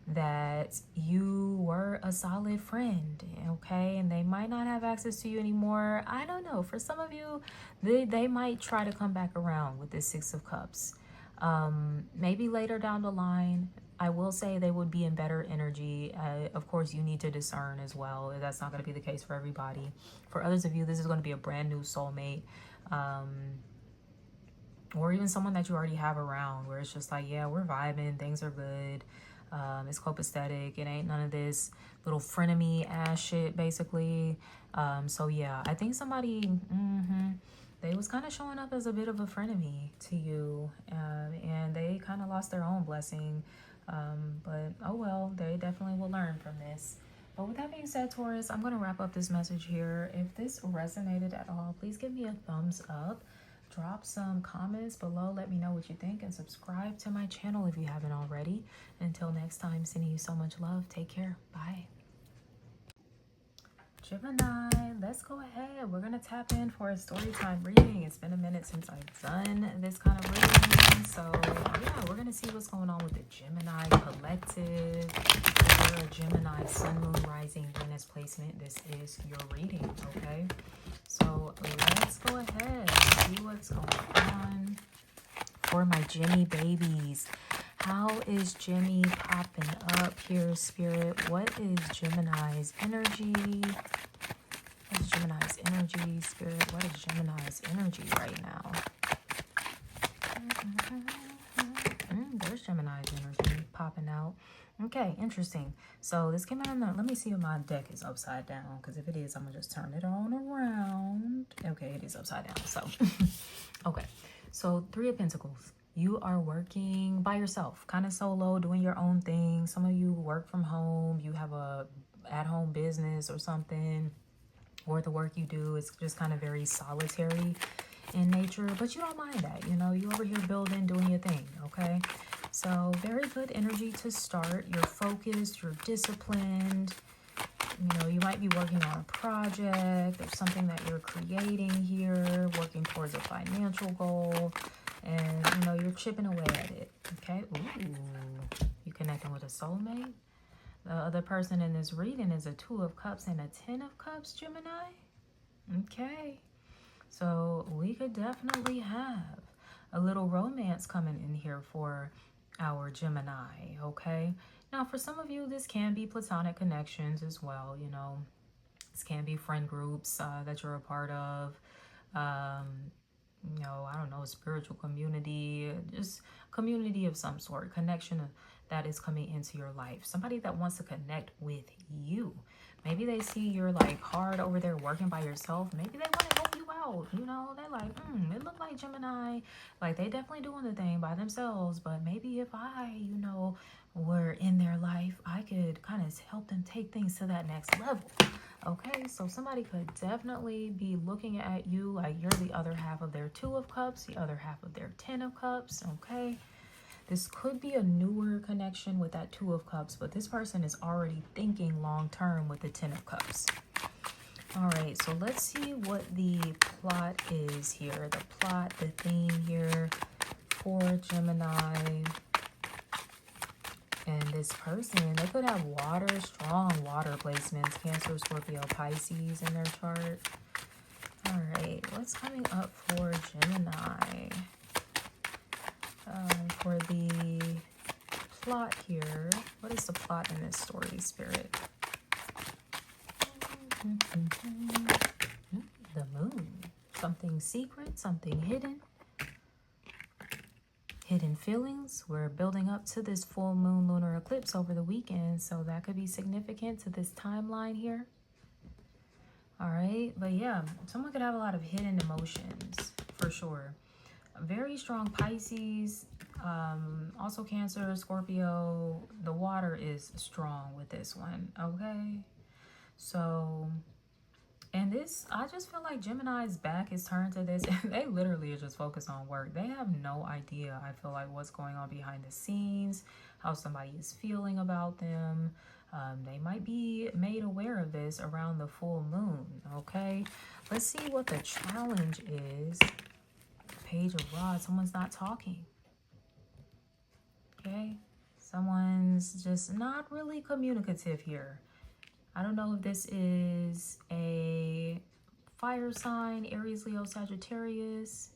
[SPEAKER 1] that you were a solid friend, okay? And they might not have access to you anymore. I don't know. For some of you, they might try to come back around with this Six of Cups. Maybe later down the line. I will say they would be in better energy. Of course, you need to discern as well. That's not going to be the case for everybody. For others of you, this is going to be a brand new soulmate. Or even someone that you already have around, where it's just like, yeah, we're vibing. Things are good. It's copacetic. It ain't none of this little frenemy ass shit, basically. So yeah, I think somebody, they was kind of showing up as a bit of a frenemy to you. And they kind of lost their own blessing. But oh well, they definitely will learn from this. But with that being said, Taurus, I'm going to wrap up this message here. If this resonated at all, please give me a thumbs up. Drop some comments below. Let me know what you think, and subscribe to my channel if you haven't already. Until next time, sending you so much love. Take care. Bye. Gemini, let's go ahead. We're going to tap in for a story time reading. It's been a minute since I've done this kind of reading. So, yeah, we're going to see what's going on with the Gemini collective. If you're a Gemini, Sun, Moon, Rising, Venus placement, this is your reading, okay? So, let's go ahead and see what's going on for my Gemini babies. How is Gemini popping up here, Spirit? What is Gemini's energy? What is Gemini's energy, Spirit? What is Gemini's energy right now? There's Gemini's energy popping out. Okay, interesting. So this came out on the, let me see if my deck is upside down, because if it is, I'm going to just turn it on around. Okay, it is upside down. So, okay. So Three of Pentacles. You are working by yourself, kind of solo, doing your own thing. Some of you work from home. You have a at-home business or something, or the work you do is just kind of very solitary in nature, but you don't mind that. You know, you over here building, doing your thing, okay? So very good energy to start. You're focused, you're disciplined. You know, you might be working on a project or something that you're creating here, working towards a financial goal, and, you know, you're chipping away at it, okay? Ooh, you connecting with a soulmate? The other person in this reading is a 2 of Cups and a 10 of Cups, Gemini. Okay, so we could definitely have a little romance coming in here for our Gemini, okay? Now, for some of you, this can be platonic connections as well, you know. This can be friend groups that you're a part of, you know, I don't know, spiritual community, just community of some sort, connection that is coming into your life. Somebody that wants to connect with you. Maybe they see you're like hard over there working by yourself. Maybe they want to help you out. You know, they're like, it looked like Gemini. Like, they definitely doing the thing by themselves. But maybe if I, you know, were in their life, I could kind of help them take things to that next level. Okay, so somebody could definitely be looking at you like you're the other half of their 2 of Cups, the other half of their 10 of Cups, okay? This could be a newer connection with that 2 of Cups, but this person is already thinking long-term with the 10 of Cups. All right, so let's see what the plot is here. The plot, the theme here for Gemini. And this person, they could have strong water placements, Cancer, Scorpio, Pisces in their chart. All right, what's coming up for Gemini? For the plot here, what is the plot in this story, Spirit? The moon. Something secret, something hidden. Hidden feelings. We're building up to this full moon lunar eclipse over the weekend, so that could be significant to this timeline here. All right, but yeah, someone could have a lot of hidden emotions for sure. A very strong Pisces, also Cancer, Scorpio. The water is strong with this one, okay? So, and this, I just feel like Gemini's back is turned to this. They literally are just focused on work. They have no idea, I feel like, what's going on behind the scenes, how somebody is feeling about them. They might be made aware of this around the full moon, okay? Let's see what the challenge is. Page of Rods. Someone's not talking, okay? Someone's just not really communicative here. I don't know if this is a fire sign, Aries, Leo, Sagittarius.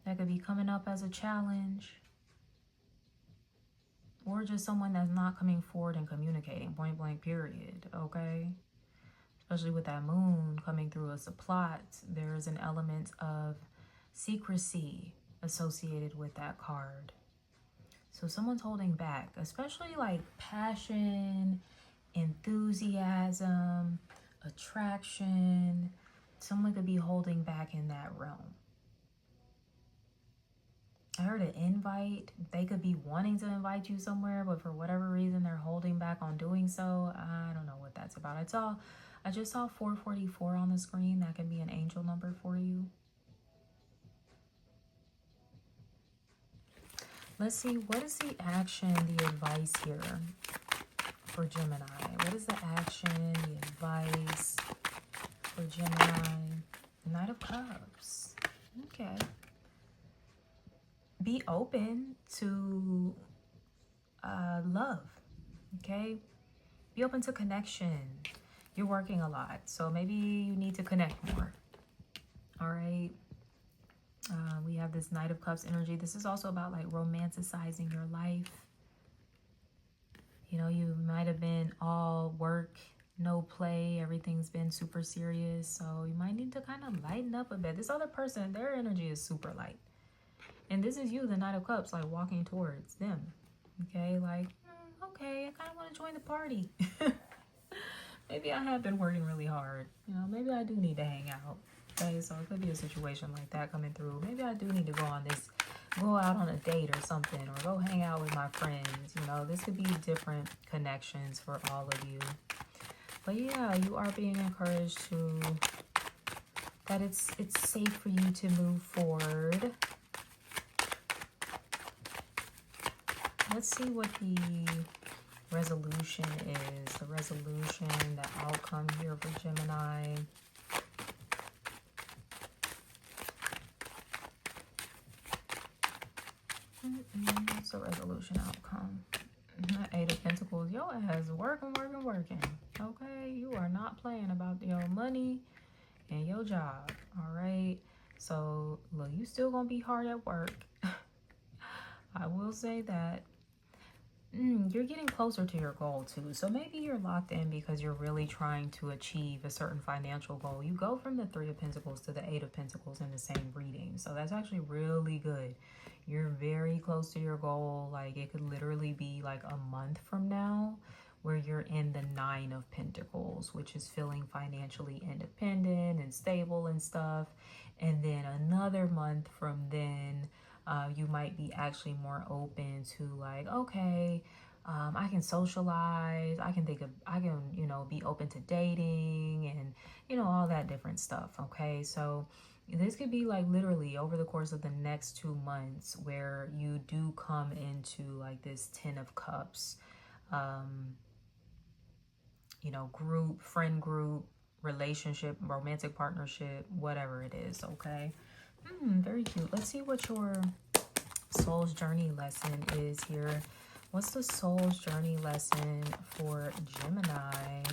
[SPEAKER 1] That could be coming up as a challenge. Or just someone that's not coming forward and communicating, point blank period, okay? Especially with that moon coming through as a plot, there's an element of secrecy associated with that card. So someone's holding back, especially like passion, enthusiasm, attraction. Someone could be holding back in that realm. I heard an invite. They could be wanting to invite you somewhere, but for whatever reason, they're holding back on doing so. I don't know what that's about. I just saw 444 on the screen. That could be an angel number for you. Let's see, what is the action, the advice here for Gemini? What is the action, the advice for Gemini? Knight of Cups. Okay. Be open to love, okay? Be open to connection. You're working a lot, so maybe you need to connect more, all right? We have this Knight of Cups energy. This is also about like romanticizing your life. You know, you might have been all work, no play. Everything's been super serious. So you might need to kind of lighten up a bit. This other person, their energy is super light. And this is you, the Knight of Cups, like walking towards them. Okay, like, okay, I kind of want to join the party. Maybe I have been working really hard. You know, maybe I do need to hang out. Okay, so it could be a situation like that coming through. Maybe I do need to go out on a date or something, or go hang out with my friends. You know, this could be different connections for all of you. But yeah, you are being encouraged to that it's safe for you to move forward. Let's see what the resolution is. The resolution, the outcome here for Gemini. What's the resolution outcome? Eight of Pentacles. Your ass working. Okay, you are not playing about your money and your job. All right. So look, you still gonna be hard at work. I will say that. You're getting closer to your goal too. So maybe you're locked in because you're really trying to achieve a certain financial goal. You go from the Three of Pentacles to the Eight of Pentacles in the same reading. So that's actually really good. You're very close to your goal. Like it could literally be like a month from now where you're in the Nine of Pentacles, which is feeling financially independent and stable and stuff. And then another month from then, you might be actually more open to like, okay, I can socialize, I can, you know, be open to dating and, you know, all that different stuff. Okay. So this could be like literally over the course of the next 2 months where you do come into like this 10 of Cups, you know, group, friend group, relationship, romantic partnership, whatever it is. Okay. Very cute. Let's see what your soul's journey lesson is here. What's the soul's journey lesson for Gemini?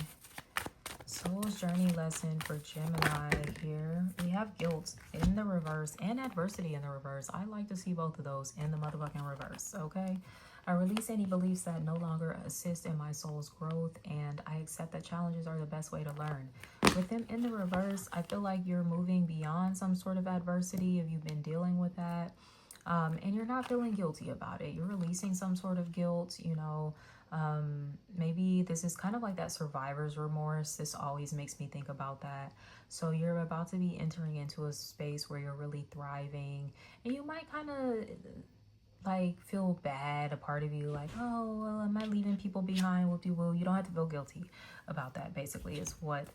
[SPEAKER 1] Soul's journey lesson for Gemini here. We have guilt in the reverse and adversity in the reverse. I like to see both of those in the motherfucking reverse. Okay. I release any beliefs that no longer assist in my soul's growth, and I accept that challenges are the best way to learn. With them in the reverse, I feel like you're moving beyond some sort of adversity if you've been dealing with that. And you're not feeling guilty about it. You're releasing some sort of guilt, you know. Maybe this is kind of like that survivor's remorse. This always makes me think about that. So you're about to be entering into a space where you're really thriving, and you might kind of like feel bad, a part of you like, oh well, am I leaving people behind? Whoop-de-woo. You don't have to feel guilty about that, basically, is what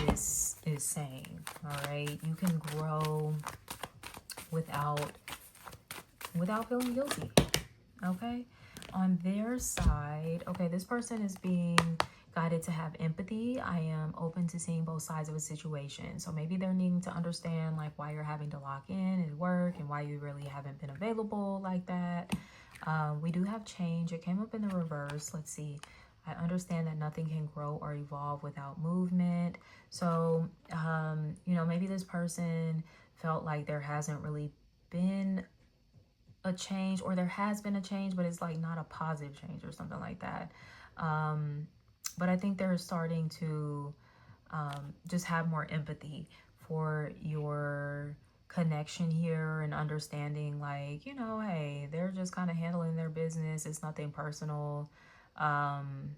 [SPEAKER 1] this is saying. All right, you can grow without feeling guilty. Okay, on their side, okay, this person is being guided to have empathy. I am open to seeing both sides of a situation. So maybe they're needing to understand like why you're having to lock in at work and why you really haven't been available like that. We do have change. It came up in the reverse. Let's see. I understand that nothing can grow or evolve without movement. So, you know, maybe this person felt like there hasn't really been a change, or there has been a change, but it's like not a positive change or something like that. But I think they're starting to just have more empathy for your connection here and understanding like, you know, hey, they're just kind of handling their business. It's nothing personal. And,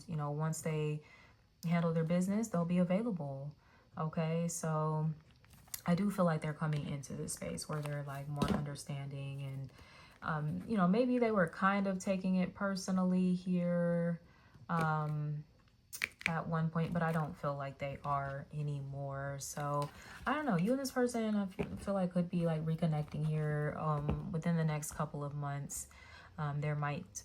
[SPEAKER 1] you know, once they handle their business, they'll be available. Okay, so I do feel like they're coming into this space where they're like more understanding, and you know, maybe they were kind of taking it personally here at one point, but I don't feel like they are anymore. So I don't know, you and this person, I feel like could be like reconnecting here within the next couple of months. There might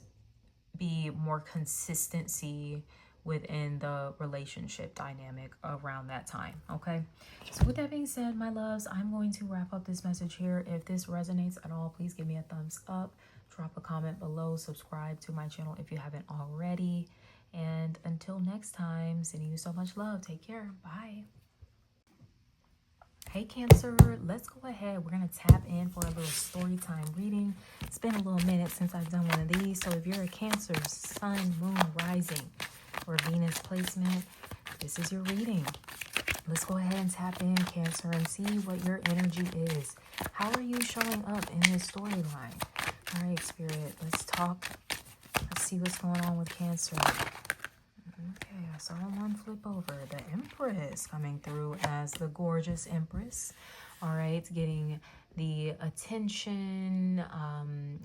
[SPEAKER 1] be more consistency within the relationship dynamic around that time. Okay, so with that being said, my loves, I'm going to wrap up this message here. If this resonates at all, please give me a thumbs up, drop a comment below, subscribe to my channel if you haven't already, and until next time, sending you so much love. Take care. Bye. Hey Cancer, let's go ahead. We're going to tap in for a little story time reading. It's been a little minute since I've done one of these, so if you're a Cancer, Sun, Moon, Rising, or Venus placement, this is your reading. Let's go ahead and tap in, Cancer, and see what your energy is. How are you showing up in this storyline? All right, Spirit, let's talk. Let's see what's going on with Cancer. Okay, I saw one flip over. The Empress coming through as the gorgeous Empress. All right, getting the attention.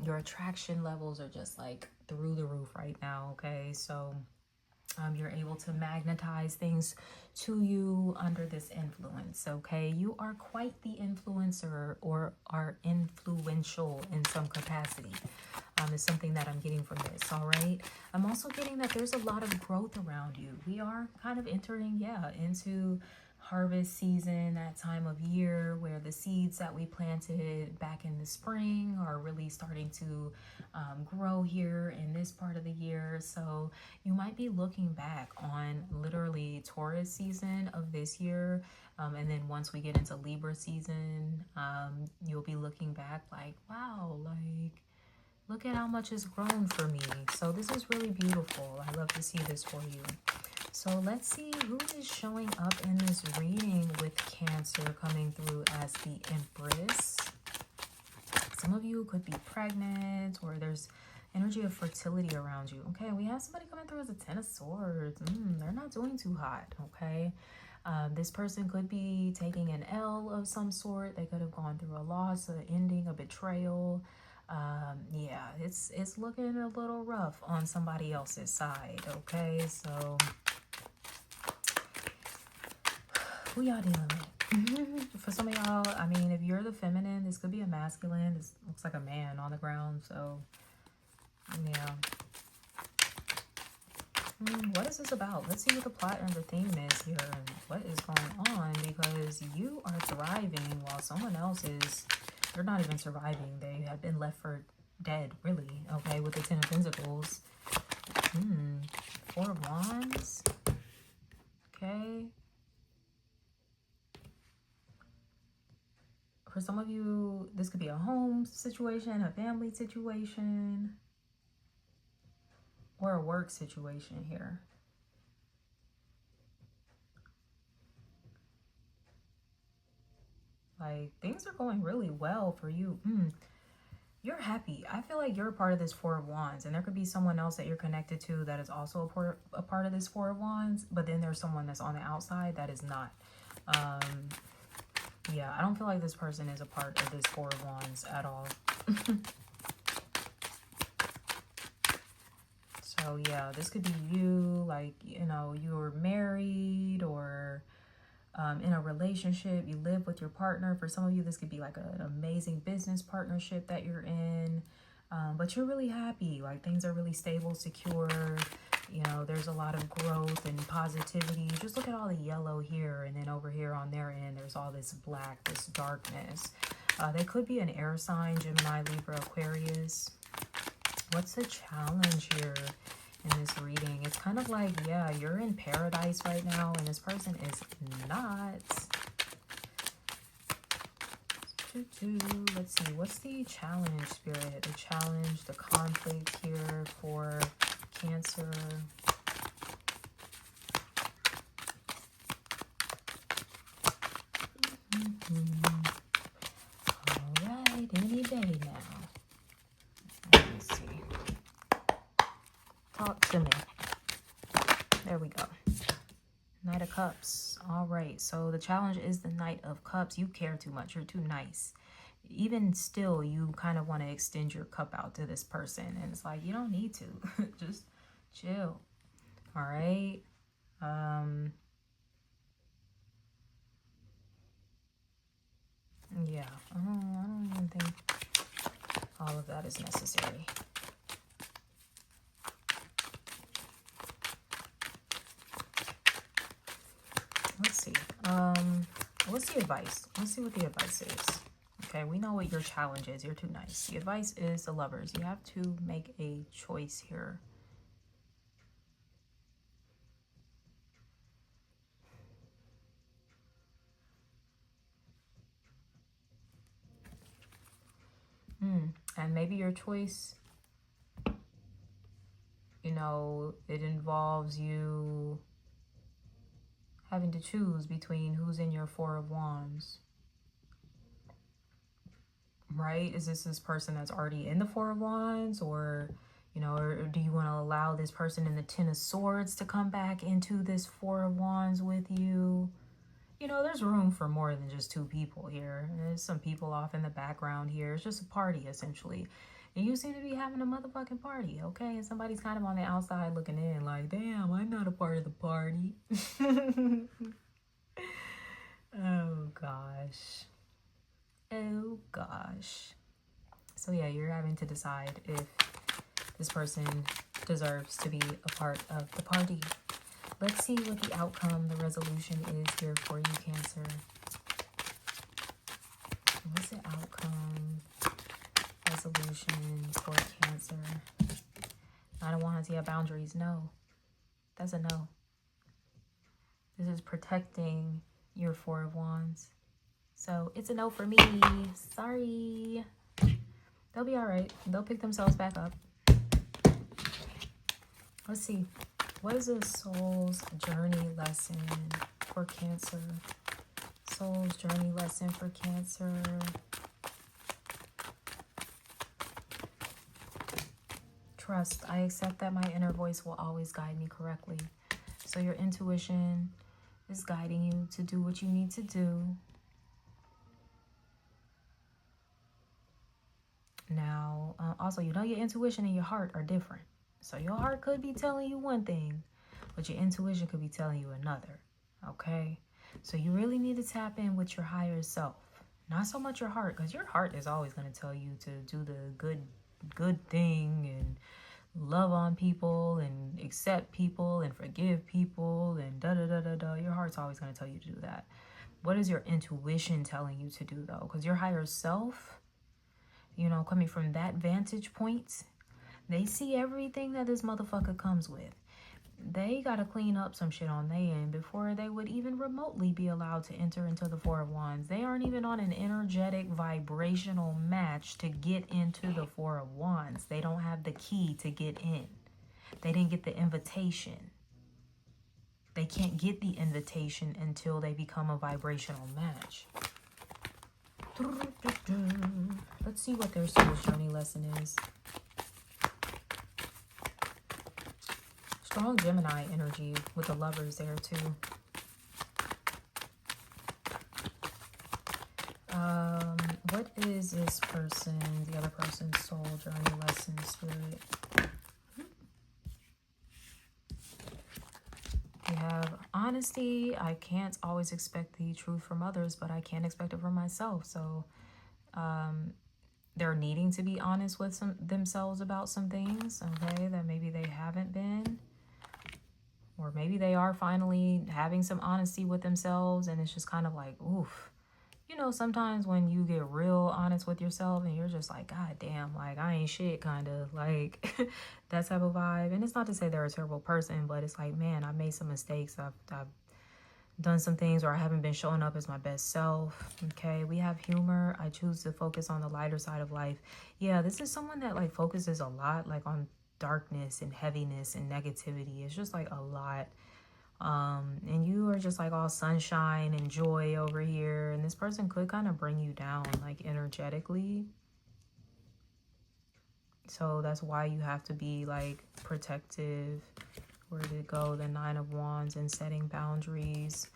[SPEAKER 1] Your attraction levels are just like through the roof right now, okay? So You're able to magnetize things to you under this influence, okay? You are quite the influencer, or are influential in some capacity. Is something that I'm getting from this, all right? I'm also getting that there's a lot of growth around you. We are kind of entering, into harvest season, that time of year where the seeds that we planted back in the spring are really starting to grow here in this part of the year. So you might be looking back on literally Taurus season of this year, and then once we get into Libra season, you'll be looking back like, wow, like, look at how much has grown for me. So this is really beautiful. I love to see this for you. So let's see who is showing up in this reading with Cancer coming through as the Empress. Some of you could be pregnant, or there's energy of fertility around you. Okay, we have somebody coming through as a Ten of Swords. They're not doing too hot, okay? This person could be taking an L of some sort. They could have gone through a loss, an ending, a betrayal. Yeah, it's looking a little rough on somebody else's side, okay? So who y'all dealing with? For some of y'all, I mean, if you're the feminine, this could be a masculine. This looks like a man on the ground. So yeah, what is this about? Let's see what the plot and the theme is here, and what is going on, because you are thriving while someone else is, they're not even surviving. They have been left for dead, really, okay, with the Ten of Pentacles. Four of Wands. Okay. For some of you, this could be a home situation, a family situation, or a work situation here. Like, things are going really well for you. You're happy. I feel like you're a part of this Four of Wands, and there could be someone else that you're connected to that is also a part of this Four of Wands, but then there's someone that's on the outside that is not. Yeah, I don't feel like this person is a part of this Four of Wands at all. So yeah, this could be you, like, you know, you're married, or in a relationship, you live with your partner. For some of you, this could be like an amazing business partnership that you're in, but you're really happy, like things are really stable, secure. You know, there's a lot of growth and positivity. Just look at all the yellow here, and then over here on their end, there's all this black, this darkness. They could be an air sign, Gemini, Libra, Aquarius. What's the challenge here in this reading? It's kind of like, yeah, you're in paradise right now, and this person is not. Let's see, what's the challenge, Spirit? The challenge, the conflict here for Cancer. All right, any day now. Let me see. Talk to me. There we go. Knight of Cups. All right, so the challenge is the Knight of Cups. You care too much. You're too nice. Even still, you kind of want to extend your cup out to this person, and it's like, you don't need to. Just chill. All right. Yeah, I don't even think all of that is necessary. Let's see. What's the advice? Let's see what the advice is. Okay, we know what your challenge is. You're too nice. The advice is the Lovers. You have to make a choice here. And maybe your choice, you know, it involves you having to choose between who's in your Four of Wands. Right? Is this person that's already in the Four of Wands, or, you know, or do you want to allow this person in the Ten of Swords to come back into this Four of Wands with you? You know, there's room for more than just two people here. There's some people off in the background here. It's just a party, essentially. And you seem to be having a motherfucking party, okay? And somebody's kind of on the outside looking in like, damn, I'm not a part of the party. Oh, gosh. Oh, gosh. So, yeah, you're having to decide if this person deserves to be a part of the party. Let's see what the outcome, the resolution is here for you, Cancer. What's the outcome, resolution for Cancer? Nine of Wands, yeah, boundaries. No. That's a no. This is protecting your Four of Wands. So it's a no for me. Sorry. They'll be all right. They'll pick themselves back up. Let's see. What is a soul's journey lesson for Cancer? Soul's journey lesson for Cancer. Trust. I accept that my inner voice will always guide me correctly. So your intuition is guiding you to do what you need to do. Now, also, you know your intuition and your heart are different. So your heart could be telling you one thing, but your intuition could be telling you another. Okay? So you really need to tap in with your higher self. Not so much your heart, because your heart is always going to tell you to do the good thing and love on people and accept people and forgive people and da-da-da-da-da. Your heart's always going to tell you to do that. What is your intuition telling you to do, though? Because your higher self, you know, coming from that vantage point, they see everything that this motherfucker comes with. They got to clean up some shit on their end before they would even remotely be allowed to enter into the Four of Wands. They aren't even on an energetic vibrational match to get into the Four of Wands. They don't have the key to get in. They didn't get the invitation. They can't get the invitation until they become a vibrational match. Let's see what their soul's journey lesson is. Strong Gemini energy with the Lovers there too. What is this person, the other person's soul journey lesson, Spirit? We have honesty. I can't always expect the truth from others, but I can expect it from myself. So they're needing to be honest with themselves about some things, okay, that maybe they haven't been. Or maybe they are finally having some honesty with themselves, and it's just kind of like, oof. You know, sometimes when you get real honest with yourself and you're just like, God damn, like, I ain't shit, kind of like that type of vibe. And it's not to say they're a terrible person, but it's like, man, I made some mistakes. I've done some things, or I haven't been showing up as my best self. Okay, we have humor. I choose to focus on the lighter side of life. Yeah, this is someone that like focuses a lot like on darkness and heaviness and negativity. It's just like a lot. And you are just like all sunshine and joy over here, and this person could kind of bring you down like energetically. So that's why you have to be like protective. Where did it go? The Nine of Wands, and setting boundaries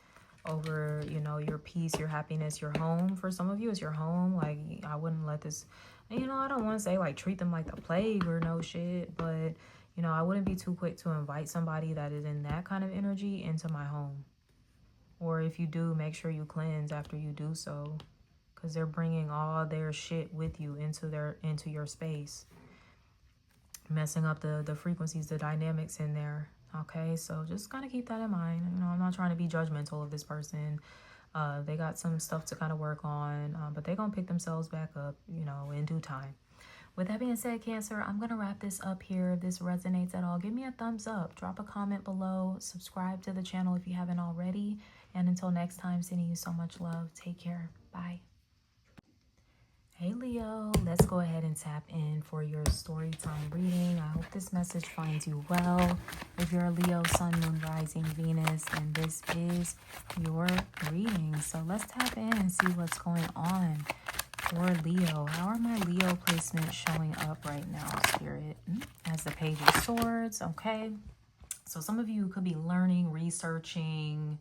[SPEAKER 1] over, you know, your peace, your happiness, your home. For some of you, it's your home. Like, I wouldn't let this, you know, I don't want to say like treat them like the plague or no shit, but you know, I wouldn't be too quick to invite somebody that is in that kind of energy into my home. Or if you do, make sure you cleanse after you do so, because they're bringing all their shit with you into your space, messing up the frequencies, the dynamics in there. Okay, so just kind of keep that in mind. You know, I'm not trying to be judgmental of this person. They got some stuff to kind of work on, but they're gonna pick themselves back up, you know, in due time. With that being said, Cancer, I'm going to wrap this up here. If this resonates at all, give me a thumbs up. Drop a comment below. Subscribe to the channel if you haven't already. And until next time, sending you so much love. Take care. Bye. Hey, Leo. Let's go ahead and tap in for your story time reading. I hope this message finds you well. If you're a Leo, Sun, Moon, Rising, Venus, and this is your reading. So let's tap in and see what's going on. For Leo, how are my Leo placements showing up right now, Spirit? As the Page of Swords, okay? So some of you could be learning, researching,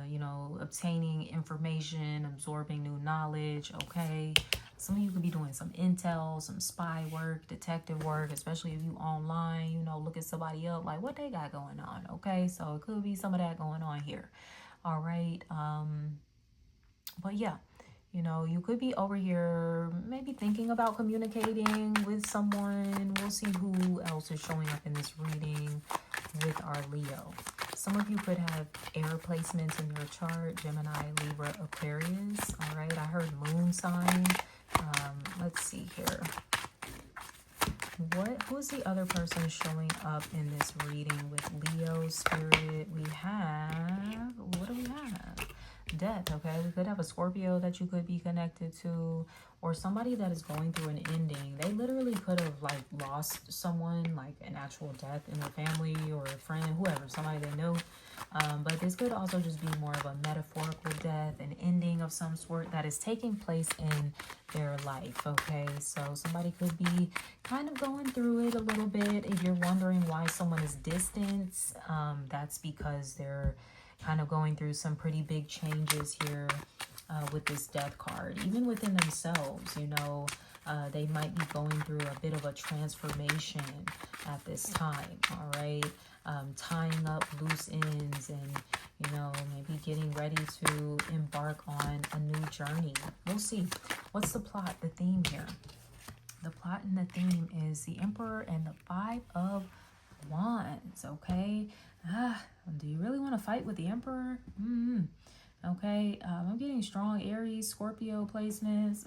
[SPEAKER 1] you know, obtaining information, absorbing new knowledge, okay? Some of you could be doing some intel, some spy work, detective work, especially if you online, you know, looking somebody up, like what they got going on, okay? So it could be some of that going on here, all right? But yeah, you know, you could be over here maybe thinking about communicating with someone. We'll see who else is showing up in this reading with our Leo. Some of you could have air placements in your chart, Gemini, Libra, Aquarius. All right, I heard moon sign. Let's see here. Who's the other person showing up in this reading with Leo spirit? We have, what do we have? Death, okay? We could have a Scorpio that you could be connected to, or somebody that is going through an ending. They literally could have like lost someone, like an actual death in their family or a friend, whoever, somebody they know. But this could also just be more of a metaphorical death, an ending of some sort that is taking place in their life, okay? So somebody could be kind of going through it a little bit. If you're wondering why someone is distant, that's because they're kind of going through some pretty big changes here with this death card. Even within themselves, you know, they might be going through a bit of a transformation at this time, all right? Tying up loose ends and, you know, maybe getting ready to embark on a new journey. We'll see. What's the plot, the theme here? The plot and the theme is the Emperor and the Five of Wands, okay? Do you really want to fight with the Emperor? Okay, I'm getting strong Aries, Scorpio placements.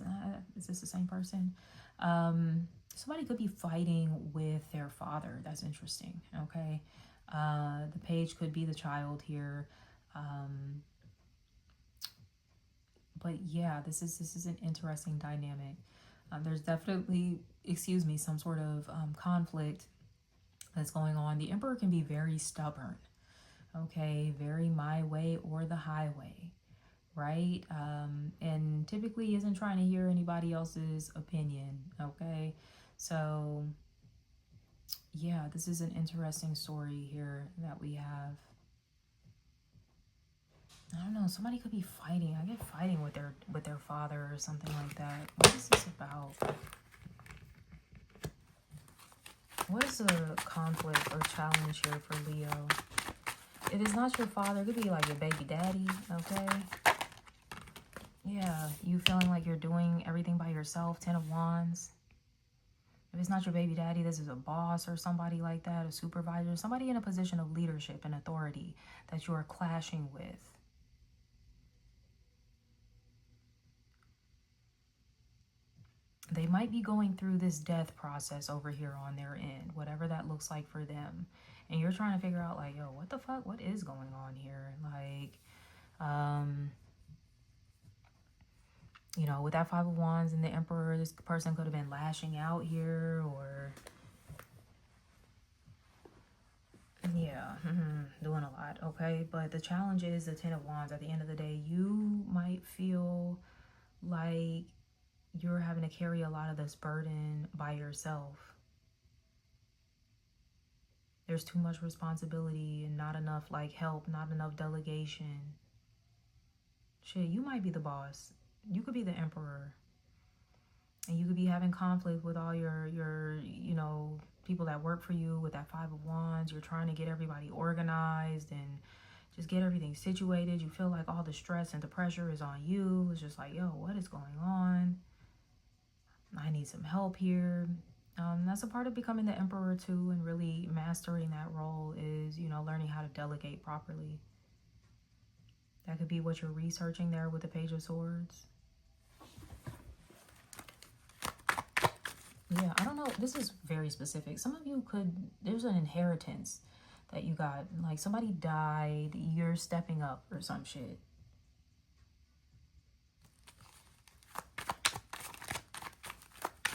[SPEAKER 1] Is this the same person? Somebody could be fighting with their father. That's interesting, okay? The page could be the child here. But yeah, this is an interesting dynamic. There's definitely, some sort of conflict that's going on. The Emperor can be very stubborn, okay? Very my way or the highway, right? And typically isn't trying to hear anybody else's opinion, okay? So yeah, this is an interesting story here that we have. I don't know, somebody could be fighting. I get fighting with their father or something like that. What is this about? What is the conflict or challenge here for Leo? If it's not your father, it could be like your baby daddy, okay? Yeah, you feeling like you're doing everything by yourself, 10 of Wands. If it's not your baby daddy, this is a boss or somebody like that, a supervisor, somebody in a position of leadership and authority that you are clashing with. They might be going through this death process over here on their end, whatever that looks like for them. And you're trying to figure out like, yo, what the fuck? What is going on here? Like, you know, with that Five of Wands and the Emperor, this person could have been lashing out here or, yeah, doing a lot, okay? But the challenge is the 10 of Wands. At the end of the day, you might feel like you're having to carry a lot of this burden by yourself. There's too much responsibility and not enough like help, not enough delegation. Shit, you might be the boss. You could be the Emperor. And you could be having conflict with all your you know, people that work for you with that Five of Wands. You're trying to get everybody organized and just get everything situated. You feel like all the stress and the pressure is on you. It's just like, yo, what is going on? I need some help here. That's a part of becoming the Emperor too, and really mastering that role is, you know, learning how to delegate properly. That could be what you're researching there with the Page of Swords. Yeah, I don't know. This is very specific. Some of you could, there's an inheritance that you got. Like somebody died, you're stepping up or some shit.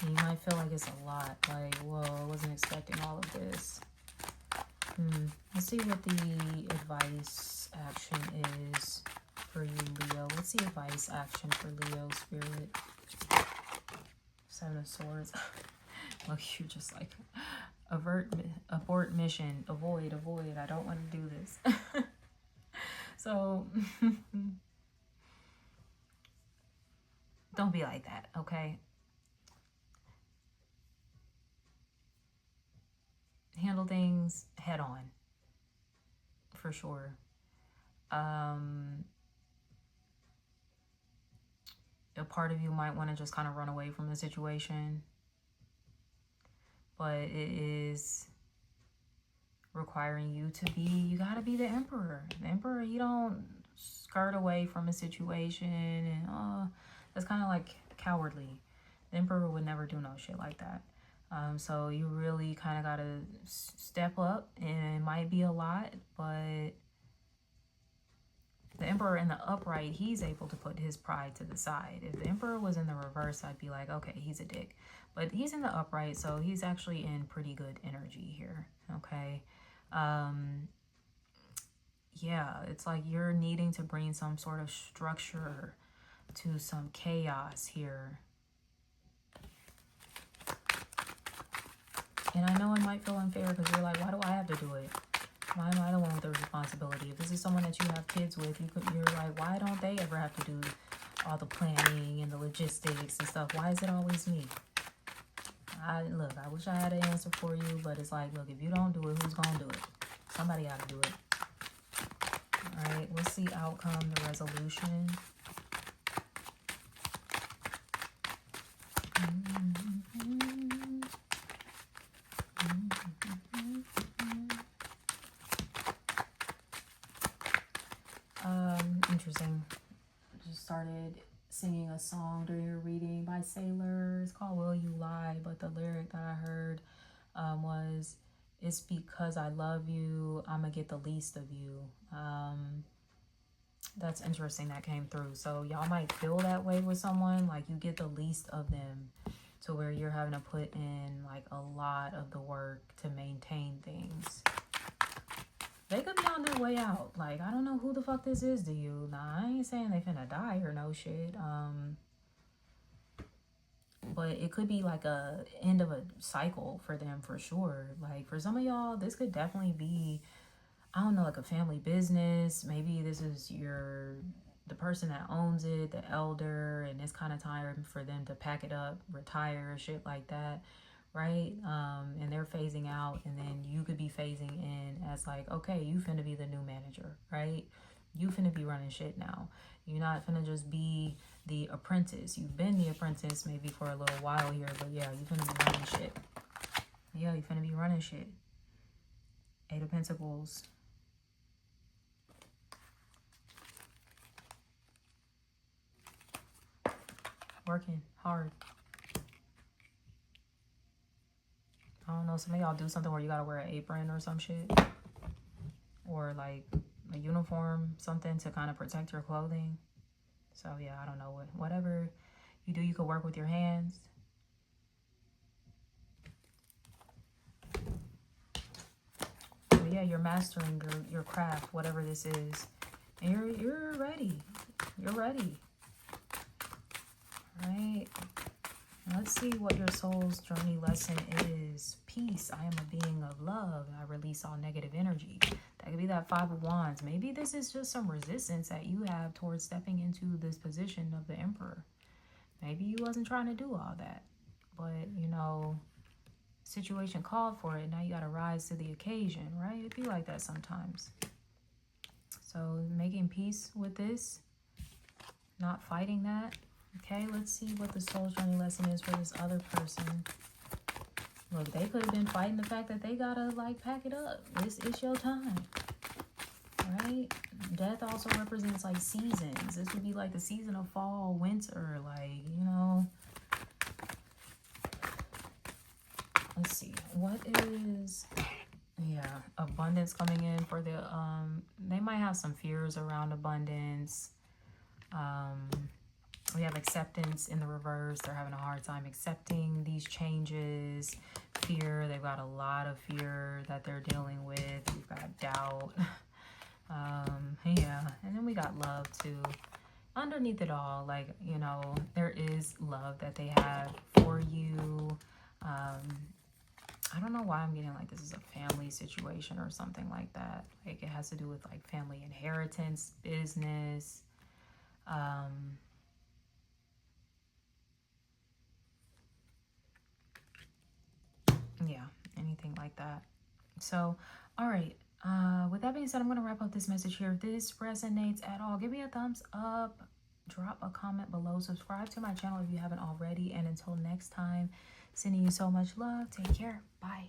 [SPEAKER 1] You might feel like it's a lot. Like, whoa, I wasn't expecting all of this. Let's see what the advice action is for you, Leo. What's the advice action for Leo, Spirit? Seven of Swords. Look, you're just like, abort mission, avoid. I don't want to do this. So, don't be like that, okay? handle things head on, for sure. A part of you might want to just kind of run away from the situation, but it is requiring you to be, you got to be the emperor. The emperor, he don't skirt away from a situation, and that's kind of like cowardly. The emperor would never do no shit like that. So you really kind of got to step up, and it might be a lot, but the emperor in the upright, he's able to put his pride to the side. If the emperor was in the reverse, I'd be like, okay, he's a dick. But he's in the upright, so he's actually in pretty good energy here, okay? Yeah, it's like you're needing to bring some sort of structure to some chaos here. And I know it might feel unfair because you're like, why do I have to do it? Why am I the one with the responsibility? If this is someone that you have kids with, you're like, why don't they ever have to do all the planning and the logistics and stuff? Why is it always me? Look, I wish I had an answer for you, but it's like, look, if you don't do it, who's going to do it? Somebody got to do it. All right, what's the outcome, the resolution? Interesting. Just started singing a song during your reading by Sailor. It's called Will You Lie, but the lyric that I heard was, it's because I love you, I'm gonna get the least of you. That's interesting that came through. So y'all might feel that way with someone, like you get the least of them, to where you're having to put in like a lot of the work to maintain things. They could be on their way out. Like, I don't know who the fuck this is to you. Nah, I ain't saying they finna die or no shit. But it could be like a end of a cycle for them for sure. Like for some of y'all, this could definitely be, I don't know, like a family business. Maybe this is the person that owns it, the elder, and it's kind of time for them to pack it up, retire, shit like that. Right? And they're phasing out, and then you could be phasing in as like, okay, you finna be the new manager, right? You finna be running shit now. You're not finna just be the apprentice. You've been the apprentice maybe for a little while here, but yeah, you finna be running shit. Yeah, you finna be running shit. 8 of Pentacles. Working hard. I don't know, some of y'all do something where you gotta wear an apron or some shit. Or like a uniform, something to kind of protect your clothing. So yeah, I don't know, whatever you do, you could work with your hands. But yeah, you're mastering your craft, whatever this is. And you're ready. You're ready. All right. Let's see what your soul's journey lesson is. Peace. I am a being of love. I release all negative energy. That could be that 5 of Wands. Maybe this is just some resistance that you have towards stepping into this position of the Emperor. Maybe you wasn't trying to do all that. But, you know, situation called for it. Now you got to rise to the occasion, right? It'd be like that sometimes. So making peace with this. Not fighting that. Okay, let's see what the soul's journey lesson is for this other person. Look, they could have been fighting the fact that they gotta like pack it up. This is your time, right? Death also represents like seasons. This would be like the season of fall, winter, like, you know. Let's see, what is, yeah, abundance coming in for the, they might have some fears around abundance. We have acceptance in the reverse. They're having a hard time accepting these changes. Fear. They've got a lot of fear that they're dealing with. We've got doubt. Yeah. And then we got love too. Underneath it all, like, you know, there is love that they have for you. I don't know why I'm getting like this is a family situation or something like that. Like it has to do with like family inheritance, business. Yeah, anything like that. So, all right. With that being said, I'm going to wrap up this message here. If this resonates at all, give me a thumbs up. Drop a comment below. Subscribe to my channel if you haven't already. And until next time, sending you so much love. Take care. Bye.